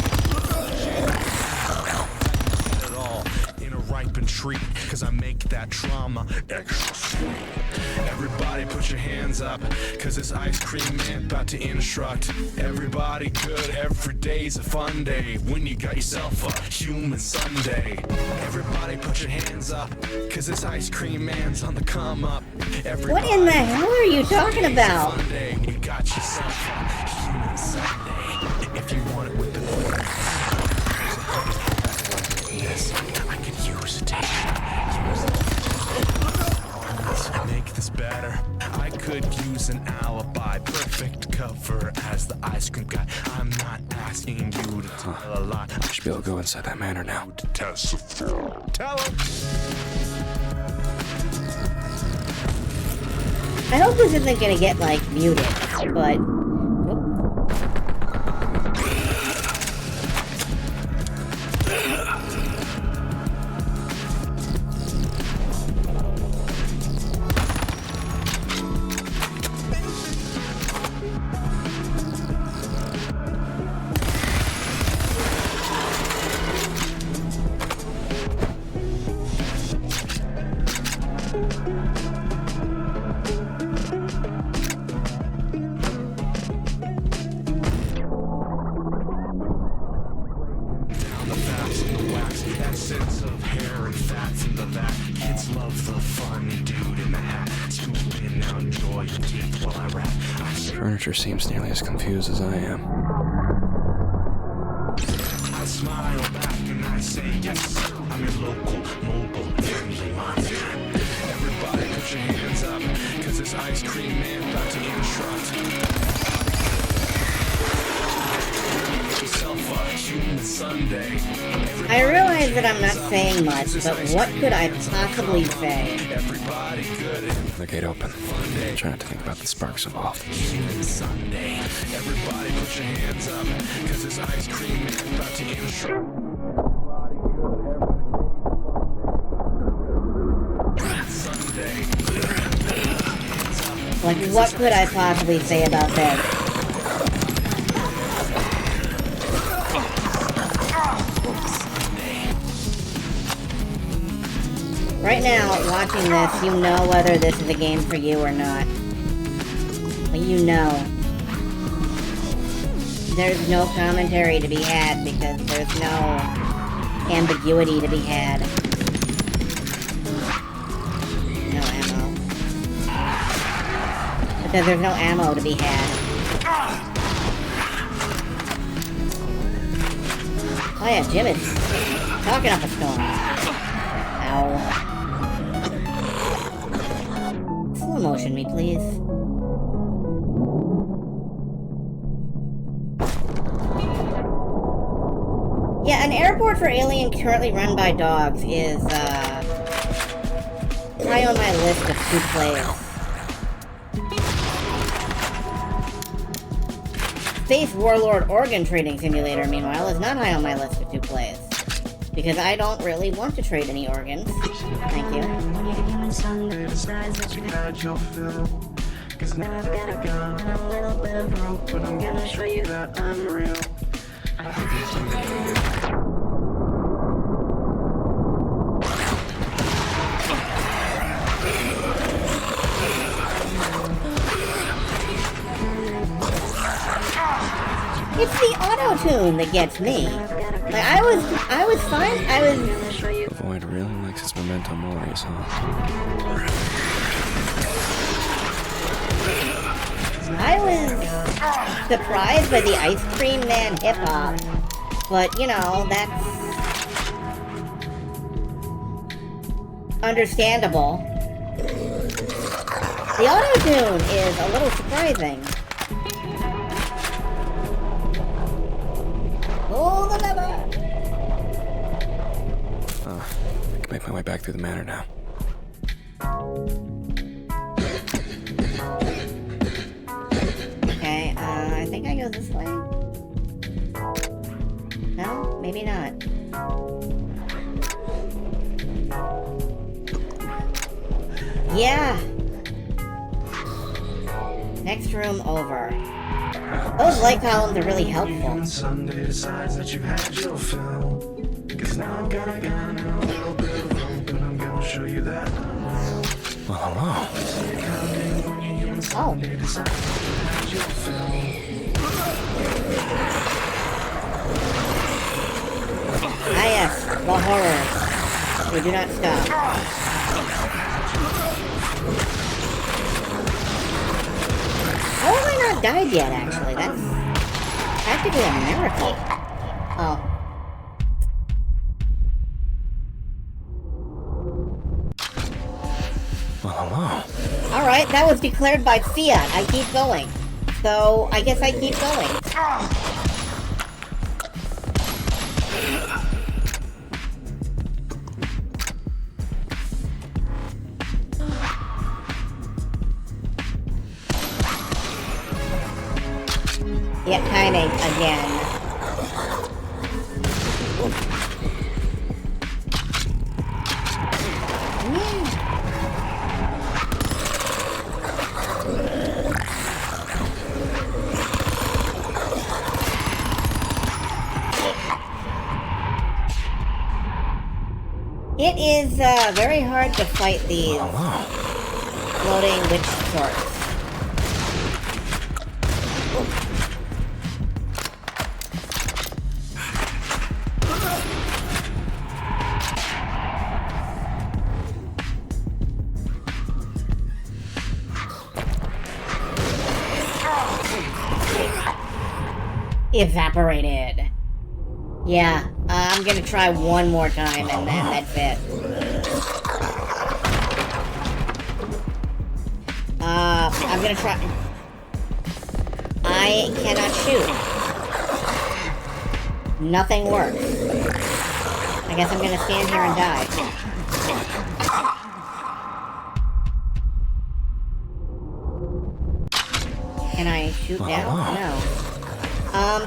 at all in a ripened treat, cause I make that trauma extra sweet. Everybody put your hands up, cause this ice cream man about to instruct. Everybody good, every day's a fun day when you got yourself a human Sunday. Everybody put your hands up, cause this ice cream man's on the come up. What in the hell are you talking about? You got yourself a human Sunday. If you want it with the this, I could use it. Let's make this better. I could use an alibi, perfect cover as the ice cream guy. I'm not asking you to tell a lie. I should be able to go inside that manor now. Tell him. I hope this isn't gonna get, like, muted, but... Furniture seems nearly as confused as I am. I smile back and I say yes. I'm your local, mobile, friendly monster. Everybody put your hands up, cause this ice cream man about to instruct. Yourself a human Sunday. I realize that I'm not saying much, but what could I possibly say? Everybody good. The gate open. I'm trying to think about the sparks involved. Sunday. Everybody put your hands up, cause this ice cream man about to instruct. Sunday. Like, what could I possibly say about this? Right now, watching this, you know whether this is a game for you or not. Well, you know. There's no commentary to be had because there's no ambiguity to be had. No ammo. Because there's no ammo to be had. Oh yeah, Jim is talking up a storm. Ow. Slow motion me, please. Yeah, an airport for alien currently run by dogs is, high on my list of to plays. Space Warlord Organ Trading Simulator, meanwhile, is not high on my list of to plays. Because I don't really want to trade any organs. Thank you. It's the auto-tune that gets me. Like, I was fine. The Void really likes its memento moris, huh? I was surprised by the Ice Cream Man hip-hop. But, you know, that's understandable. The auto-tune is a little surprising. Pull the lever! I can make my way back through the manor now. Okay, I think I go this way. No? Maybe not. Yeah! Next room over. Those light columns are really helpful. Sunday decides that you had your fill. Cause now I've got a gun and a little bit of rope, and I'm gonna show you that. Well, hello. Oh. Ah yes, the horror. We do not stop. How have I not died yet, actually? That's practically a miracle. Oh. Well, hello. Alright, that was declared by Fiat. I keep going. So, I guess I keep going. Yeah, timing again. It is very hard to fight these floating witch sorts. Evaporated. Yeah, I'm gonna try one more time and then that's it. I'm gonna try... I cannot shoot. Nothing works. I guess I'm gonna stand here and die. Can I shoot now? No.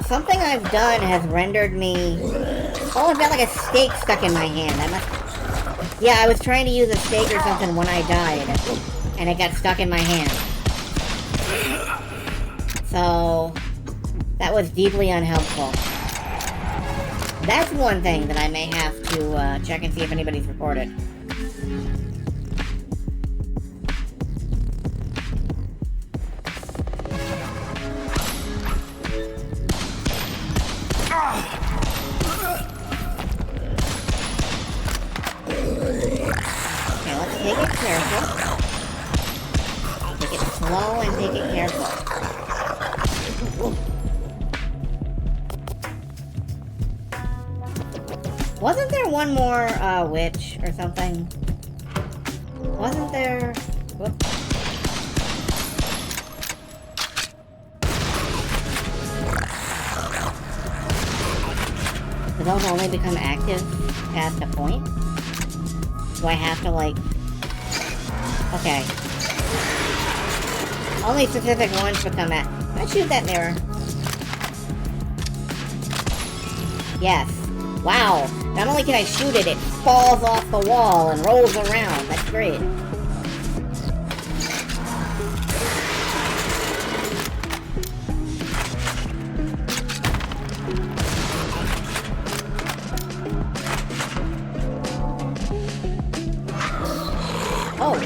Something I've done has rendered me... Oh, I've got like a stake stuck in my hand. I must... Yeah, I was trying to use a stake or something when I died, and it got stuck in my hand. So... that was deeply unhelpful. That's one thing that I may have to check and see if anybody's reported. Take it careful. Take it slow and take it careful. Wasn't there one more, witch or something? Wasn't there... Whoop. Do those only become active past a point? Do I have to, like... Okay. Only specific ones become at. Can I shoot that mirror? Yes. Wow. Not only can I shoot it, it falls off the wall and rolls around. That's great. Oh.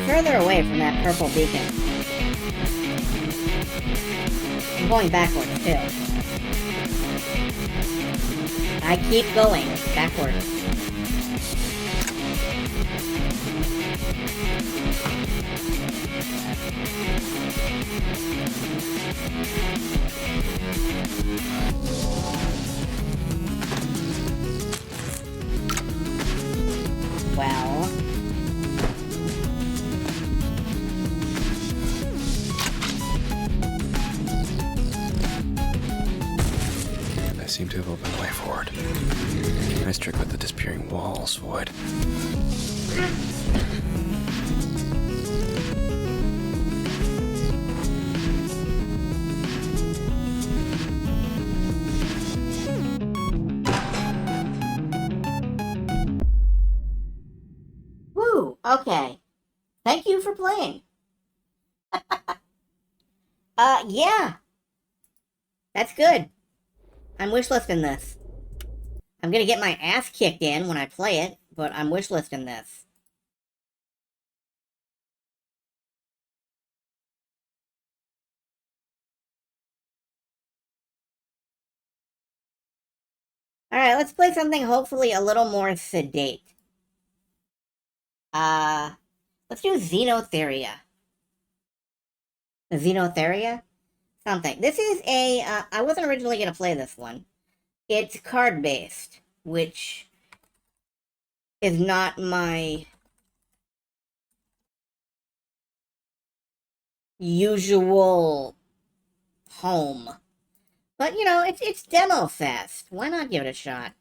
Further away from that purple beacon. I'm going backwards, too. I keep going backwards. Well... seem to have opened the way forward. Nice trick with the disappearing walls, Void. Woo, okay. Thank you for playing. Yeah. That's good. I'm wishlisting this. I'm gonna get my ass kicked in when I play it, but I'm wishlisting this. Alright, let's play something hopefully a little more sedate. Let's do Xenotheria. Xenotheria? Something. This is a, I wasn't originally going to play this one. It's card-based, which is not my usual home. But, you know, it's Demofest. Why not give it a shot?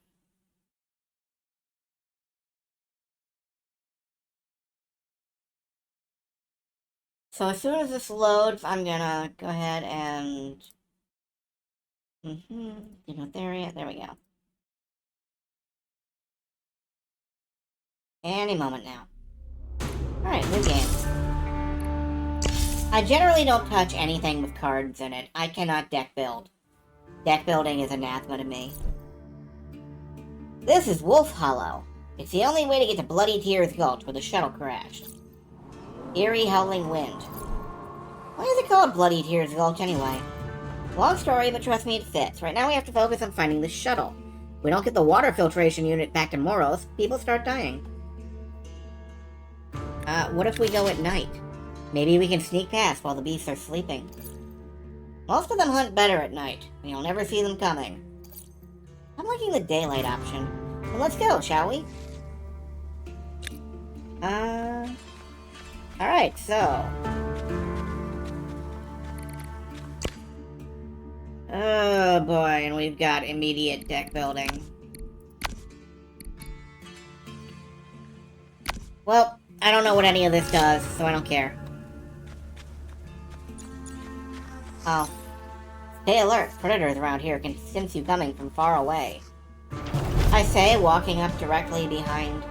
So as soon as this loads, I'm gonna go ahead and... Xenotheria, there we go. Any moment now. Alright, new game. I generally don't touch anything with cards in it. I cannot deck build. Deck building is anathema to me. This is Wolf Hollow. It's the only way to get to Bloody Tears Gulch where the shuttle crashed. Eerie howling wind. Why is it called Bloody Tears Gulch anyway? Long story, but trust me, it fits. Right now we have to focus on finding the shuttle. If we don't get the water filtration unit back to Moros, people start dying. What if we go at night? Maybe we can sneak past while the beasts are sleeping. Most of them hunt better at night, and you'll never see them coming. I'm liking the daylight option. Well, let's go, shall we? Alright, so... Oh boy, and we've got immediate deck building. Well, I don't know what any of this does, so I don't care. Oh. Stay alert, predators around here can sense you coming from far away. I say, walking up directly behind.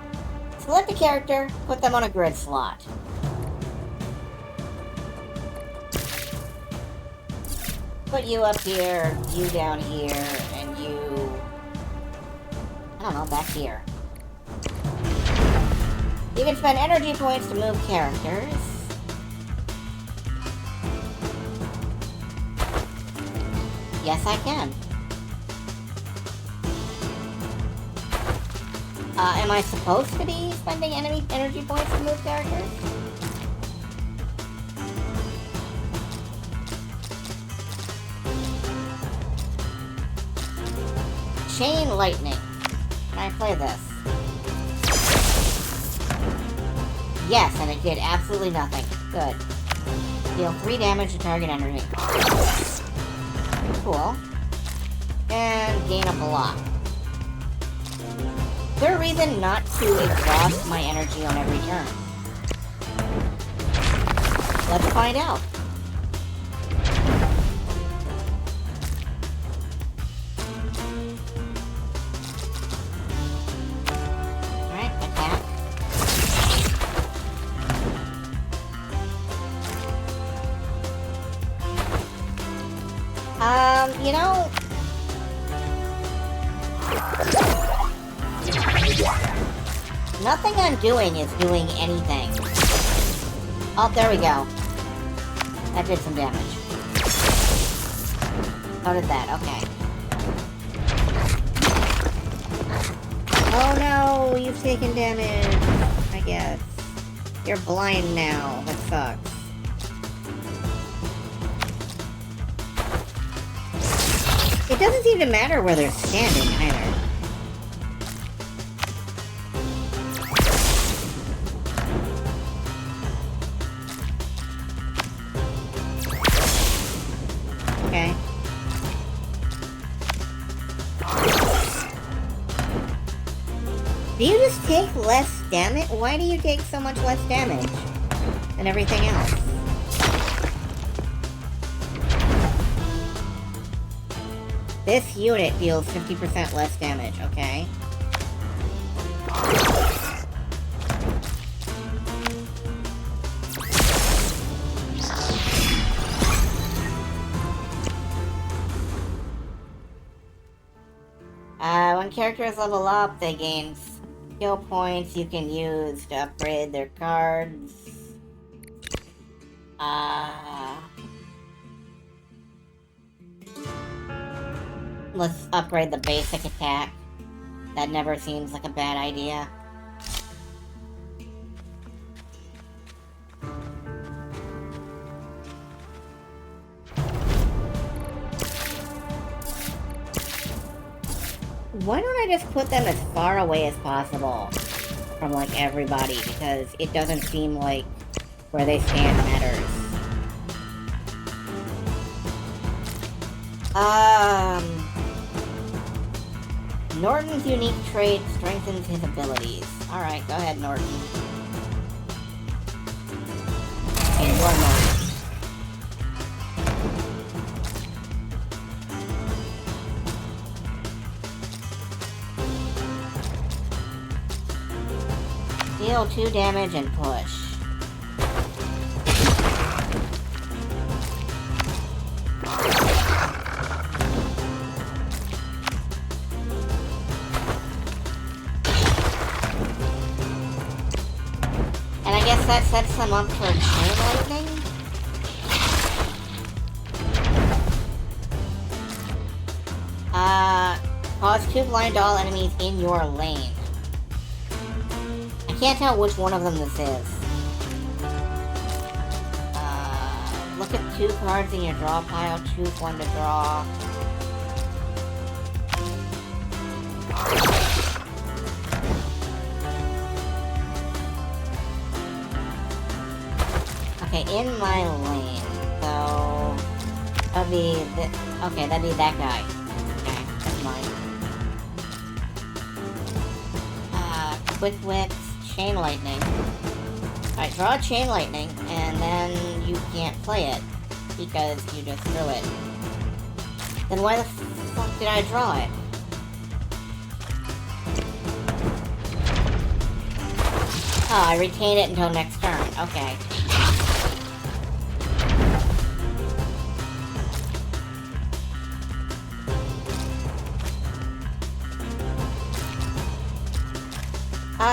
Select a character, put them on a grid slot. Put you up here, you down here, and you... I don't know, back here. You can spend energy points to move characters. Yes, I can. Am I supposed to be spending energy points to move characters? Chain lightning. Can I play this? Yes, and it did absolutely nothing. Good. Deal 3 damage to target enemy. Cool. And gain a block. Is there a reason not to exhaust my energy on every turn? Let's find out. Alright, attack. You know... Nothing I'm doing is doing anything. Oh, there we go. That did some damage. How did that? Okay. Oh no, you've taken damage, I guess. You're blind now. That sucks. It doesn't seem to matter where they're standing, either. Okay. Do you just take less damage? Why do you take so much less damage than everything else? This unit deals 50% less damage, okay? When characters level up, they gain skill points you can use to upgrade their cards. Let's upgrade the basic attack. That never seems like a bad idea. Why don't I just put them as far away as possible from, like, everybody? Because it doesn't seem like where they stand matters. Norton's unique trait strengthens his abilities. Alright, go ahead, Norton. Okay, you're Norton. Deal 2 damage and push. And I guess that sets them up for chain lightning? Cause 2 blind all enemies in your lane. I can't tell which one of them this is. Look at 2 cards in your draw pile, choose one to draw. Okay, in my lane, so that'd be okay, that'd be that guy. Okay, that's mine. Quick whips, chain lightning. Alright, draw a chain lightning, and then you can't play it because you just threw it. Then why the fuck did I draw it? Oh, I retain it until next turn. Okay.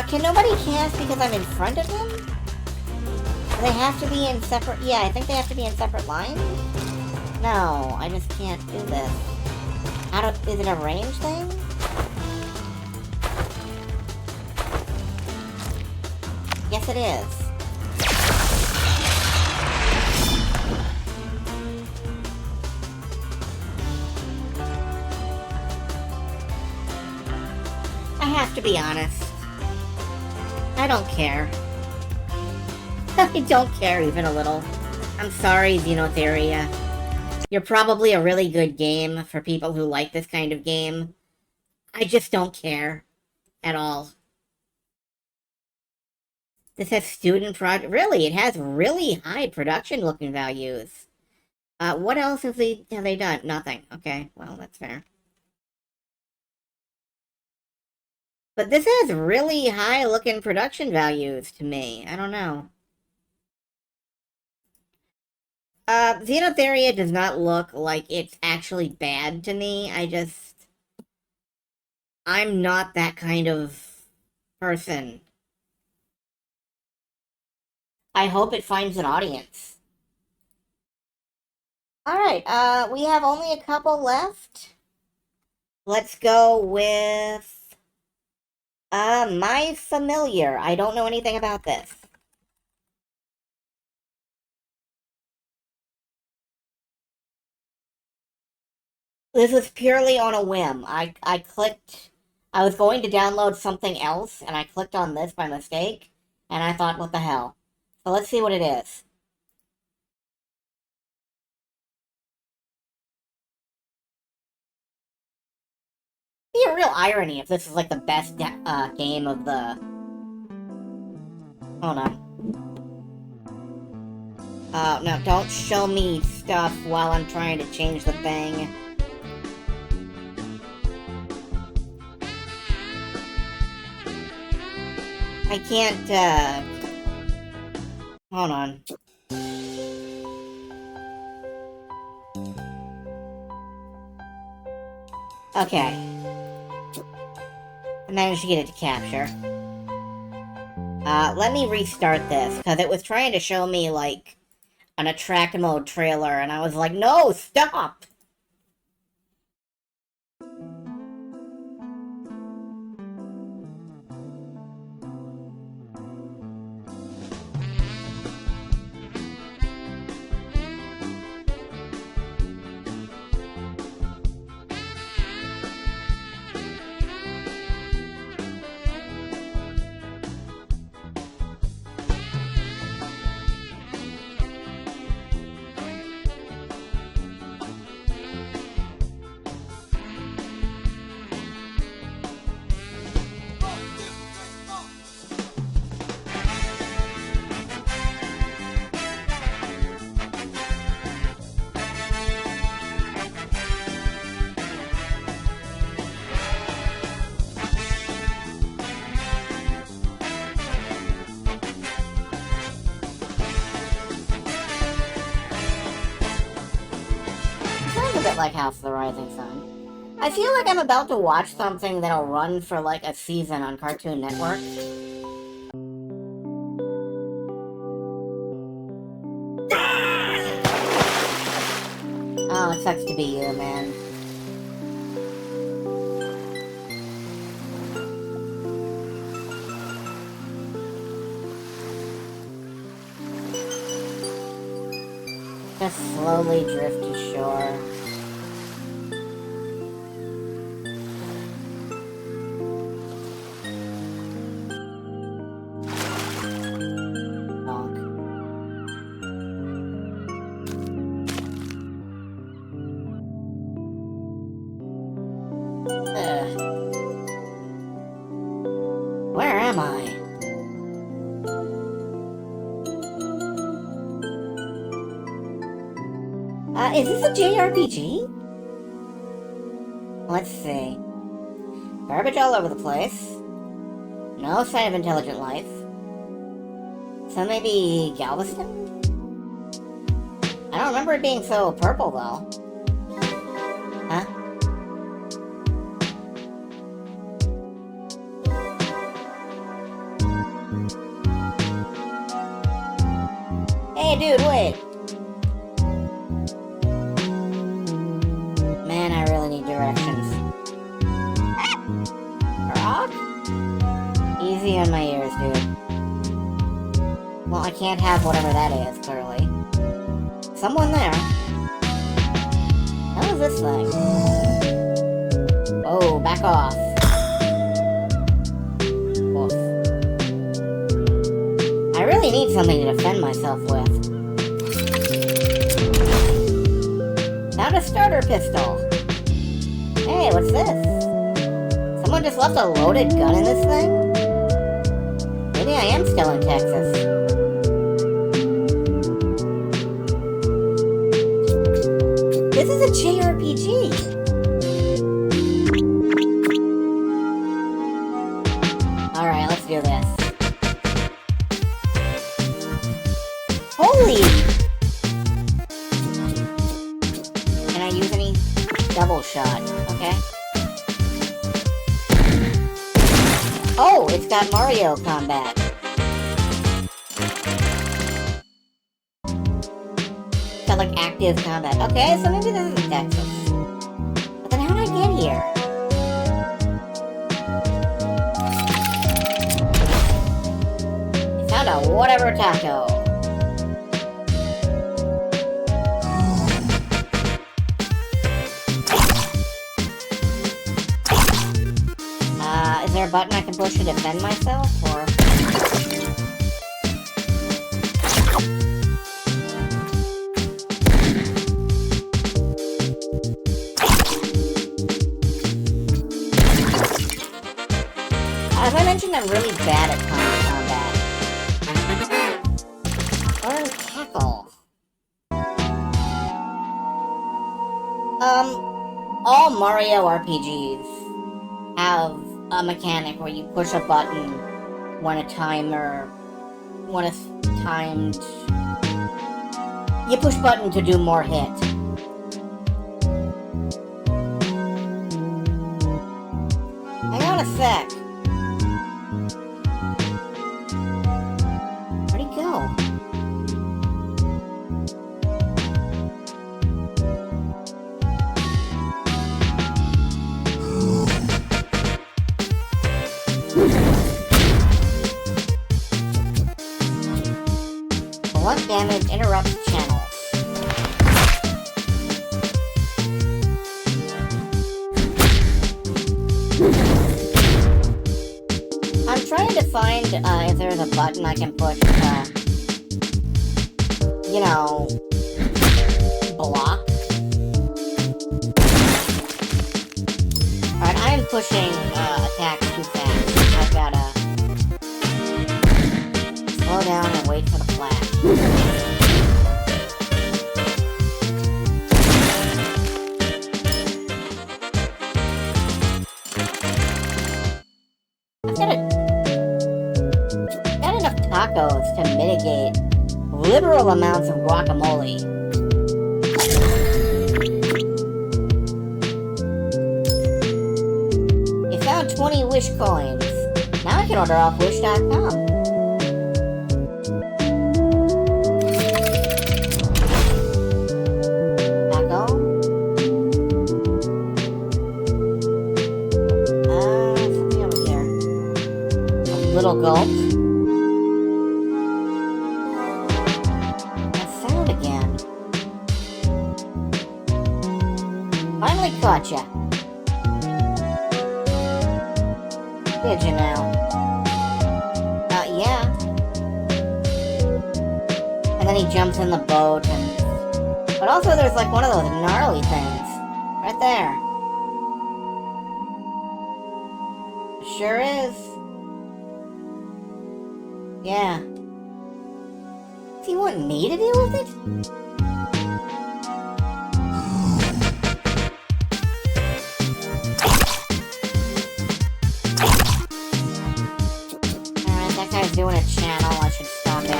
Can nobody cast because I'm in front of them? Do they have to be in separate... Yeah, I think they have to be in separate lines? No, I just can't do this. Is it a range thing? Yes, it is. I have to be honest. I don't care. I don't care even a little. I'm sorry, Xenotheria. You're probably a really good game for people who like this kind of game. I just don't care. At all. This has student project. Really, it has really high production looking values. What else have they done? Nothing. Okay, well, that's fair. But this has really high-looking production values to me. I don't know. Xenotheria does not look like it's actually bad to me. I'm not that kind of person. I hope it finds an audience. Alright, we have only a couple left. Let's go with... My Familiar. I don't know anything about this. This was purely on a whim. I clicked... I was going to download something else, and I clicked on this by mistake, and I thought, what the hell? So let's see what it is. Be a real irony if this is like the best game of the... Hold on. Oh, no, don't show me stuff while I'm trying to change the thing. I can't, hold on. Okay. I managed to get it to capture. Let me restart this, because it was trying to show me, like, an attract mode trailer, and I was like, no, stop! Like House of the Rising Sun. I feel like I'm about to watch something that'll run for like a season on Cartoon Network. Oh, it sucks to be you, man. Just slowly drift to shore. Where am I? Is this a JRPG? Let's see. Garbage all over the place. No sign of intelligent life. So maybe Galveston? I don't remember it being so purple, though. Huh? Hey, dude, wait! Man, I really need directions. Rock? Easy on my ears, dude. Well, I can't have whatever that is, clearly. Someone there. How is this thing? Oh, back off. Oof. I really need something to defend myself with. Found a starter pistol. Hey, what's this? Someone just left a loaded gun in this thing? Maybe I am still in Texas. This is a JRPG. Alright, let's do this. Holy! Can I use any double shot? Okay. Oh, it's got Mario combat. Got like active combat. Okay, so maybe this is Texas. But then how did I get here? I found a whatever taco. Is there a button I can push to defend myself, or...? As I mentioned, I'm really bad at combat. Learn tackle. All Mario RPGs have a mechanic where you push a button when it's timed. You push button to do more hit. Hang on a sec. Where'd he go? Blunt damage interrupts channels. I'm trying to find if there's a button I can push, you know, block. Alright, I am pushing attacks too fast. I've gotta slow down and wait for the flash. Got enough tacos to mitigate liberal amounts of guacamole. You found 20 Wish coins. Now I can order off Wish.com. Little gulp. That sound again. Finally caught ya. Did you now? Yeah. And then he jumps in the boat and... But also there's like one of those gnarly things. Right there. Sure is. Yeah. Do you want me to deal with it? Alright, that guy's doing a channel. I should stop it.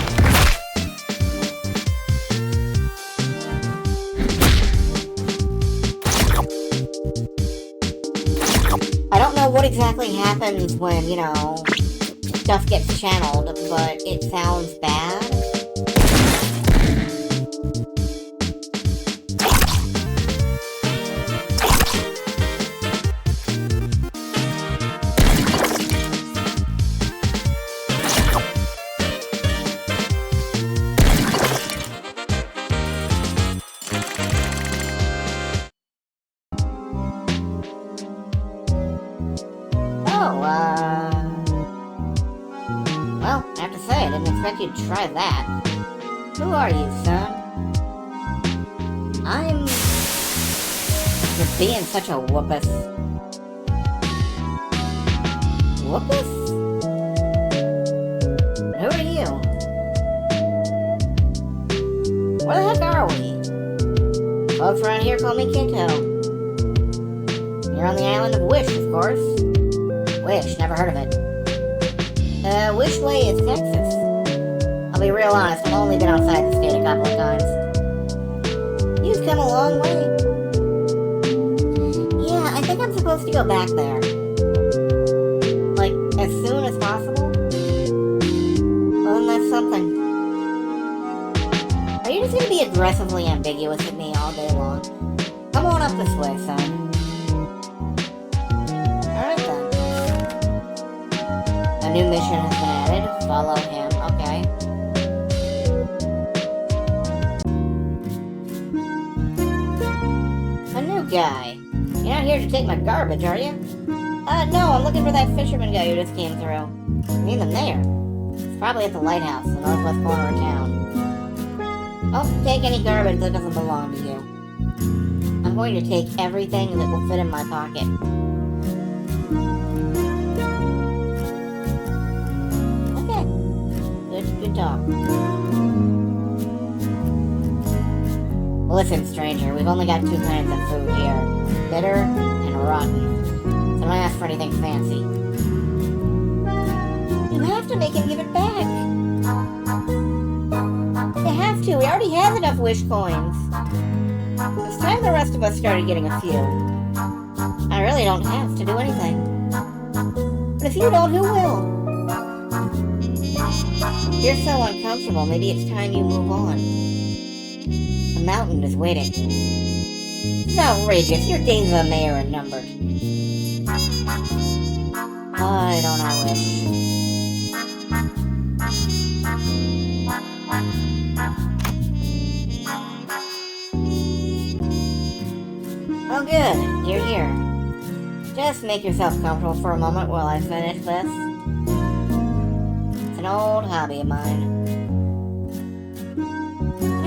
I don't know what exactly happens when, you know, stuff gets channeled, but it sounds bad. Well, I have to say, I didn't expect you to try that. Who are you, son? You're being such a whoopus. Whoopus? Who are you? Where the heck are we? Folks around here call me Kinto. You're on the island of Wish, of course. Wish, never heard of it. Wish Way is Texas. I'll be real honest, I've only been outside the state a couple of times. You've come a long way. Yeah, I think I'm supposed to go back there. Like, as soon as possible? Well, then that's something. Are you just gonna be aggressively ambiguous at me all day long? Come on up this way, son. A new mission has been added. Follow him. Okay. A new guy. You're not here to take my garbage, are you? No, I'm looking for that fisherman guy who just came through. I mean them there. It's probably at the lighthouse, the northwest corner of town. Don't take any garbage that doesn't belong to you. I'm going to take everything that will fit in my pocket. can talk. Listen, stranger, we've only got 2 kinds of food here. Bitter and rotten. So don't ask for anything fancy. You have to make him give it back. You have to. He already has enough wish coins. It's time the rest of us started getting a few. I really don't have to do anything. But if you don't, who will? You're so uncomfortable, maybe it's time you move on. The mountain is waiting. It's outrageous. Your days of the mayor are numbered. Why don't I wish? Oh good, you're here. Just make yourself comfortable for a moment while I finish this. It's an old hobby of mine.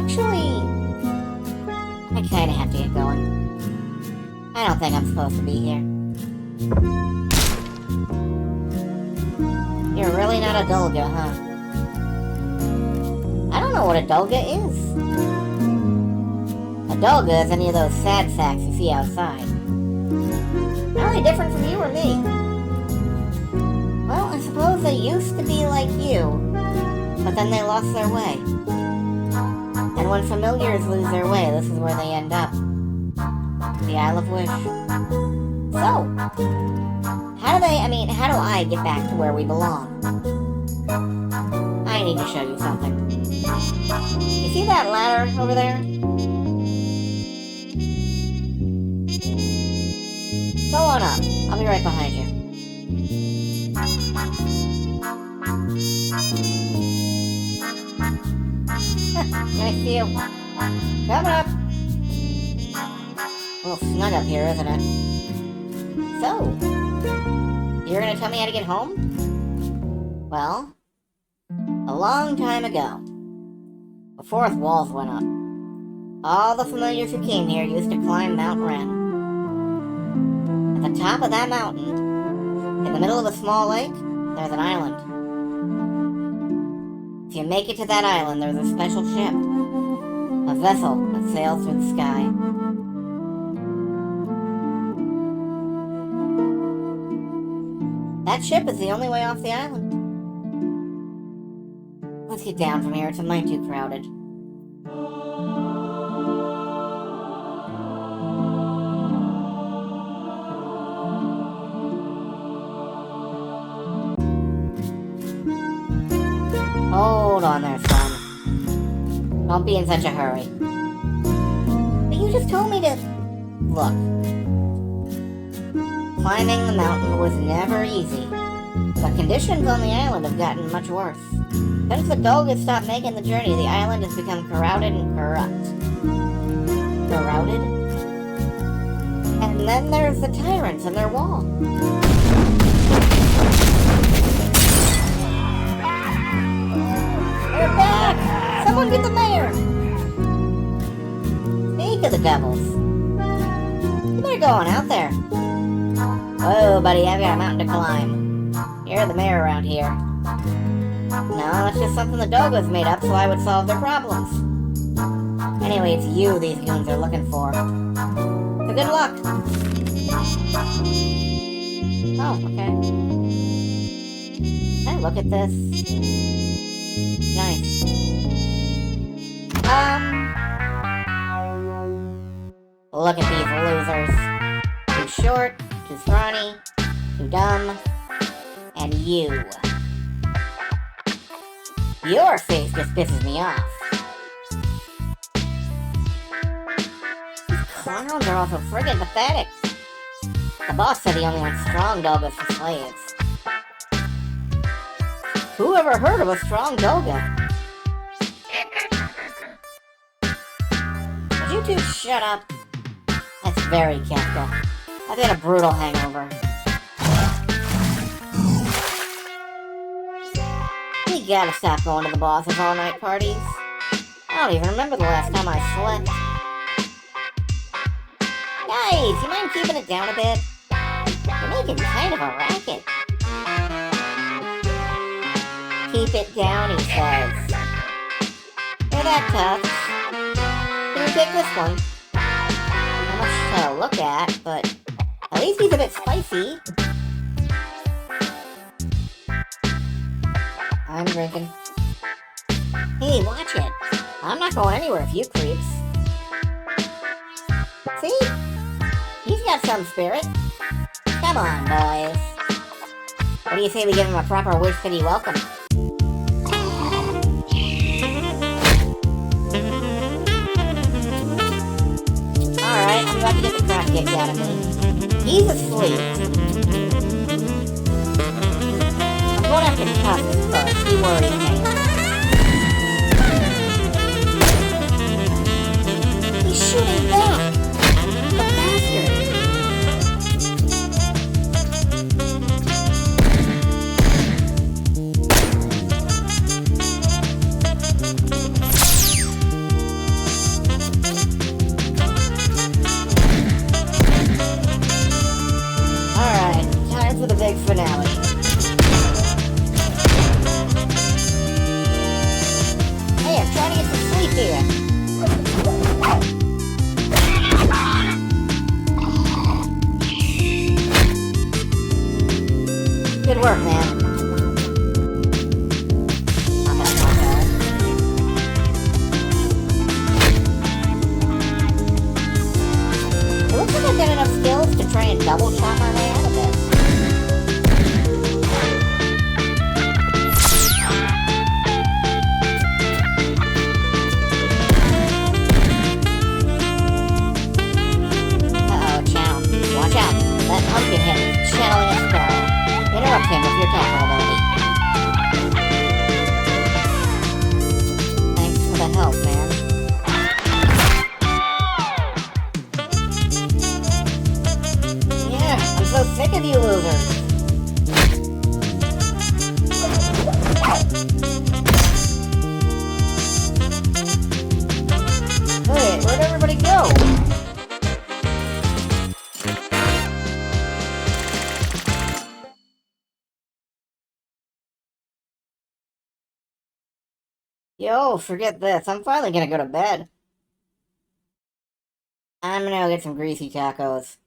Actually, I kinda have to get going. I don't think I'm supposed to be here. You're really not a Dulga, huh? I don't know what a Dulga is. A Dulga is any of those sad sacks you see outside. Are they different from you or me? Well, I suppose they used to be like you, but then they lost their way. And when familiars lose their way, this is where they end up. The Isle of Wish. So, how do I get back to where we belong? I need to show you something. You see that ladder over there? Go on up. I'll be right behind you. Nice view. Coming up. A little snug up here, isn't it? So, you're gonna tell me how to get home? Well, a long time ago, before its walls went up, all the familiars who came here used to climb Mount Wren. At the top of that mountain, in the middle of a small lake, there's an island. If you make it to that island, there's a special ship. A vessel that sails through the sky. That ship is the only way off the island. Let's get down from here, it's a mite too crowded. Hold on there, son. Don't be in such a hurry. But you just told me to... Look. Climbing the mountain was never easy. But conditions on the island have gotten much worse. Since the Dulgas stopped making the journey, the island has become crowded and corrupt. Crowded? And then there's the tyrants and their wall. They're back! Someone get the mayor! Speak of the devils. You better go on out there. Whoa, buddy, I've got a mountain to climb. You're the mayor around here. No, that's just something the Dulgas made up so I would solve their problems. Anyway, it's you these goons are looking for. So good luck! Oh, okay. Can I look at this? Nice. Look at these losers. Too short, too scrawny, too dumb, and you. Your face just pisses me off. These clowns are also friggin' pathetic. The boss said he only wants strong Dulgas for slaves. Who ever heard of a strong Dulga? Would you two shut up? That's very Kafka. I've had a brutal hangover. We gotta stop going to the boss's all-night parties. I don't even remember the last time I slept. Guys, you mind keeping it down a bit? You're making kind of a racket. Keep it down, he says, "Hey, that Tux. Can you take this one?" Not much to look at, but at least he's a bit spicy. I'm drinking. Hey, watch it. I'm not going anywhere if you creeps. See? He's got some spirit. Come on, boys. What do you say we give him a proper Wish City welcome? Alright, I'm about to get the crap kicked out of me. He's asleep. I'm going after Tusk first. He worries me. He's shooting back! The bastard! Alright, time for the big finale. Hey, I'm trying to get some sleep here. Good work, man. It looks like I've got enough skills to try and double shot my way out of this. Uh-oh, Chow. Watch out. That pumpkin head is channeling a spell. Interrupt him with your tackle ability. Thanks for the help, man. Yeah, I'm so sick of you losers. Wait, where'd everybody go? Yo, forget this. I'm finally gonna go to bed. I'm gonna go get some greasy tacos.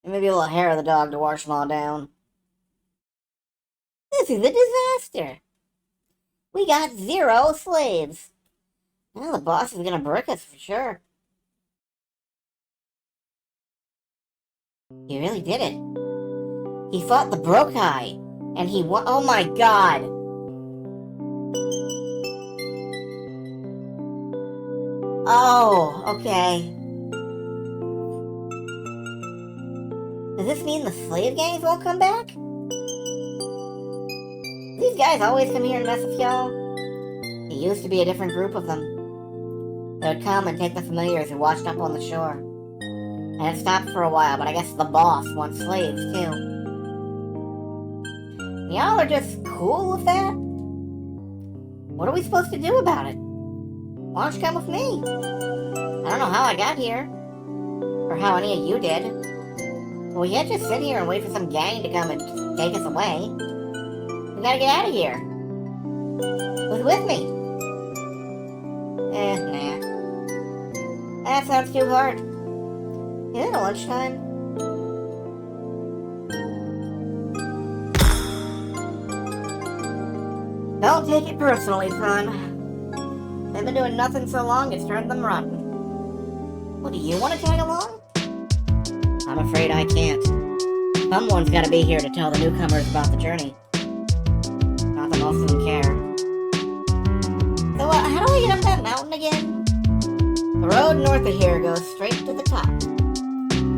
And maybe a little hair of the dog to wash them all down. This is a disaster. We got 0 slaves. Now the boss is gonna brick us for sure. He really did it. He fought the Brokai. And he won. Oh my god! Oh, okay. Does this mean the slave gangs won't come back? These guys always come here and mess with y'all? It used to be a different group of them. They would come and take the familiars who washed up on the shore. And it stopped for a while, but I guess the boss wants slaves too. Y'all are just cool with that? What are we supposed to do about it? Why don't you come with me? I don't know how I got here. Or how any of you did. Well, we can't just sit here and wait for some gang to come and take us away. We gotta get out of here. Who's with me? Nah. That sounds too hard. Is it lunchtime? Don't take it personally, son. They've been doing nothing so long, it's turned them rotten. Well, do you want to tag along? I'm afraid I can't. Someone's gotta be here to tell the newcomers about the journey. Not that most of them care. So, how do I get up that mountain again? The road north of here goes straight to the top.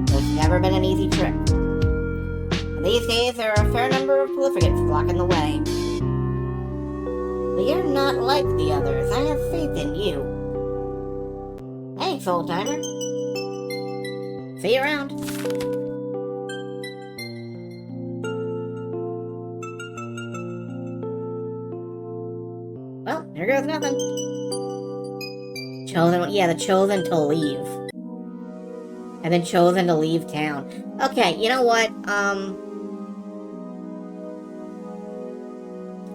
It's never been an easy trip. And these days, there are a fair number of prolificates blocking the way. But you're not like the others. I have faith in you. Thanks, old-timer. See you around. Well, here goes nothing. Chosen, yeah, the chosen to leave. And then chosen to leave town. Okay, you know what?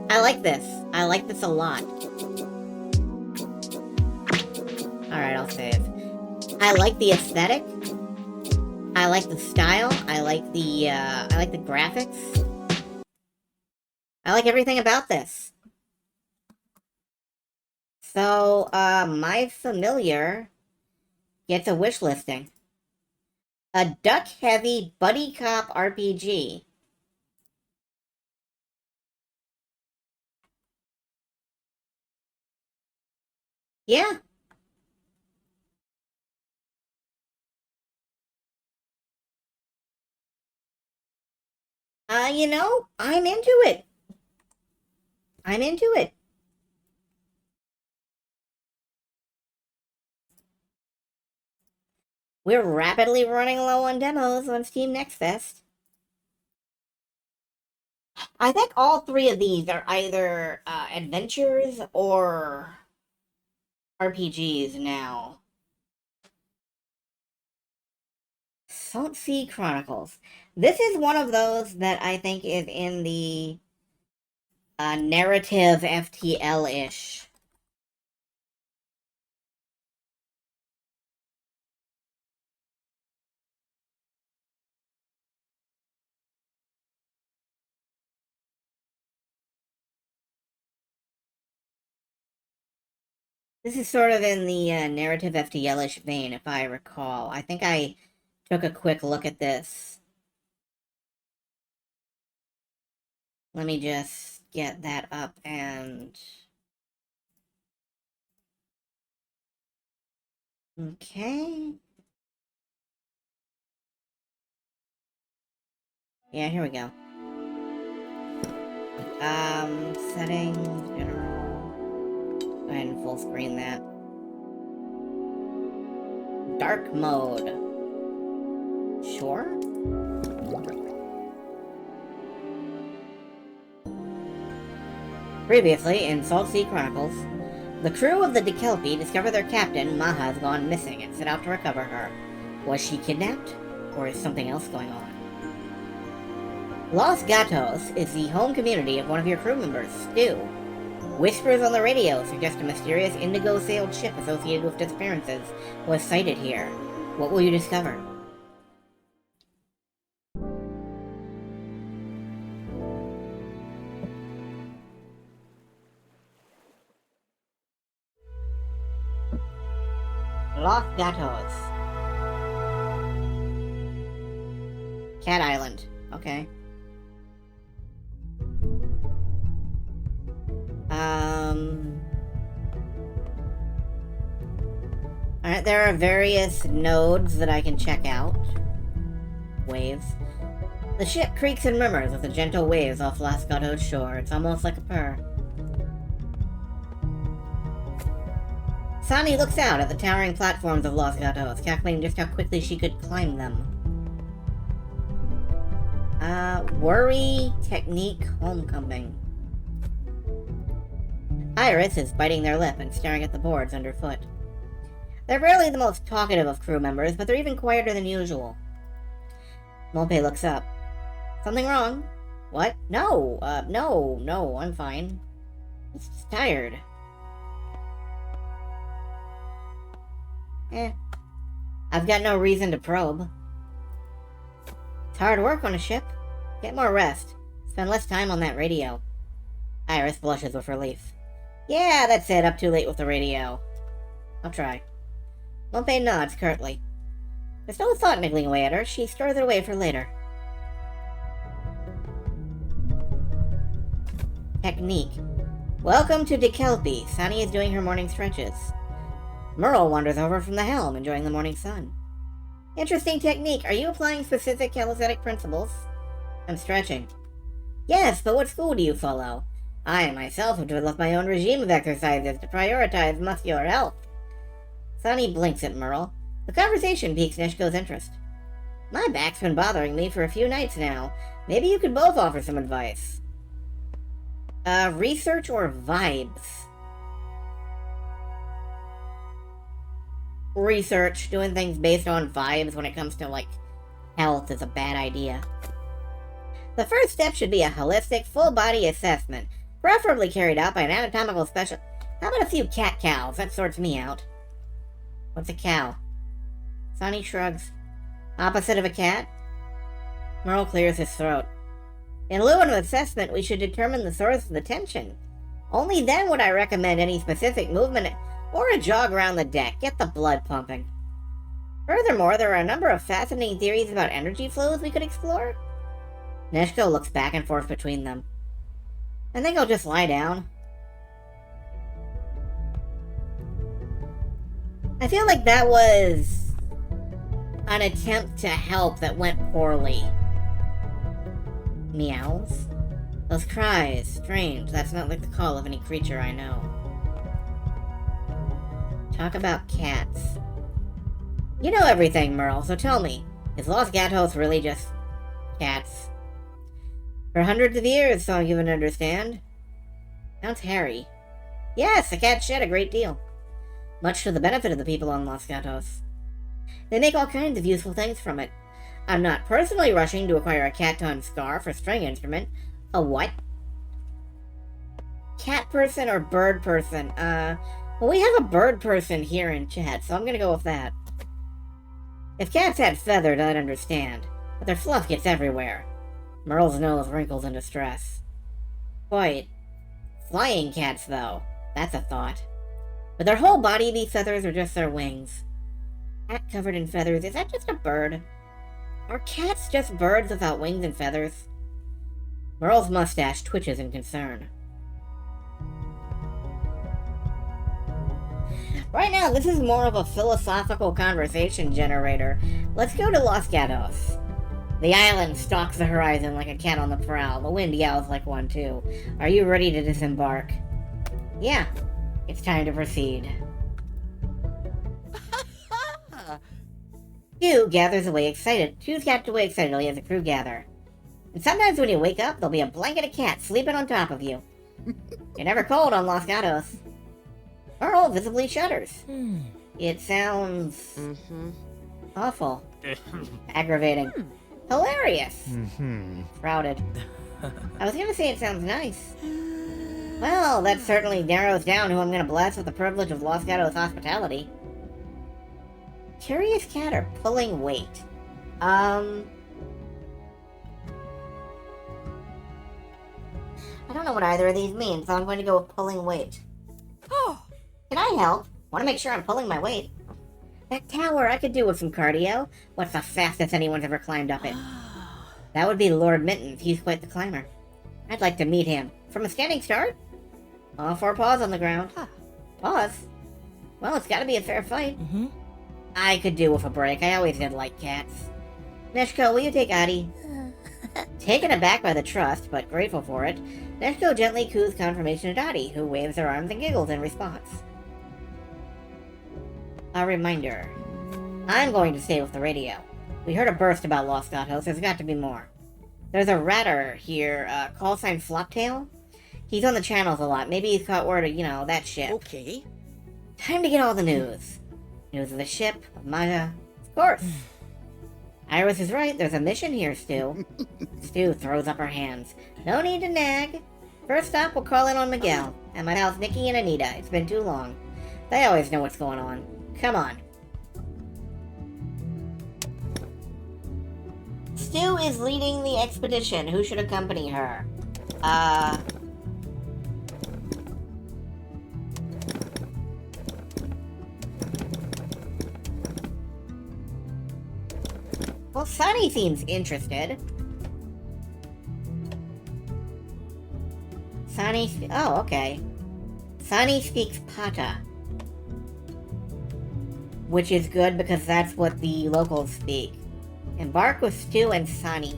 I like this. I like this a lot. Alright, I'll save. I like the aesthetic. I like the style. I like the graphics. I like everything about this. So, my familiar gets a wish listing. A duck-heavy buddy cop RPG. Yeah. You know, I'm into it. I'm into it. We're rapidly running low on demos on Steam Next Fest. I think all three of these are either adventures or RPGs now. Saltsea Chronicles. This is one of those that I think is in the narrative FTL-ish. This is sort of in the narrative FTL-ish vein, if I recall. I think I took a quick look at this. Let me just get that up and... Okay. Yeah, here we go. Settings, general. Go ahead and full screen that. Dark mode. Sure. Previously in Saltsea Chronicles, the crew of the DeKelpie discover their captain, Maha, has gone missing and set out to recover her. Was she kidnapped? Or is something else going on? Los Gatos is the home community of one of your crew members, Stu. Whispers on the radio suggest a mysterious indigo-sailed ship associated with disappearances was sighted here. What will you discover? Los Gatos. Cat Island. Okay. Alright, there are various nodes that I can check out. Waves. The ship creaks and murmurs with the gentle waves off Los Gatos' shore. It's almost like a purr. Sani looks out at the towering platforms of Los Gatos, calculating just how quickly she could climb them. Worry, technique, homecoming. Iris is biting their lip and staring at the boards underfoot. They're rarely the most talkative of crew members, but they're even quieter than usual. Molpe looks up. Something wrong? What? No, no, I'm fine. Just tired. I've got no reason to probe. It's hard work on a ship. Get more rest. Spend less time on that radio. Iris blushes with relief. Yeah, that's it. Up too late with the radio. I'll try. Molpe nods curtly. There's no thought niggling away at her. She stores it away for later. Technique. Welcome to DeKelpie. Sani is doing her morning stretches. Merle wanders over from the helm, enjoying the morning sun. Interesting technique. Are you applying specific calisthenic principles? I'm stretching. Yes, but what school do you follow? I myself have developed my own regime of exercises to prioritize muscular health. Sani blinks at Merle. The conversation piques Nishko's interest. My back's been bothering me for a few nights now. Maybe you could both offer some advice. Research or vibes? Research. Doing things based on vibes when it comes to, like, health is a bad idea. The first step should be a holistic, full-body assessment. Preferably carried out by an anatomical special. How about a few cat cows? That sorts me out. What's a cow? Sonny shrugs. Opposite of a cat? Merle clears his throat. In lieu of an assessment, we should determine the source of the tension. Only then would I recommend any specific movement or a jog around the deck. Get the blood pumping. Furthermore, there are a number of fascinating theories about energy flows we could explore. Neshko looks back and forth between them. I think I'll just lie down. I feel like that was an attempt to help that went poorly. Meows? Those cries, strange. That's not like the call of any creature I know. Talk about cats. You know everything, Merle, so tell me, is Los Gatos really just cats? For hundreds of years, so you would understand. Sounds hairy. Yes, the cats shed a great deal. Much to the benefit of the people on Los Gatos. They make all kinds of useful things from it. I'm not personally rushing to acquire a cat-tongue scarf or string instrument. A what? Cat person or bird person? Well, we have a bird person here in chat, so I'm gonna go with that. If cats had feathers, I'd understand, but their fluff gets everywhere. Merle's nose wrinkles in distress. Quite. Flying cats, though. That's a thought. Would their whole body be feathers or just their wings? Cat covered in feathers, is that just a bird? Are cats just birds without wings and feathers? Merle's mustache twitches in concern. Right now, this is more of a philosophical conversation generator. Let's go to Los Gatos. The island stalks the horizon like a cat on the prowl. The wind yells like one, too. Are you ready to disembark? Yeah. It's time to proceed. Stu gathers away excited. Stu's got away excitedly as the crew gather. And sometimes when you wake up, there'll be a blanket of cats sleeping on top of you. You're never cold on Los Gatos. Earl visibly shudders. It sounds... awful. Aggravating. Hilarious. Crowded. I was gonna say it sounds nice. Well, that certainly narrows down who I'm gonna bless with the privilege of Los Gatos hospitality. Curious cat or pulling weight? I don't know what either of these mean, so I'm going to go with pulling weight. Oh, can I help? Want to make sure I'm pulling my weight. That tower, I could do with some cardio. What's the fastest anyone's ever climbed up it? That would be Lord Mittens. He's quite the climber. I'd like to meet him. From a standing start? All four paws on the ground. Paws? Well, it's got to be a fair fight. I could do with a break. I always did like cats. Neshko, will you take Adi? Taken aback by the trust, but grateful for it, Neshko gently coos confirmation at Adi, who waves her arms and giggles in response. A reminder. I'm going to stay with the radio. We heard a burst about Los Gatos. There's got to be more. There's a ratter here, call sign Floptail. He's on the channels a lot. Maybe he's caught word of, that ship. Okay. Time to get all the news. News of the ship, of Maja. Of course. Iris is right. There's a mission here, Stu. Stu throws up her hands. No need to nag. First stop, we'll call in on Miguel. And my pals Nikki and Anita. It's been too long. They always know what's going on. Come on. Stu is leading the expedition. Who should accompany her? Well, Sunny seems interested. Oh, okay. Sunny speaks Pata. Which is good because that's what the locals speak. Embark with Stu and Sunny.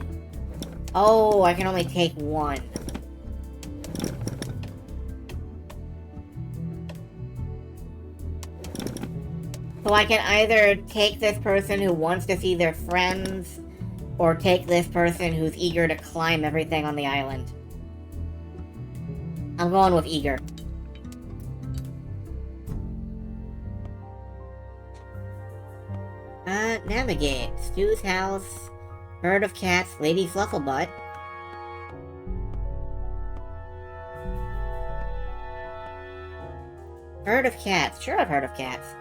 Oh, I can only take one. So I can either take this person who wants to see their friends, or take this person who's eager to climb everything on the island. I'm going with eager. Navigate. Stu's house. Herd of cats. Lady Flufflebutt. Herd of cats. Sure, I've heard of cats.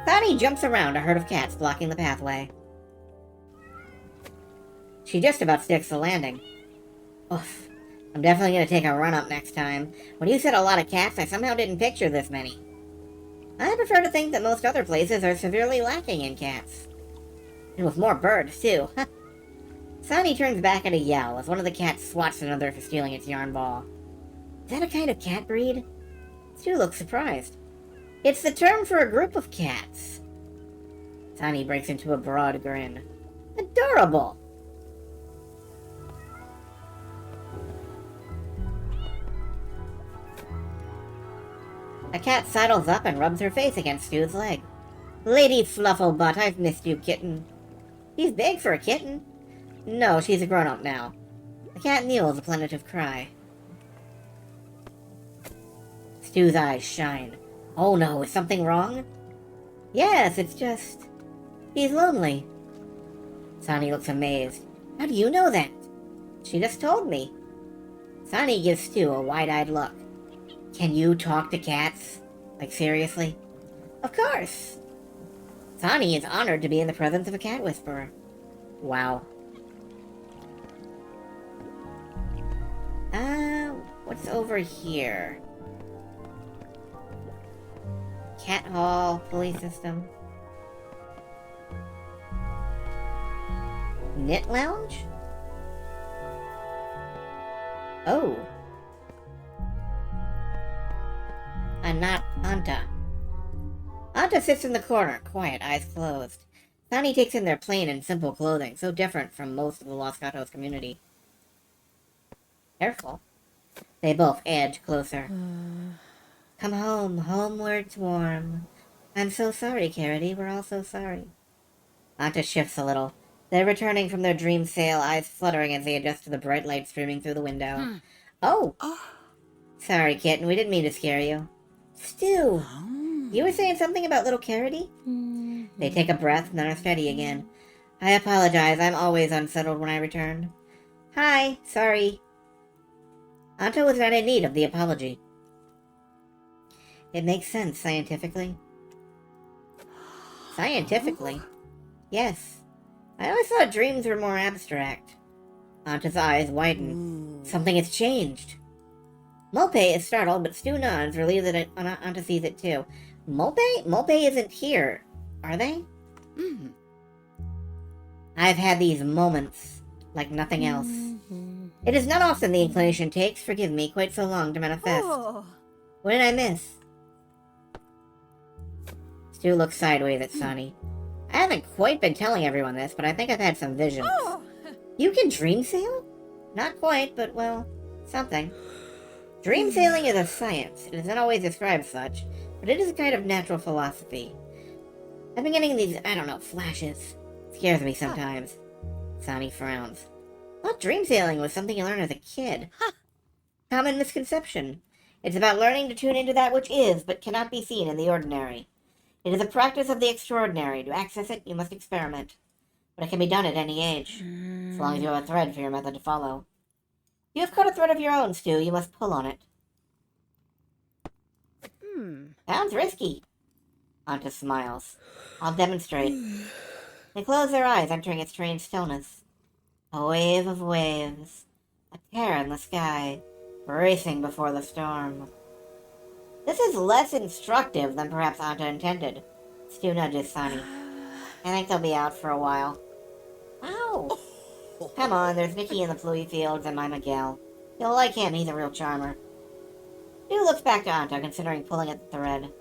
Thani jumps around a herd of cats blocking the pathway. She just about sticks the landing. Oof. I'm definitely going to take a run up next time. When you said a lot of cats, I somehow didn't picture this many. I prefer to think that most other places are severely lacking in cats. And with more birds, too. Thani turns back at a yell as one of the cats swats another for stealing its yarn ball. Is that a kind of cat breed? Stu looks surprised. It's the term for a group of cats. Thani breaks into a broad grin. Adorable! A cat sidles up and rubs her face against Stu's leg. Lady Flufflebutt, I've missed you, kitten. She's big for a kitten. No, she's a grown-up now. The cat mews a plaintive cry. Stu's eyes shine. Oh no, is something wrong? Yes, it's just... he's lonely. Thani looks amazed. How do you know that? She just told me. Thani gives Stu a wide-eyed look. Can you talk to cats? Like, seriously? Of course! Thani is honored to be in the presence of a cat whisperer. Wow. What's over here? Cat hall, police system. Knit lounge? Oh. Not Anta. Anta sits in the corner, quiet, eyes closed. Thani takes in their plain and simple clothing, so different from most of the Los Gatos community. Careful. They both edge closer. Come home, home where it's warm. I'm so sorry, Carity, we're all so sorry. Anta shifts a little. They're returning from their dream sail, eyes fluttering as they adjust to the bright light streaming through the window. Oh! Sorry, kitten, we didn't mean to scare you. Stu! You were saying something about little Carity? They take a breath and then are steady again. I apologize, I'm always unsettled when I return. Hi, sorry. Anta was not in need of the apology. It makes sense, scientifically. Scientifically? Yes. I always thought dreams were more abstract. Anta's eyes widen. Something has changed. Mope is startled, but Stu nods, relieved that Anta sees it too. Mope? Mope isn't here, are they? I've had these moments, like nothing else. It is not often the inclination takes, forgive me, quite so long to manifest. What did I miss? Stu looks sideways at Sonny. I haven't quite been telling everyone this, but I think I've had some visions. You can dream sail? Not quite, but, well, something. Dream sailing is a science. It is not always described such, but it is a kind of natural philosophy. I've been getting these, I don't know, flashes. It scares me sometimes. Sonny frowns. Thought dream sailing was something you learn as a kid. Common misconception. It's about learning to tune into that which is, but cannot be seen in the ordinary. It is a practice of the extraordinary. To access it, you must experiment. But it can be done at any age, as long as you have a thread for your method to follow. You have caught a thread of your own, Stu. You must pull on it. Sounds risky. Anta smiles. I'll demonstrate. They close their eyes, entering its strange stillness. A wave of waves. A tear in the sky, racing before the storm. This is less instructive than perhaps Anta intended. Stu nudges Sonny. I think they'll be out for a while. Ow! Come on, there's Nicky in the Fluey Fields and my Miguel. You'll like him, he's a real charmer. Stu looks back to Anta, considering pulling at the thread.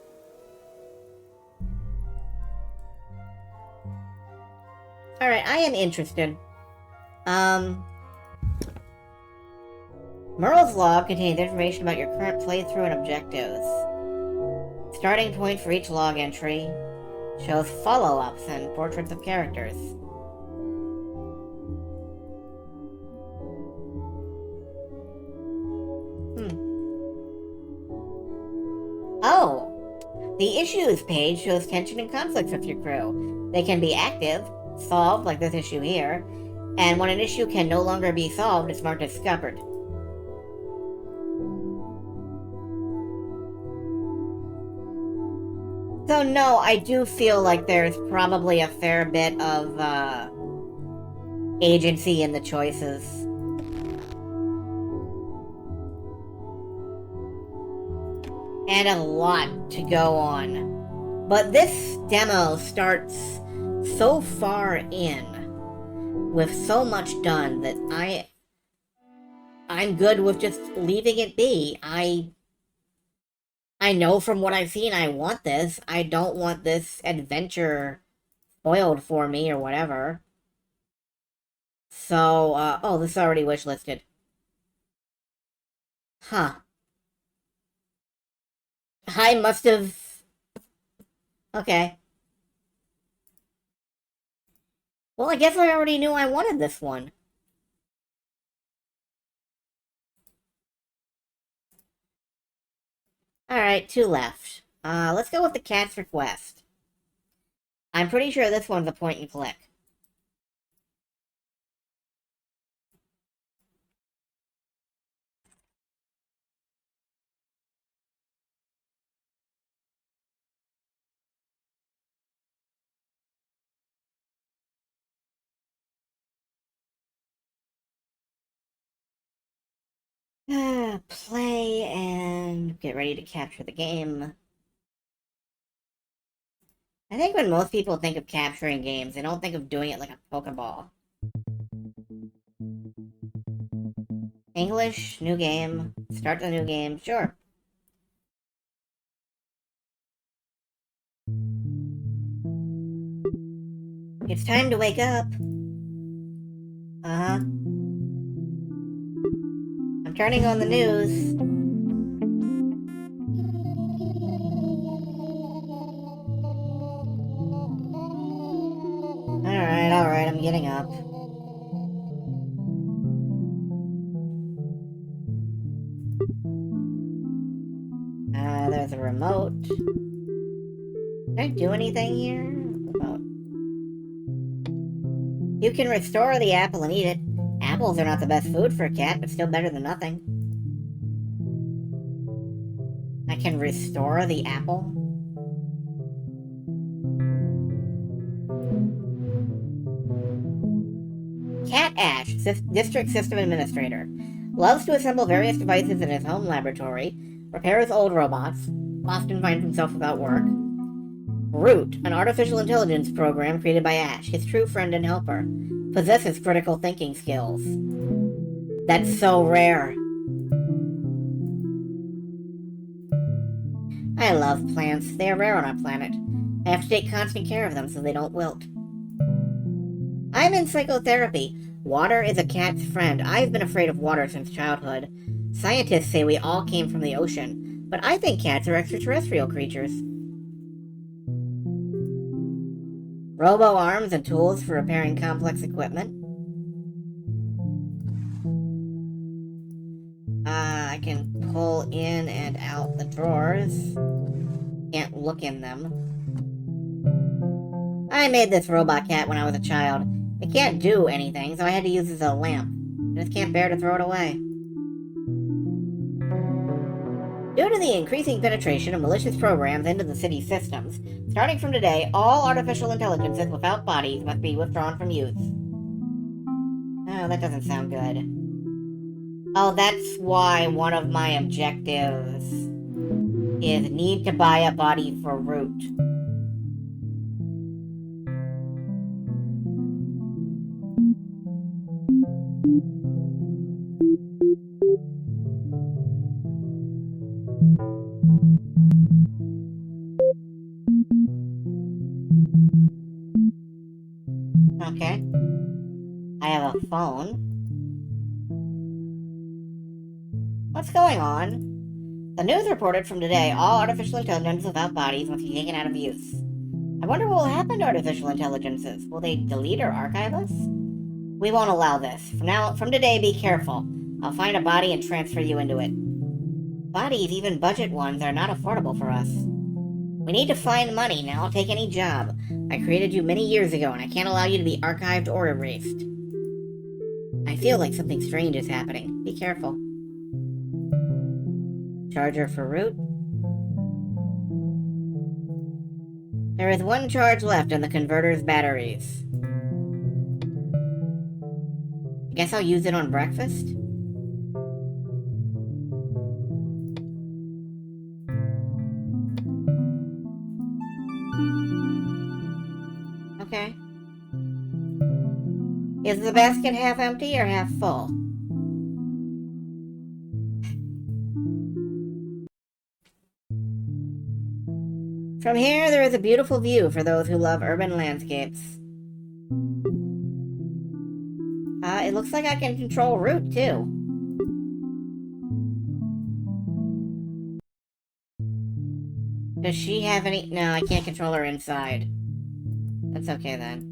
Alright, I am interested. Merle's log contains information about your current playthrough and objectives. Starting point for each log entry shows follow-ups and portraits of characters. Oh! The issues page shows tension and conflicts with your crew. They can be active, solved like this issue here, and when an issue can no longer be solved, it's marked as scuppered. So no, I do feel like there's probably a fair bit of, agency in the choices. And a lot to go on. But this demo starts so far in, with so much done, that I'm good with just leaving it be. I know from what I've seen I want this. I don't want this adventure spoiled for me or whatever. So, oh, this is already wishlisted. Huh. I must have... Okay. Well, I guess I already knew I wanted this one. Alright, 2 left. Let's go with the cat's request. I'm pretty sure this one's a point and click. Play and get ready to capture the game. I think when most people think of capturing games, they don't think of doing it like a Pokeball. English, new game, start the new game, sure. It's time to wake up. Uh-huh. I'm turning on the news. Alright, I'm getting up. There's a remote. Can I do anything here? Remote. You can restore the apple and eat it. Apples are not the best food for a cat, but still better than nothing. I can restore the apple? Cat Ash, District System Administrator. Loves to assemble various devices in his home laboratory, repairs old robots, often finds himself without work. Root, an artificial intelligence program created by Ash, his true friend and helper, possesses critical thinking skills. That's so rare. I love plants. They are rare on our planet. I have to take constant care of them so they don't wilt. I'm in psychotherapy. Water is a cat's friend. I've been afraid of water since childhood. Scientists say we all came from the ocean, but I think cats are extraterrestrial creatures. Robo-arms and tools for repairing complex equipment. I can pull in and out the drawers. Can't look in them. I made this robot cat when I was a child. It can't do anything, so I had to use it as a lamp. I just can't bear to throw it away. Due to the increasing penetration of malicious programs into the city's systems, starting from today, all artificial intelligences without bodies must be withdrawn from use. Oh, that doesn't sound good. Oh, that's why one of my objectives is need to buy a body for Root. Okay. I have a phone. What's going on? The news reported from today, all artificial intelligences without bodies must be taken out of use. I wonder what will happen to artificial intelligences. Will they delete or archive us? We won't allow this. From today, be careful. I'll find a body and transfer you into it. Bodies, even budget ones, are not affordable for us. We need to find money, now I'll take any job. I created you many years ago, and I can't allow you to be archived or erased. I feel like something strange is happening. Be careful. Charger for Root. There is one charge left in the converter's batteries. I guess I'll use it on breakfast? Okay. Is the basket half empty or half full? From here, there is a beautiful view for those who love urban landscapes. It looks like I can control route, too. Does she have any... No, I can't control her inside. That's okay, then.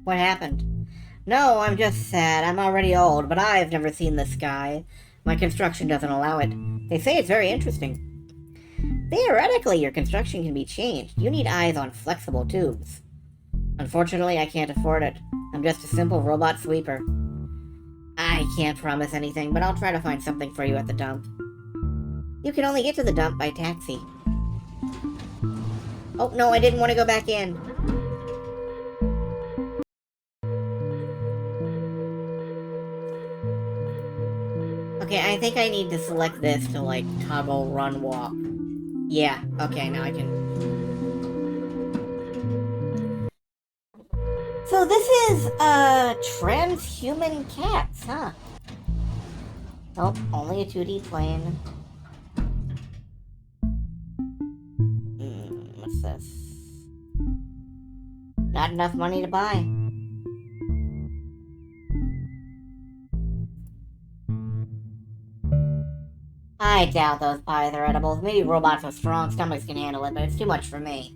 What happened? No, I'm just sad. I'm already old, but I've never seen the sky. My construction doesn't allow it. They say it's very interesting. Theoretically, your construction can be changed. You need eyes on flexible tubes. Unfortunately, I can't afford it. I'm just a simple robot sweeper. I can't promise anything, but I'll try to find something for you at the dump. You can only get to the dump by taxi. Oh, no, I didn't want to go back in. Okay, I think I need to select this to, like, toggle run walk. Yeah, okay, now I can... So this is, transhuman cats, huh? Oh, only a 2D plane. What's this? Not enough money to buy. I doubt those pies are edible. Maybe robots with strong stomachs can handle it, but it's too much for me.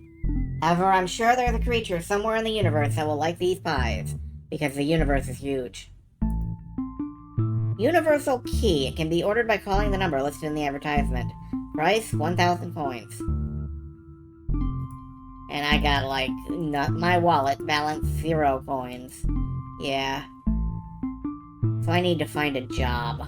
However, I'm sure there's a creature somewhere in the universe that will like these pies, because the universe is huge. Universal key. It can be ordered by calling the number listed in the advertisement. Price, 1,000 coins. And I got, like, my wallet balance 0 coins. Yeah. So I need to find a job.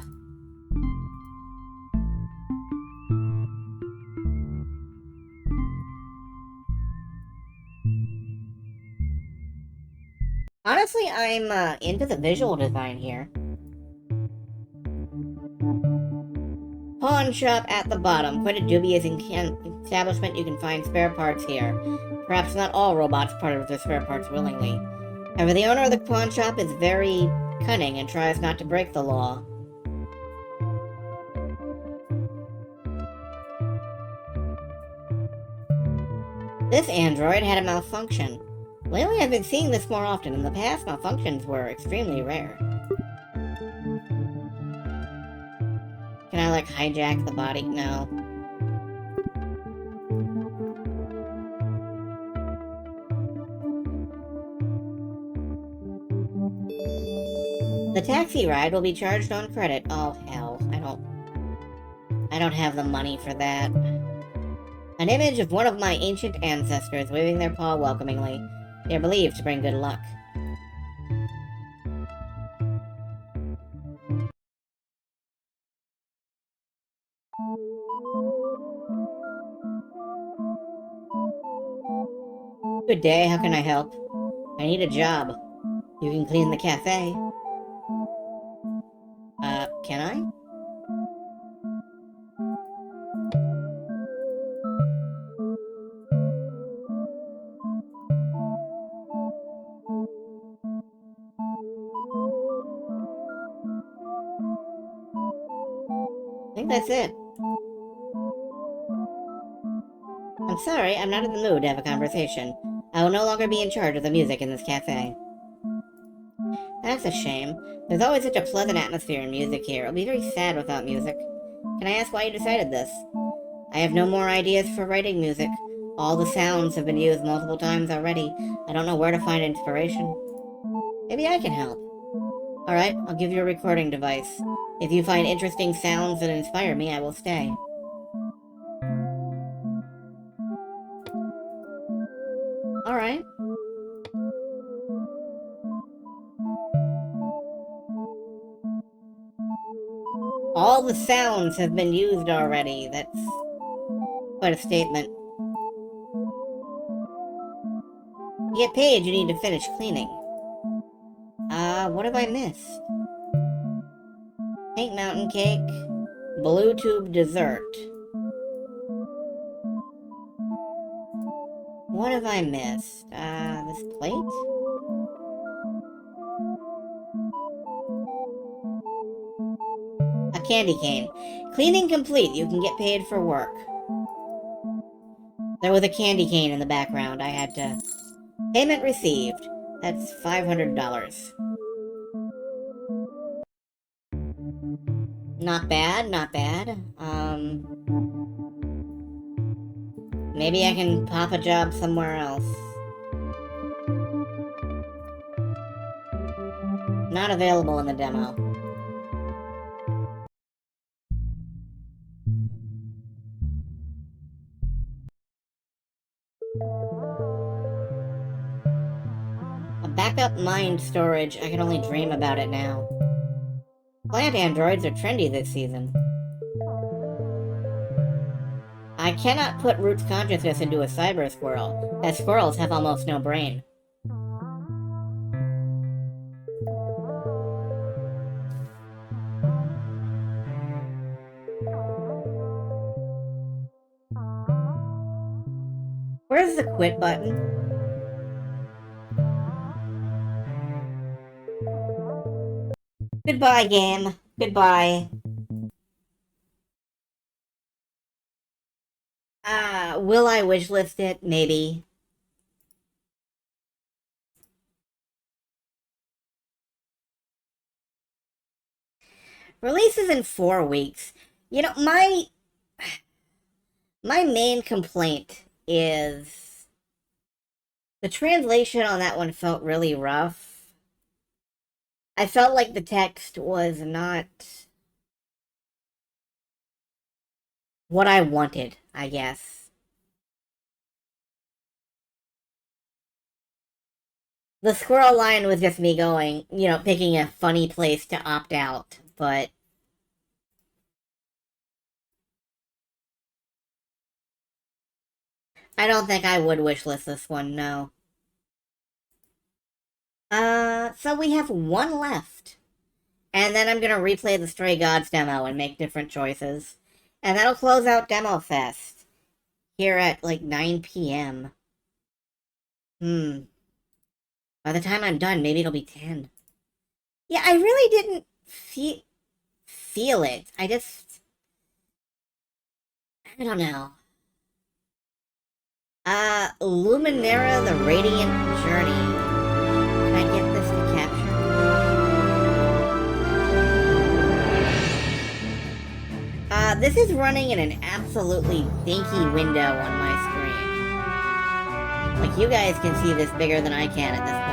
Honestly, I'm into the visual design here. Pawn shop at the bottom. Quite a dubious establishment. You can find spare parts here. Perhaps not all robots part of their spare parts willingly. However, the owner of the pawn shop is very cunning and tries not to break the law. This android had a malfunction. Lately, I've been seeing this more often. In the past, malfunctions were extremely rare. Can I, like, hijack the body? No. The taxi ride will be charged on credit. Oh, hell. I don't have the money for that. An image of one of my ancient ancestors waving their paw welcomingly. They are believed to bring good luck. Good day, how can I help? I need a job. You can clean the cafe. Can I? I think that's it. I'm sorry, I'm not in the mood to have a conversation. I will no longer be in charge of the music in this cafe. That's a shame. There's always such a pleasant atmosphere and music here. It'll be very sad without music. Can I ask why you decided this? I have no more ideas for writing music. All the sounds have been used multiple times already. I don't know where to find inspiration. Maybe I can help. Alright, I'll give you a recording device. If you find interesting sounds that inspire me, I will stay. Alright. All the sounds have been used already. That's quite a statement. To get paid, you need to finish cleaning. What have I missed? Pink mountain cake. Blue tube dessert. What have I missed? This plate? A candy cane. Cleaning complete. You can get paid for work. There was a candy cane in the background. I had to... Payment received. That's $500. Not bad, not bad. Maybe I can pop a job somewhere else. Not available in the demo. A backup mind storage, I can only dream about it now. Plant androids are trendy this season. I cannot put Root's consciousness into a cyber squirrel, as squirrels have almost no brain. Where's the quit button? Goodbye, game. Goodbye. Will I wishlist it? Maybe. Releases in 4 weeks. You know, my main complaint is the translation on that one felt really rough. I felt like the text was not what I wanted, I guess. The squirrel line was just me going, you know, picking a funny place to opt out, but... I don't think I would wishlist this one, no. So we have one left. And then I'm gonna replay the Stray Gods demo and make different choices. And that'll close out Demofest. Here at, like, 9 p.m. By the time I'm done, maybe it'll be 10. Yeah, I really didn't feel it. I don't know. Luminera, the Radiant Journey. Can I get this to capture? This is running in an absolutely dinky window on my screen. Like, you guys can see this bigger than I can at this point.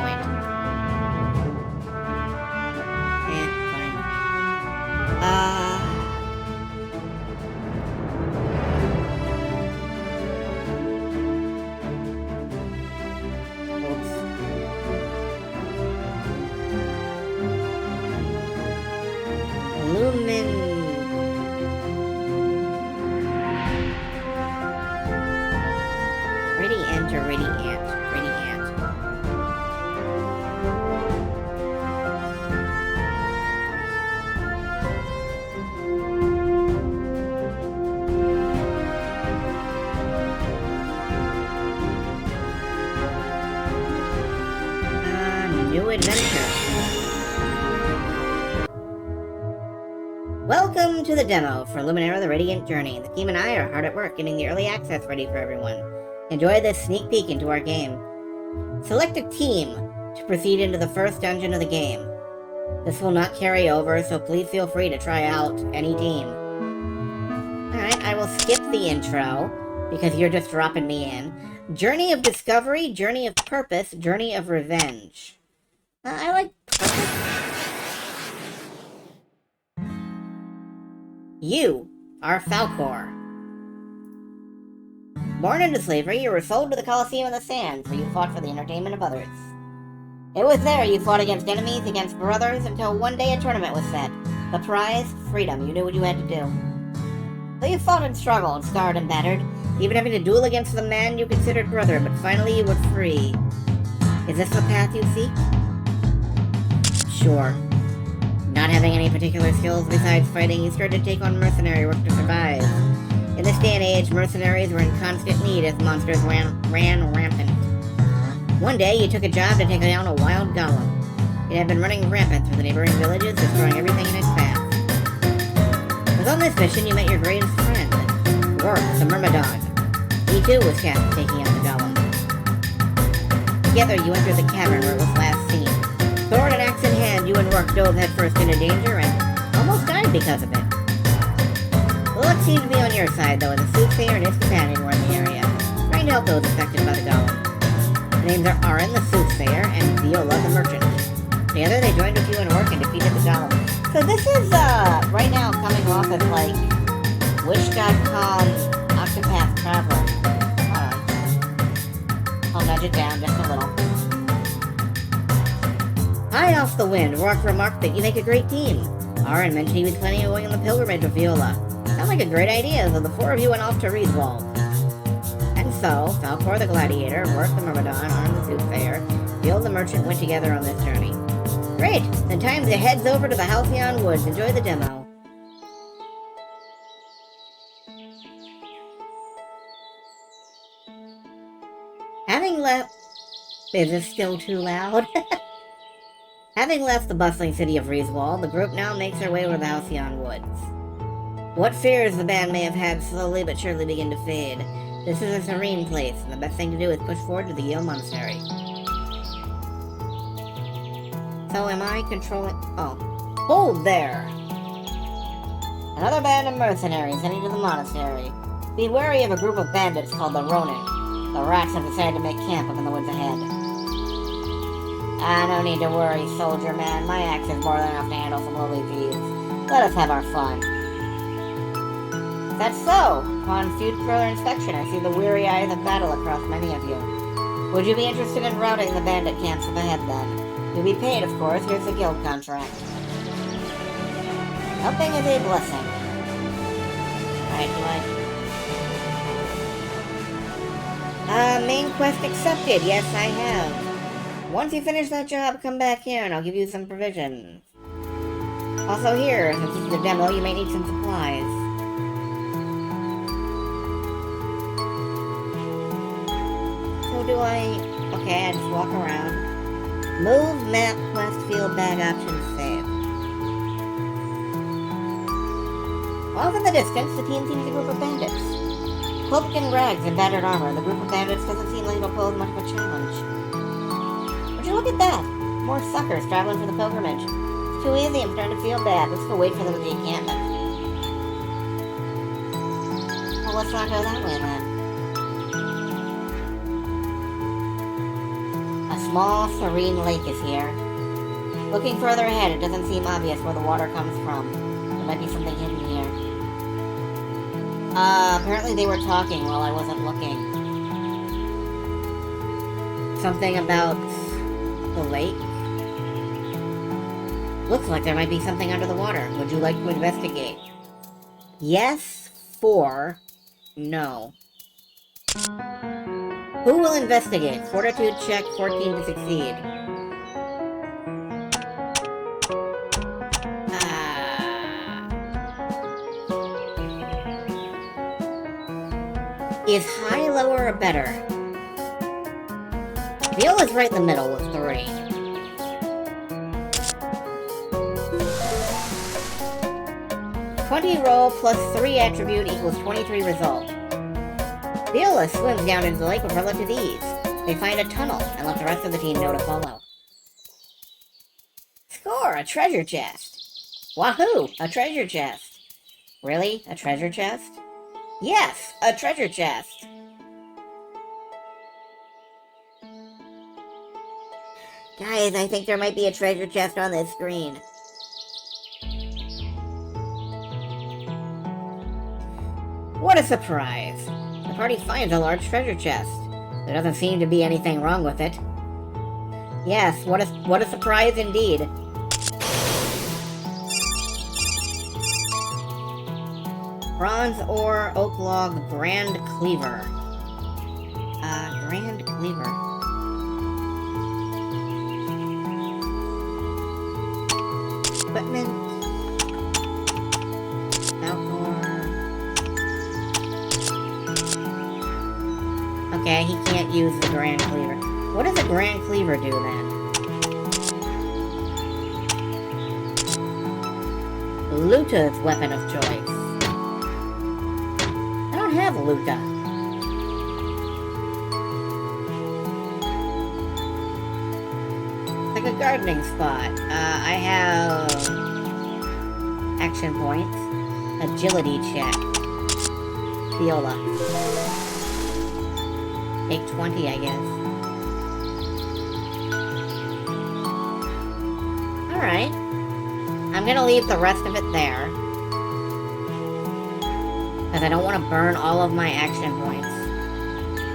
Welcome to the demo for Luminera the Radiant Journey. The team and I are hard at work getting the early access ready for everyone. Enjoy this sneak peek into our game. Select a team to proceed into the first dungeon of the game. This will not carry over, so please feel free to try out any team. Alright, I will skip the intro, because you're just dropping me in. Journey of discovery, journey of purpose, journey of revenge. I like purpose. You are Falcor. Born into slavery, you were sold to the Colosseum in the Sands, where you fought for the entertainment of others. It was there you fought against enemies, against brothers, until one day a tournament was set. The prize? Freedom. You knew what you had to do. So you fought and struggled, scarred and battered, even having to duel against the man you considered brother, but finally you were free. Is this the path you seek? Sure. Not having any particular skills besides fighting, you started to take on mercenary work to survive. In this day and age, mercenaries were in constant need as monsters ran rampant. One day, you took a job to take down a wild golem. It had been running rampant through the neighboring villages, destroying everything in its path. It was on this mission you met your greatest friend, Rourke, the Myrmidon. He too was tasked with taking out the golem. Together, you entered the cavern where it was last seen. Sword and axe in hand, you and Rourke dove headfirst into danger and almost died because of it. The luck seemed to be on your side, though, as a soothsayer and his companion were in the area, trying to help those affected by the golem. The names are Arin, the soothsayer, and Viola, the merchant. Together, they joined with you and Rourke and defeated the golem. So this is, right now coming off as, like, Wish.com Octopath Traveler. I'll nudge it down just a little. High off the wind, Rourke remarked that you make a great team. Arin mentioned he was planning on going on the pilgrimage with Viola. Sounds like a great idea, so the four of you went off to Rieswald. And so, Falcor the Gladiator, Rourke the Myrmidon, Arin the Soothsayer, Viola the Merchant went together on this journey. Great! Then time to head over to the Halcyon Woods. Enjoy the demo. Having left... Is this still too loud? Having left the bustling city of Rieswald, the group now makes their way over the Halcyon Woods. What fears the band may have had slowly but surely begin to fade. This is a serene place, and the best thing to do is push forward to the Yale Monastery. So am I controlling... Oh. Hold there! Another band of mercenaries heading to the monastery. Be wary of a group of bandits called the Ronin. The rats have decided to make camp up in the woods ahead. No need to worry, soldier man. My axe is more than enough to handle some lowly thieves. Let us have our fun. That's so! Upon further inspection, I see the weary eyes of battle across many of you. Would you be interested in routing the bandit camps up ahead, then? You'll be paid, of course. Here's the guild contract. Helping is a blessing. Right, main quest accepted. Yes, I have. Once you finish that job, come back here and I'll give you some provisions. Also here, since this is a demo, you may need some supplies. So do I... Okay, I just walk around. Move, map, quest, field, bag, options, save. Off in the distance, the team sees a group of bandits. Cloaked in rags and battered armor, the group of bandits doesn't seem like it'll pose much of a challenge. Would you look at that? More suckers traveling for the pilgrimage. It's too easy, I'm starting to feel bad. Let's go wait for them at the encampment. Well, let's not go that way then. A small, serene lake is here. Looking further ahead, it doesn't seem obvious where the water comes from. There might be something hidden here. Apparently they were talking while I wasn't looking. Something about the lake? Looks like there might be something under the water. Would you like to investigate? Yes, 4, no. Who will investigate? Fortitude check, 14 to succeed. Is high, lower, or better? Viola's right in the middle with 3. "20 roll plus 3 attribute equals 23 result. Viola swims down into the lake with relative ease. They find a tunnel and let the rest of the team know to follow. Score! A treasure chest! Wahoo! A treasure chest! Really? A treasure chest? Yes, a treasure chest. Guys, I think there might be a treasure chest on this screen. What a surprise! The party finds a large treasure chest. There doesn't seem to be anything wrong with it. Yes, what a surprise indeed. Bronze ore, oak log, grand cleaver. Grand cleaver. Equipment. Alcohol. Okay, he can't use the grand cleaver. What does a grand cleaver do then? Luta's weapon of choice. I don't have Luta. Like a gardening spot. I have action points. Agility check. Viola. Take 20, I guess. Alright. I'm gonna leave the rest of it there. Because I don't want to burn all of my action points.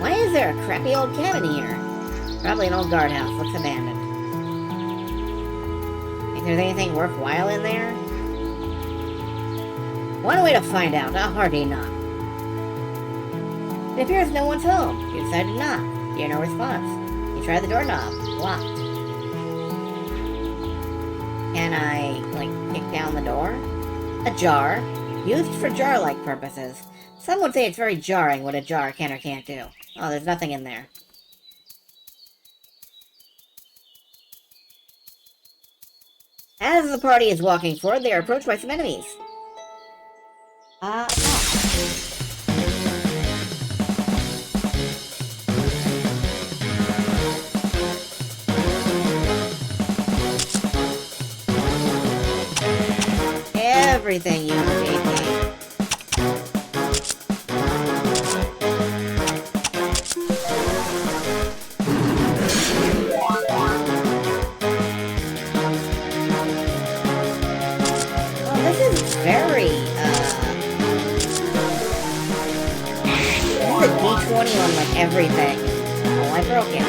Why is there a crappy old cabin here? Probably an old guardhouse. Looks abandoned. If there's anything worthwhile in there? One way to find out. A hearty knock. It appears no one's home. You decide to knock. You hear no response. You try the doorknob. Locked. Can I, like, kick down the door? A jar. Used for jar-like purposes. Some would say it's very jarring what a jar can or can't do. Oh, there's nothing in there. As the party is walking forward, they are approached by some enemies. Everything uses AP. Oh, this is very, this is a D20 on, like, everything. Oh, I broke it.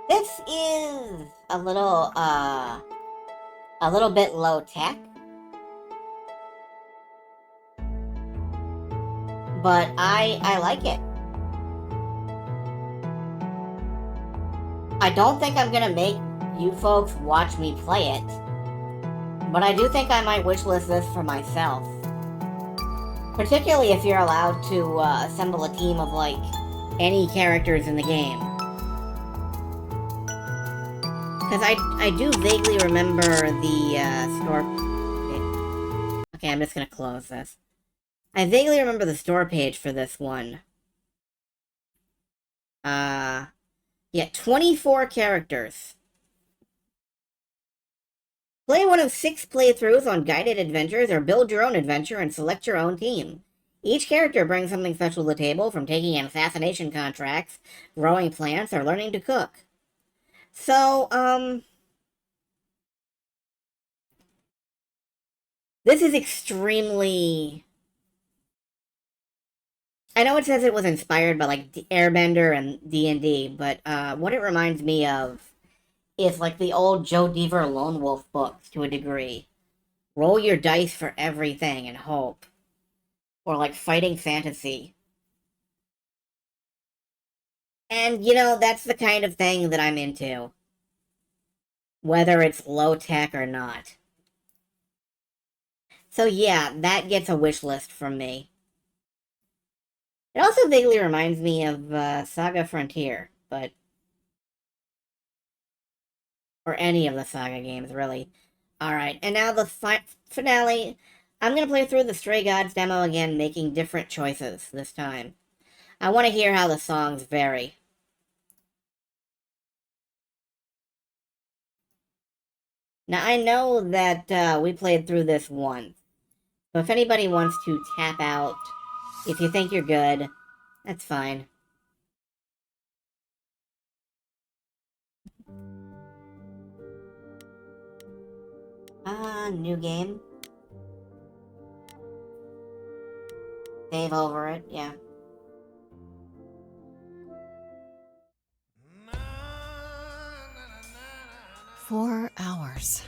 This is a little bit low tech. But I like it. I don't think I'm gonna make you folks watch me play it. But I do think I might wishlist this for myself. Particularly if you're allowed to assemble a team of, like, any characters in the game. Because I do vaguely remember the store... Okay, I'm just gonna close this. I vaguely remember the store page for this one. Yeah, 24 characters. Play one of 6 playthroughs on guided adventures or build your own adventure and select your own team. Each character brings something special to the table, from taking in assassination contracts, growing plants, or learning to cook. So, this is extremely... I know it says it was inspired by, like, Airbender and D&D, but what it reminds me of is, like, the old Joe Deaver Lone Wolf books, to a degree. Roll your dice for everything and hope. Or, like, fighting fantasy. And, you know, that's the kind of thing that I'm into. Whether it's low-tech or not. So yeah, that gets a wish list from me. It also vaguely reminds me of Saga Frontier, but... or any of the Saga games, really. Alright, and now the finale. I'm gonna play through the Stray Gods demo again, making different choices this time. I want to hear how the songs vary. Now, I know that we played through this once, so if anybody wants to tap out, if you think you're good, that's fine. New game. Save over it, yeah. Four hours.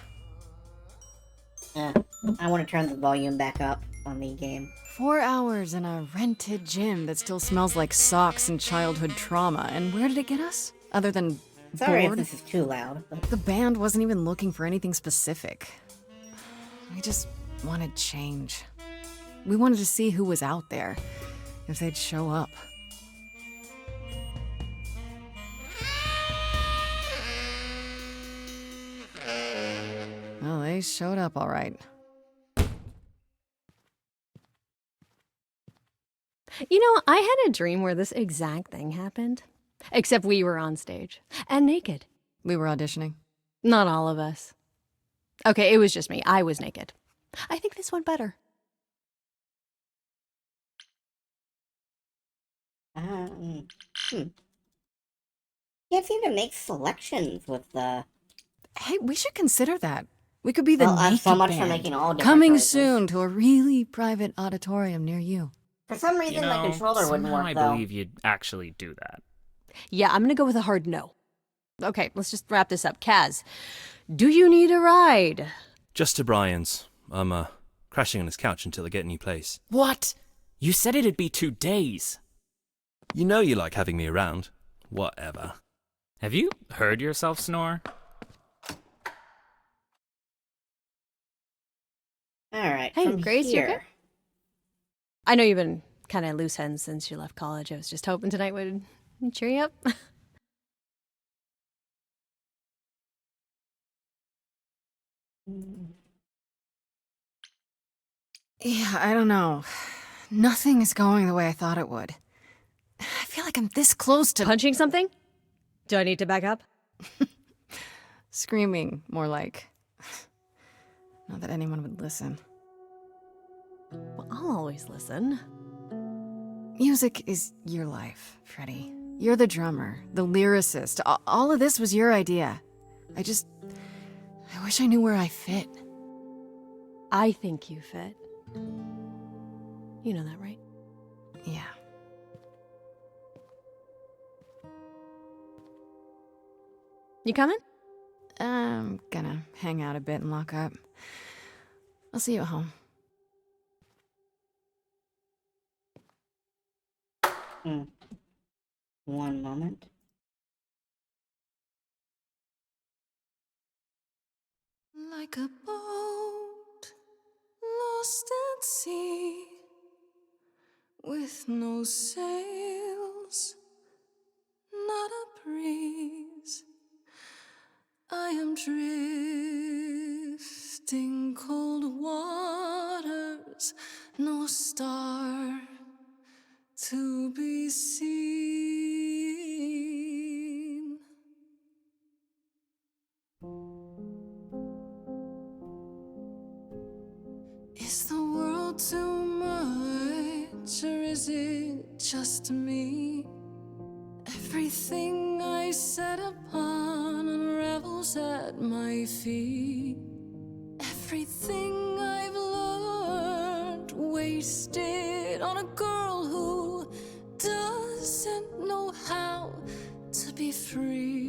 I want to turn the volume back up on the game. 4 hours in a rented gym that still smells like socks and childhood trauma. And where did it get us? Other than Sorry bored? if this is too loud. But... the band wasn't even looking for anything specific. We just wanted change. We wanted to see who was out there, if they'd show up. Well, they showed up all right. You know, I had a dream where this exact thing happened. Except we were on stage. And naked. We were auditioning. Not all of us. Okay, it was just me. I was naked. I think this went better. Can't seem to make selections with the... Hey, we should consider that. We could be the naked so much band. for making all different Coming choices. soon to a really private auditorium near you. For some reason, my controller wouldn't work, I though. believe you'd actually do that. Yeah, I'm gonna go with a hard no. Okay, let's just wrap this up. Kaz, do you need a ride? Just to Brian's. I'm, crashing on his couch until I get a new place. What? You said it'd be 2 days. You know you like having me around. Whatever. Have you heard yourself snore? Alright, Hey, from Grace, you here... okay? I know you've been kind of loose ends since you left college. I was just hoping tonight would cheer you up. Yeah, I don't know. Nothing is going the way I thought it would. I feel like I'm this close to... punching something? Do I need to back up? Screaming, more like. Not that anyone would listen. Well, I'll always listen. Music is your life, Freddie. You're the drummer, the lyricist. All of this was your idea. I wish I knew where I fit. I think you fit. You know that, right? Yeah. You coming? I'm gonna hang out a bit and lock up. I'll see you at home. One moment. Like a boat lost at sea, with no sails, not a breeze. I am drifting cold waters, no star to be seen. Is the world too much, or is it just me? Everything I set upon unravels at my feet. Everything I've learned wasted on a girl who doesn't know how to be free.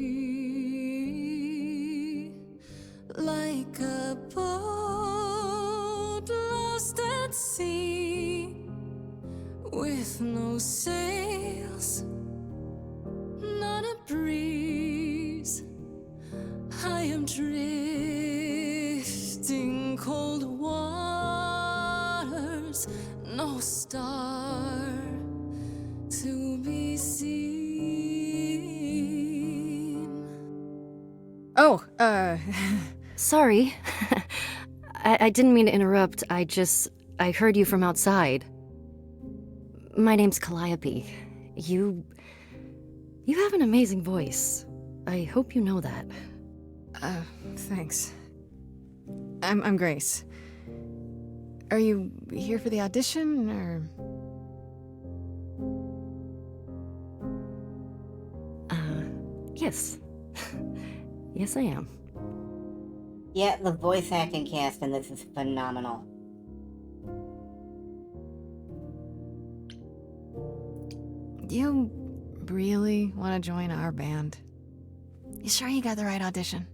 Like a boat lost at sea, with no sails, not a breeze. I am drifting cold waters, Oh, Sorry. I didn't mean to interrupt. I heard you from outside. My name's Calliope. You have an amazing voice. I hope you know that. Thanks. I'm Grace. Are you here for the audition, or...? Yes. Yes, I am. Yeah, the voice acting cast in this is phenomenal. You really want to join our band? You sure you got the right audition?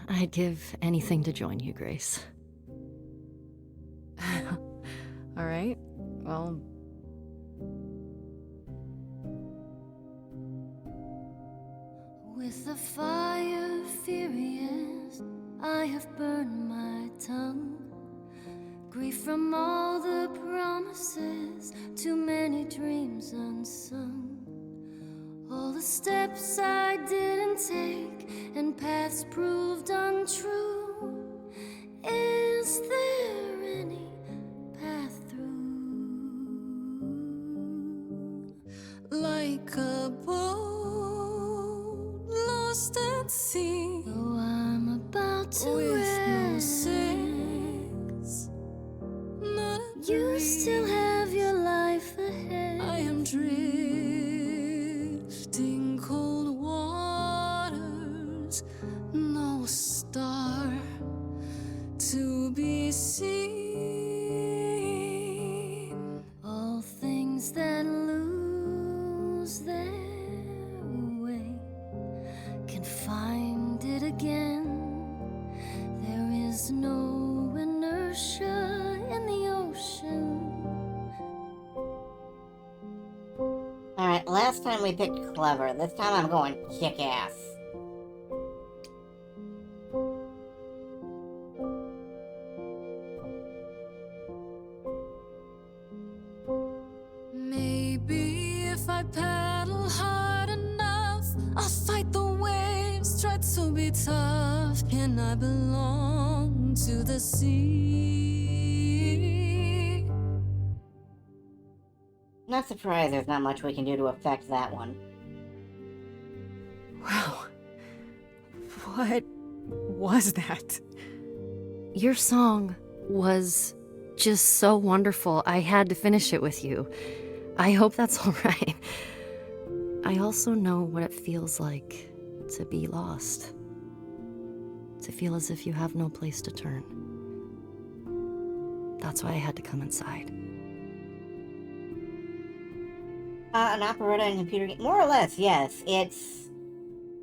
I'd give anything to join you, Grace. All right. Well... With the fire furious, I have burned my tongue. Grief from all the promises, too many dreams unsung. All the steps I didn't take, and paths proved untrue. Is there any path through? Like a boat lost at sea, though I'm about to with no sails, not a you still have your life ahead. I am drifting cold waters, no star to be seen. All things that lose their way can find it again. There is no inertia in the ocean. Alright, last time we picked clever. This time I'm going kick-ass. Maybe if I paddle hard enough, I'll fight the waves, try to be tough. Can I belong to the sea? Not surprised there's not much we can do to affect that one. Wow. What was that? Your song was just so wonderful. I had to finish it with you. I hope that's all right. I also know what it feels like to be lost. To feel as if you have no place to turn. That's why I had to come inside. An operetta and computer game? More or less, yes. It's...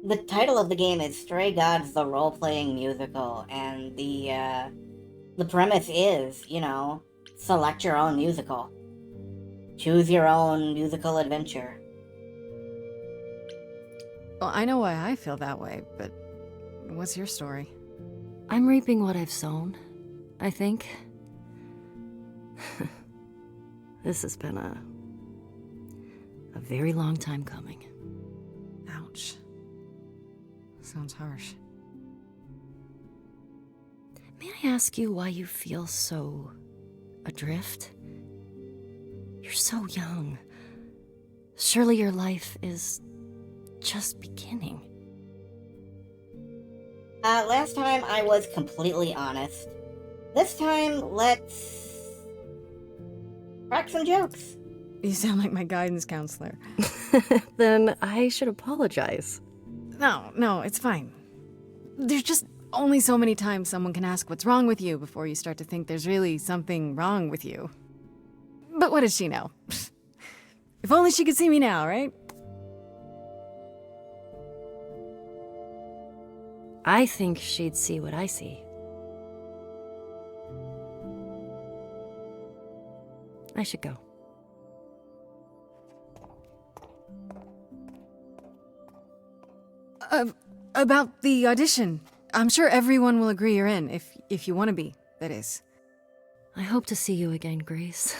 The title of the game is Stray Gods, the role-playing musical, and the premise is, you know, select your own musical. Choose your own musical adventure. Well, I know why I feel that way, but what's your story? I'm reaping what I've sown, I think. This has been a very long time coming. Ouch. Sounds harsh. May I ask you why you feel so adrift? You're so young. Surely your life is just beginning. Last time I was completely honest. This time, let's crack some jokes. You sound like my guidance counselor. Then I should apologize. No, it's fine. There's just only so many times someone can ask what's wrong with you before you start to think there's really something wrong with you. But what does she know? If only she could see me now, right? I think she'd see what I see. I should go. About the audition. I'm sure everyone will agree you're in, if you want to be, that is. I hope to see you again, Grace.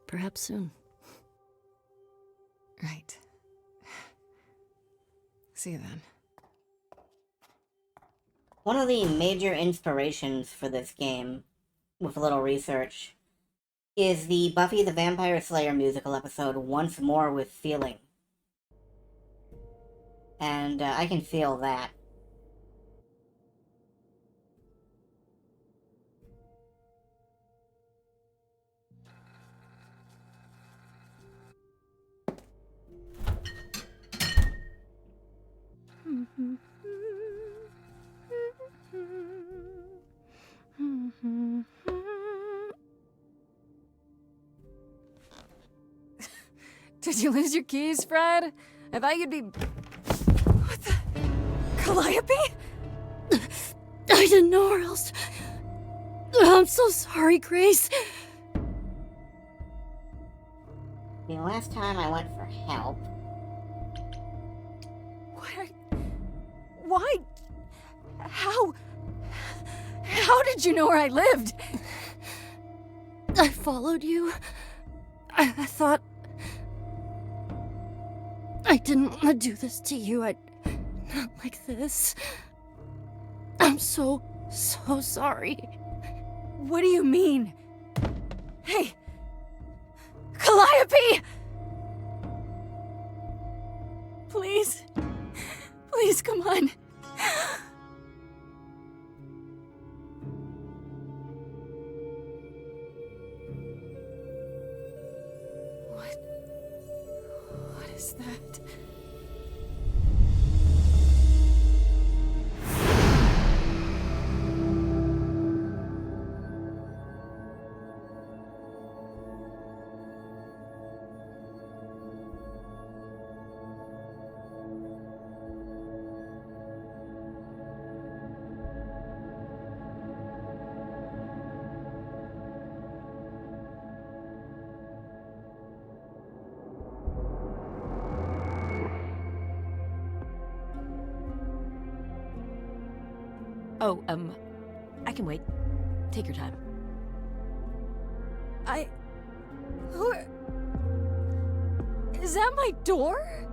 Perhaps soon. Right. See you then. One of the major inspirations for this game, with a little research, is the Buffy the Vampire Slayer musical episode Once More with Feeling. And I can feel that. Did you lose your keys, Fred? I thought you'd be... What the... Calliope? I didn't know where else... I'm so sorry, Grace. The last time I went for help... Why? How did you know where I lived? I followed you. I thought... I didn't want to do this to you. Not like this. I'm so sorry. What do you mean? Hey! Calliope! Please. Please, come on. What is that? Oh, I can wait. Take your time. Is that my door?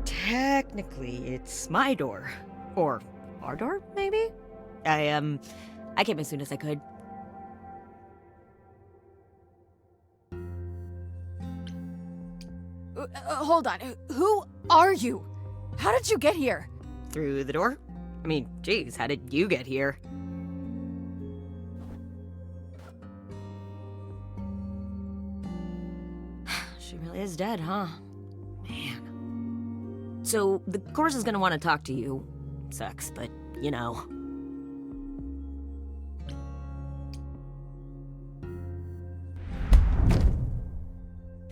Technically, it's my door. Or our door, maybe? I came as soon as I could. Hold on. Who are you? How did you get here? Through the door? I mean, geez, how did you get here? She really is dead, huh? Man. So, the course is gonna want to talk to you. Sucks, but, you know.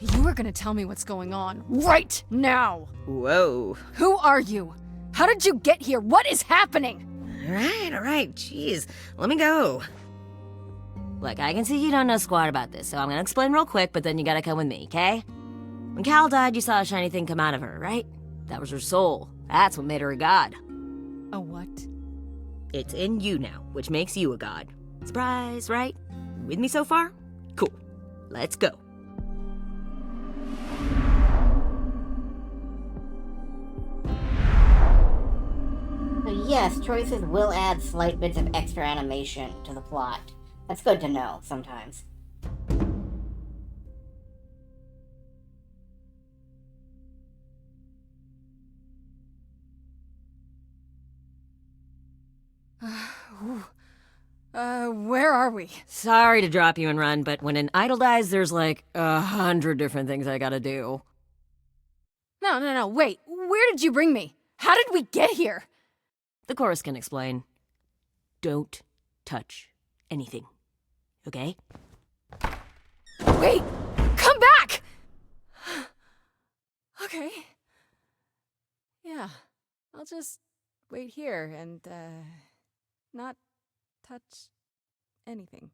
You are gonna tell me what's going on right now! Whoa. Who are you? How did you get here? What is happening? Alright, jeez. Let me go. Look, I can see you don't know squat about this, so I'm gonna explain real quick, but then you gotta come with me, okay? When Cal died, you saw a shiny thing come out of her, right? That was her soul. That's what made her a god. A what? It's in you now, which makes you a god. Surprise, right? With me so far? Cool. Let's go. So yes, choices will add slight bits of extra animation to the plot. That's good to know, sometimes. Where are we? Sorry to drop you and run, but when an idol dies, there's like 100 different things I gotta do. No, wait. Where did you bring me? How did we get here? The chorus can explain. Don't touch anything. Okay? Wait! Come back! Okay. Yeah. I'll just wait here and, not touch anything.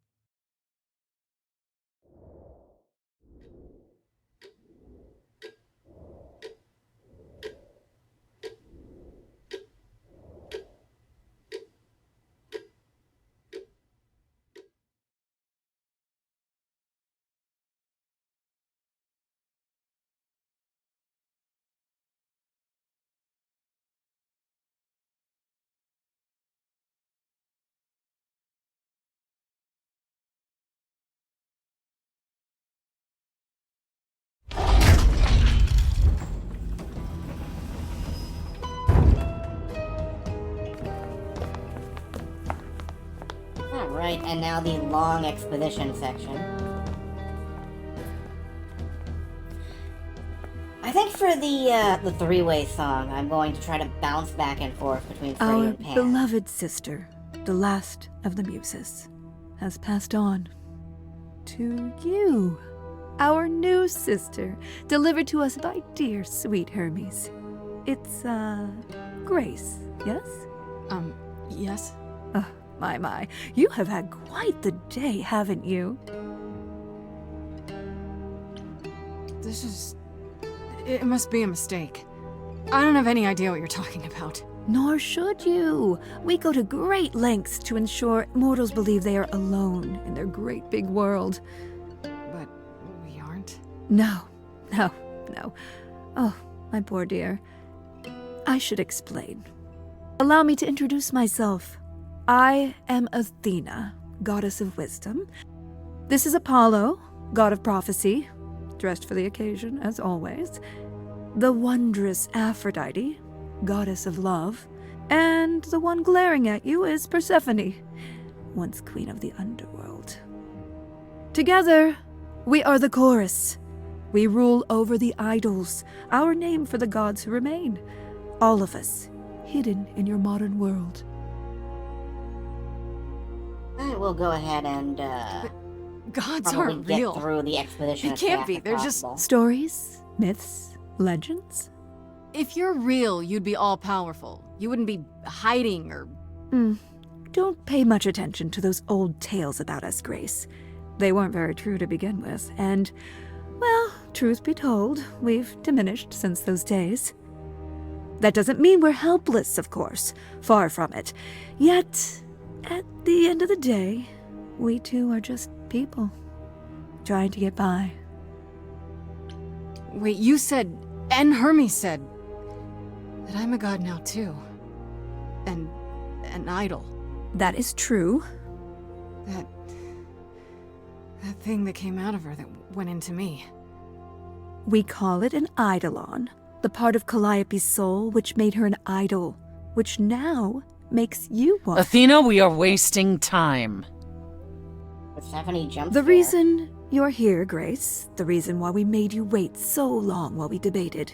Right, and now the long expedition section. I think for the three-way song, I'm going to try to bounce back and forth between Freddie Our and Pam. beloved sister, the last of the muses, has passed on to you, our new sister, delivered to us by dear sweet Hermes. It's, Grace, yes? Yes? Oh, my. You have had quite the day, haven't you? This is... It must be a mistake. I don't have any idea what you're talking about. Nor should you. We go to great lengths to ensure mortals believe they are alone in their great big world. But we aren't? No. Oh, my poor dear. I should explain. Allow me to introduce myself. I am Athena, goddess of wisdom. This is Apollo, god of prophecy, dressed for the occasion, as always. The wondrous Aphrodite, goddess of love. And the one glaring at you is Persephone, once queen of the underworld. Together, we are the chorus. We rule over the idols, our name for the gods who remain. All of us, hidden in your modern world. We'll go ahead and, gods probably aren't get real. through the expedition It as can't fast be, as they're possible. just... Stories, myths, legends. If you're real, you'd be all-powerful. You wouldn't be hiding or... Don't pay much attention to those old tales about us, Grace. They weren't very true to begin with, and, well, truth be told, we've diminished since those days. That doesn't mean we're helpless, of course. Far from it. Yet, at the end of the day, we too are just people, trying to get by. Wait, you said, and Hermes said, that I'm a god now too. And an idol. That is true. That thing that came out of her that went into me. We call it an eidolon, the part of Calliope's soul which made her an idol, which now makes you one. Athena, we are wasting time. Persephone jumps The there. reason you're here, Grace, the reason why we made you wait so long while we debated,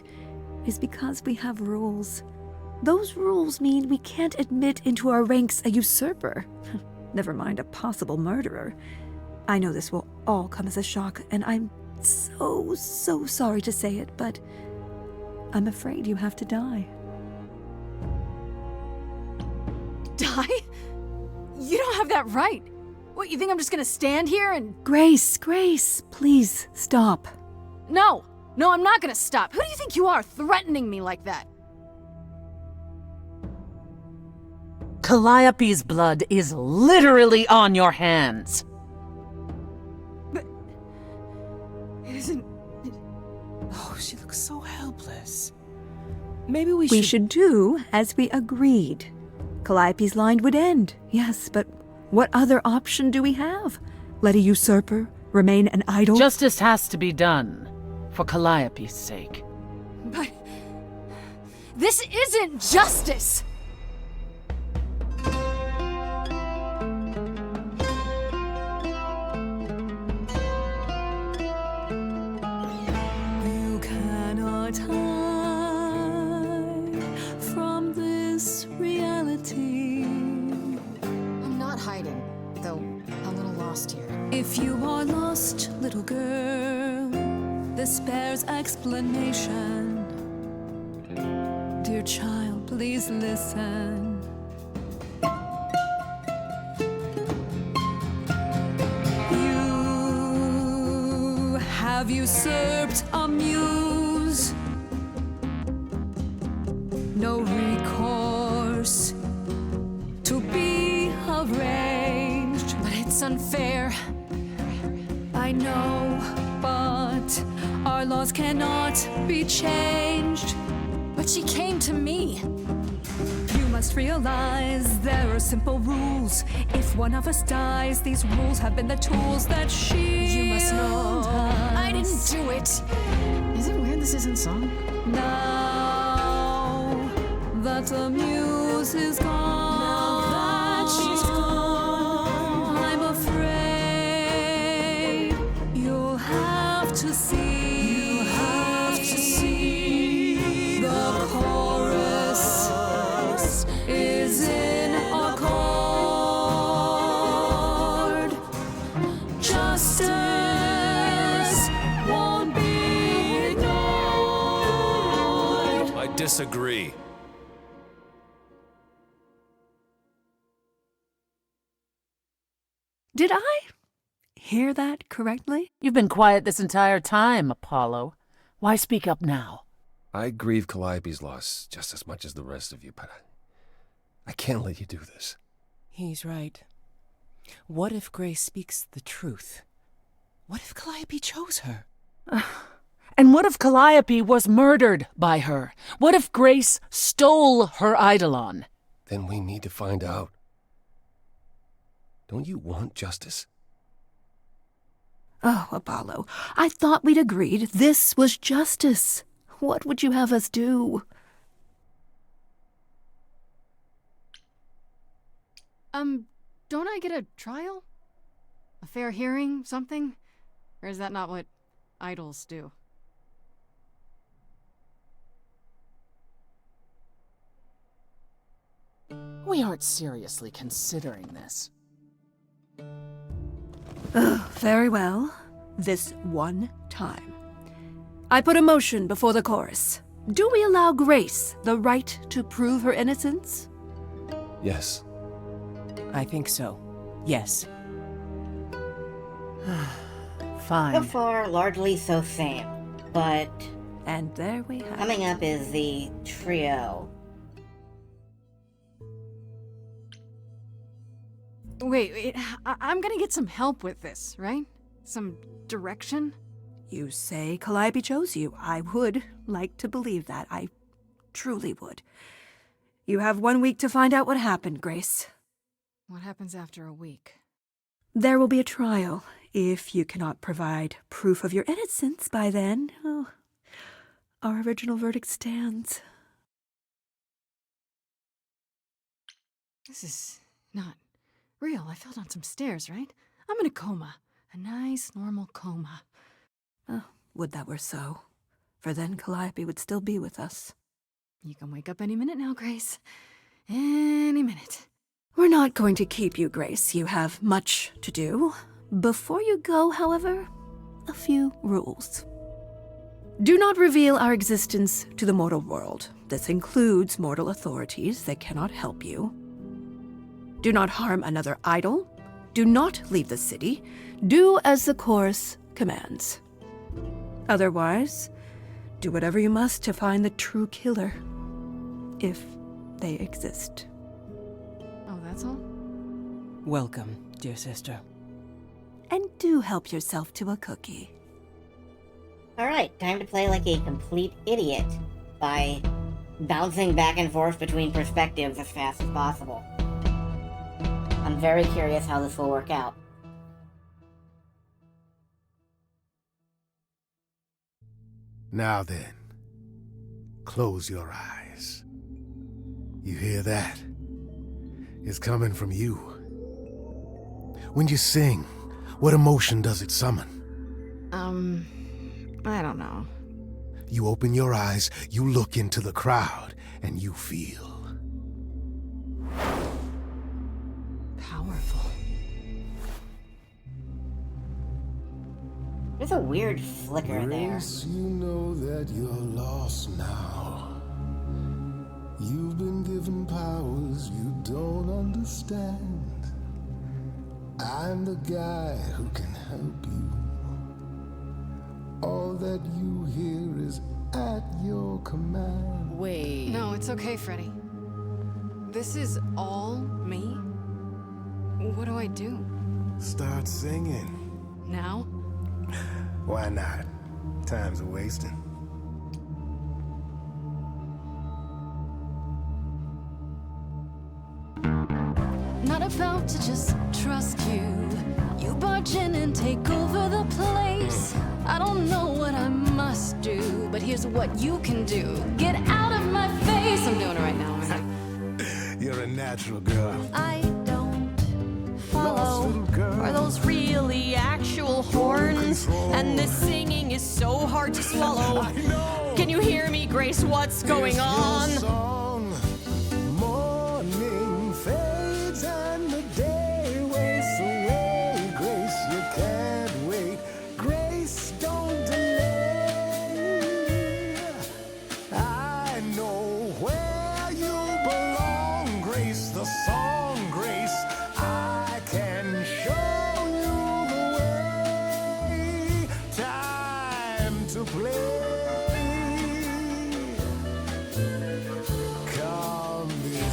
is because we have rules. Those rules mean we can't admit into our ranks a usurper, never mind a possible murderer. I know this will all come as a shock, and I'm so sorry to say it, but I'm afraid you have to die. Die? You don't have that right. What, you think I'm just gonna stand here and... Grace, please stop. No, I'm not gonna stop. Who do you think you are, threatening me like that? Calliope's blood is literally on your hands. But... it isn't... Oh, she looks so helpless. Maybe we should do as we agreed. Calliope's line would end, yes, but what other option do we have? Let a usurper remain an idol? Justice has to be done, for Calliope's sake. But... this isn't justice! You cannot hide from this reality. I'm not hiding, though a little lost here. If you are lost, little girl, this bears explanation. Dear child, please listen. You have usurped a muse. No recourse to be arranged. But it's unfair. I know, but our laws cannot be changed. But she came to me. You must realize there are simple rules. If one of us dies, these rules have been the tools that You must know, us. I didn't do it. Is it weird this isn't song? Now that the muse is gone, disagree. Did I hear that correctly? You've been quiet this entire time, Apollo. Why speak up now? I grieve Calliope's loss just as much as the rest of you, but I can't let you do this. He's right. What if Grace speaks the truth? What if Calliope chose her? And what if Calliope was murdered by her? What if Grace stole her Eidolon? Then we need to find out. Don't you want justice? Oh, Apollo, I thought we'd agreed this was justice. What would you have us do? Don't I get a trial? A fair hearing, something? Or is that not what idols do? We aren't seriously considering this. Very well. This one time. I put a motion before the chorus. Do we allow Grace the right to prove her innocence? Yes. I think so. Yes. Fine. So far, largely so same. But... And there we have coming up is the trio. Wait, I'm gonna get some help with this, right? Some direction? You say Calliope chose you. I would like to believe that. I truly would. You have 1 week to find out what happened, Grace. What happens after a week? There will be a trial. If you cannot provide proof of your innocence by then, our original verdict stands. This is not real. I fell down some stairs, right? I'm in a coma. A nice, normal coma. Oh, would that were so. For then Calliope would still be with us. You can wake up any minute now, Grace. Any minute. We're not going to keep you, Grace. You have much to do. Before you go, however, a few rules. Do not reveal our existence to the mortal world. This includes mortal authorities that cannot help you. Do not harm another idol. Do not leave the city. Do as the chorus commands. Otherwise, do whatever you must to find the true killer, if they exist. Oh, that's all? Welcome, dear sister. And do help yourself to a cookie. Alright, time to play like a complete idiot by bouncing back and forth between perspectives as fast as possible. I'm very curious how this will work out. Now then, close your eyes. You hear that? It's coming from you. When you sing, what emotion does it summon? I don't know. You open your eyes, you look into the crowd, and you feel powerful. There's a weird flicker there. Grace, you know that you're lost now. You've been given powers you don't understand. I'm the guy who can help you. All that you hear is at your command. Wait. No, it's okay, Freddy. This is all me? What do I do? start singing. Now? Why not? Time's a wasting. Not about to just trust you. You barge in and take over the place. I don't know what I must do, but here's what you can do. Get out of my face. I'm doing it right now. You're a natural girl. I don't follow. Are those really actual horns? And this singing is so hard to swallow. Can you hear me, Grace? What's going on? Morning fades and the day wastes away. Grace, you can't wait. Grace, don't delay. I know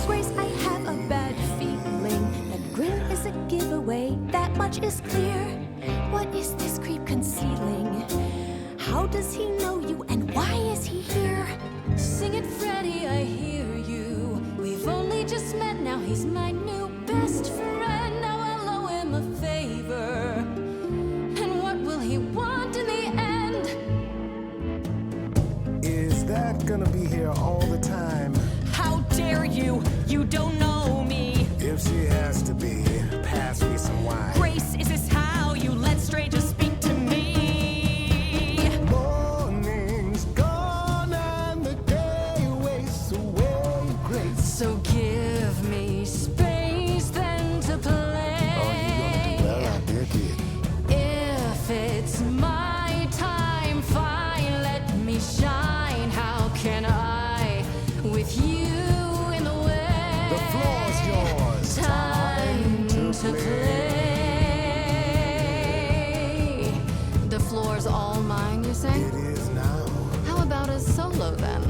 Grace, I have a bad feeling that grin is a giveaway. That much is clear. What is this creep concealing? How does he know you and why is he here? Sing it, Freddy, I hear you. We've only just met, now he's my new best friend. Now I'll owe him a favor. And what will he want in the end? Is that gonna be here all the time? How dare you? You don't know me. If she has to be, pass me some wine. Grace, is this how you let strangers speak to me? Morning's gone and the day wastes away, Grace. So give me space then to play. Oh, you gonna do well out there, kid. If it's my time, fine, let me shine. How can I, with you in the way? The floor's yours. Time to play. The floor's all mine, you say? It is now. How about a solo then?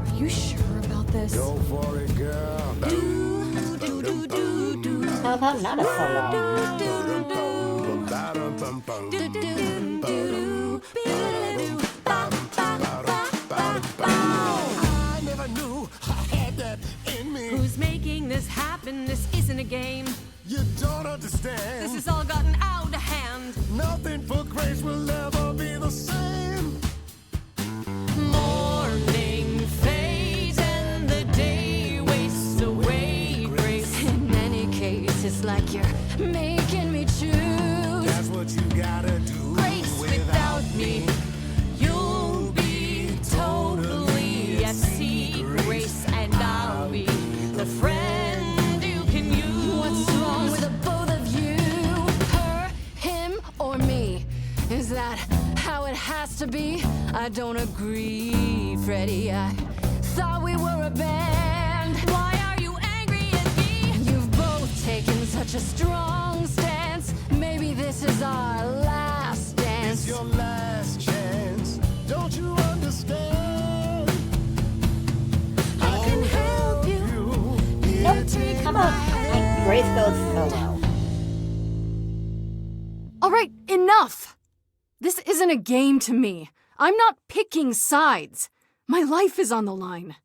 Are you sure about this? Go for it, girl. How about not a I never knew I had that in me. Who's making this happen? This isn't a game. You don't understand. This has all gotten out of hand. Nothing for Grace will ever be the same. Morning fades and the day wastes away, Grace. In any case, it's like you're making me choose. That's what you gotta do. Grace, without me, you'll be totally at sea, Grace, and I'll be the friend you can use. What's wrong with the both of you? Her, him, or me? Is that how it has to be? I don't agree, Freddy. I thought we were a band. Why are you angry at me? You've both taken such a strong stance. Maybe this is our last dance. It's your last chance. Don't you understand? I can help you. Nope, come on. Grace goes solo. All right, enough! This isn't a game to me. I'm not picking sides. My life is on the line.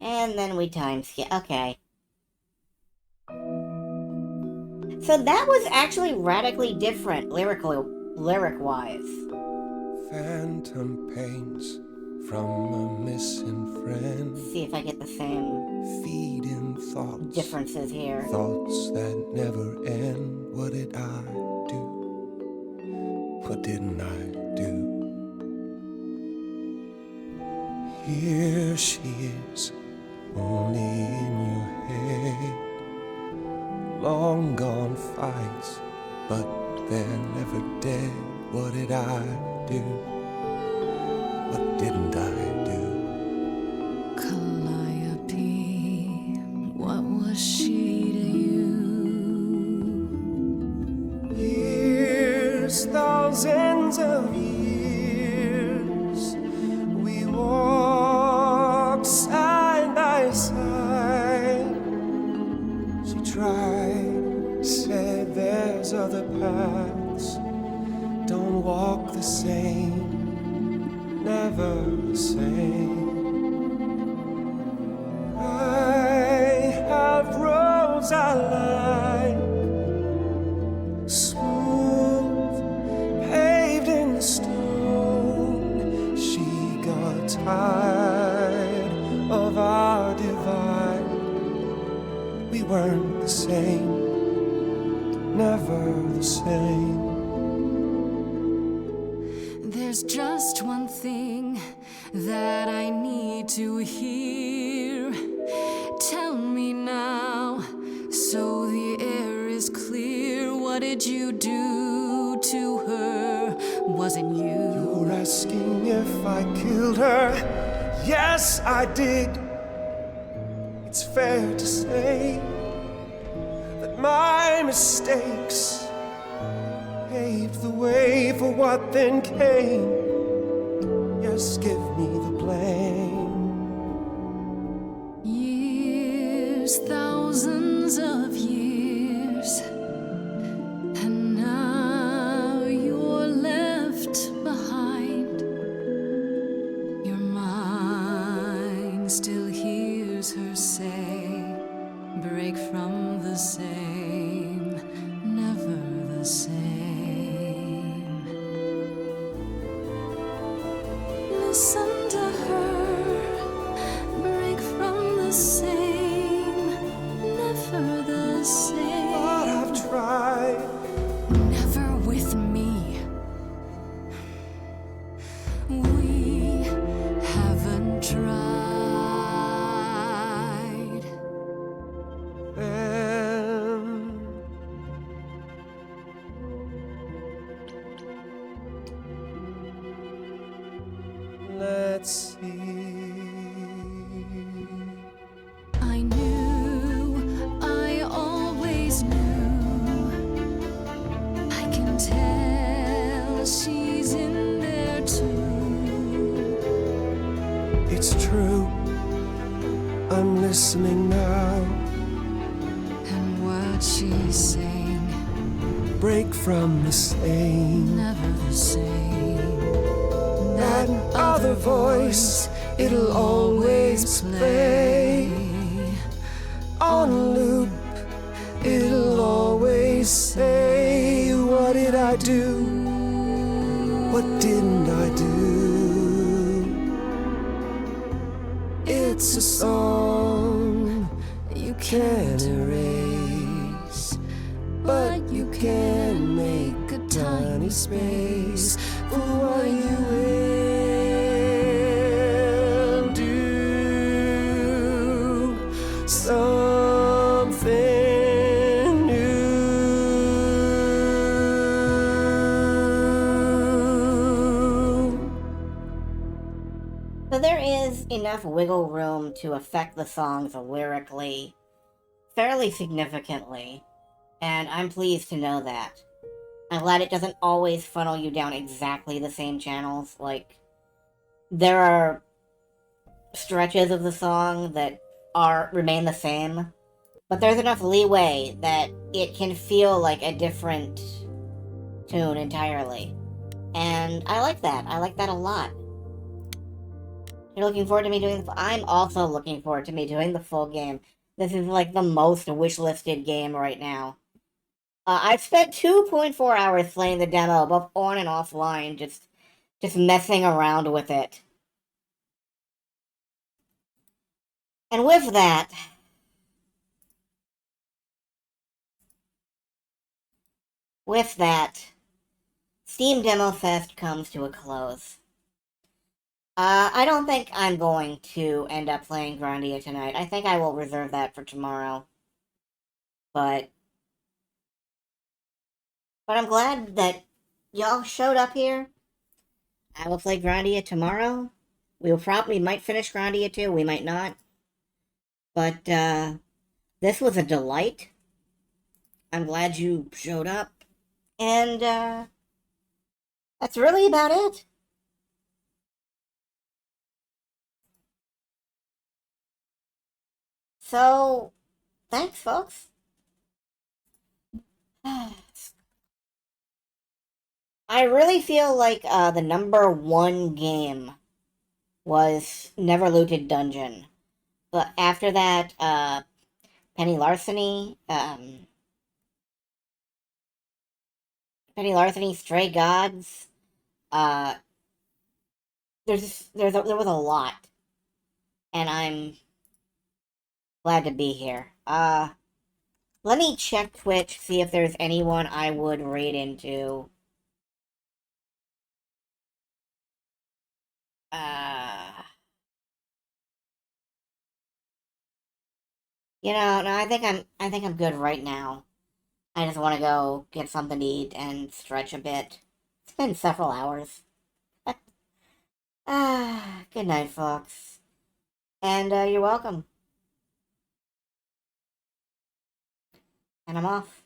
And then we time skip. Okay. So that was actually radically different lyric-wise. Phantom pains from a missing friend. See if I get the same Feeding thoughts. differences here. Thoughts that never end. What did I do? What didn't I do? Here she is, only in your head. Long gone fights, but they're never dead. What did I do? What didn't I do? Calliope, what was she to you? Years, thousands of years, we walked side by side. She tried, said there's other paths. Don't walk the same, never the same. I have roads I like, smooth, paved in stone. She got tired of our divide. We weren't the same, never the same. There's just one thing that I need to hear. Tell me now, so the air is clear. What did you do to her? Wasn't you? You're asking if I killed her. Yes, I did. It's fair to say that my mistakes paid paved the way for what then came. Yes, give me the blame. Years, thousands of years, and now you're left behind. Your mind still hears her say, break from the same, never the same. Listen to her, break from the same, never the same. But I've tried. Never with me. We haven't tried. Let's see. I knew, I always knew. I can tell she's in there too. It's true. I'm listening now. And what she's saying, break from the same, never the same. That other voice, it'll always play. On loop, it'll always say, what did I do? What didn't I do? It's a song you can't erase, but you can make a tiny space for what you will do. Something new. So there is enough wiggle room to affect the songs lyrically fairly significantly, and I'm pleased to know that. I'm glad it doesn't always funnel you down exactly the same channels. Like, there are stretches of the song that remain the same, but there's enough leeway that it can feel like a different tune entirely. And I like that. I like that a lot. You're looking forward to me doing I'm also looking forward to me doing the full game. This is like the most wishlisted game right now. I've spent 2.4 hours playing the demo, both on and offline, just messing around with it. And with that, Steam Demofest comes to a close. I don't think I'm going to end up playing Grandia tonight. I think I will reserve that for tomorrow. But I'm glad that y'all showed up here. I will play Grandia tomorrow. We might finish Grandia too, we might not. But, this was a delight. I'm glad you showed up. And, that's really about it. So, thanks, folks. I really feel like the #1 game was Never Looted Dungeon. But after that, Penny Larceny, Stray Gods, there was a lot. And I'm glad to be here. Let me check Twitch, see if there's anyone I would raid into. You know, no, I think I'm good right now. I just want to go get something to eat and stretch a bit. It's been several hours. Good night, folks. And you're welcome. And I'm off.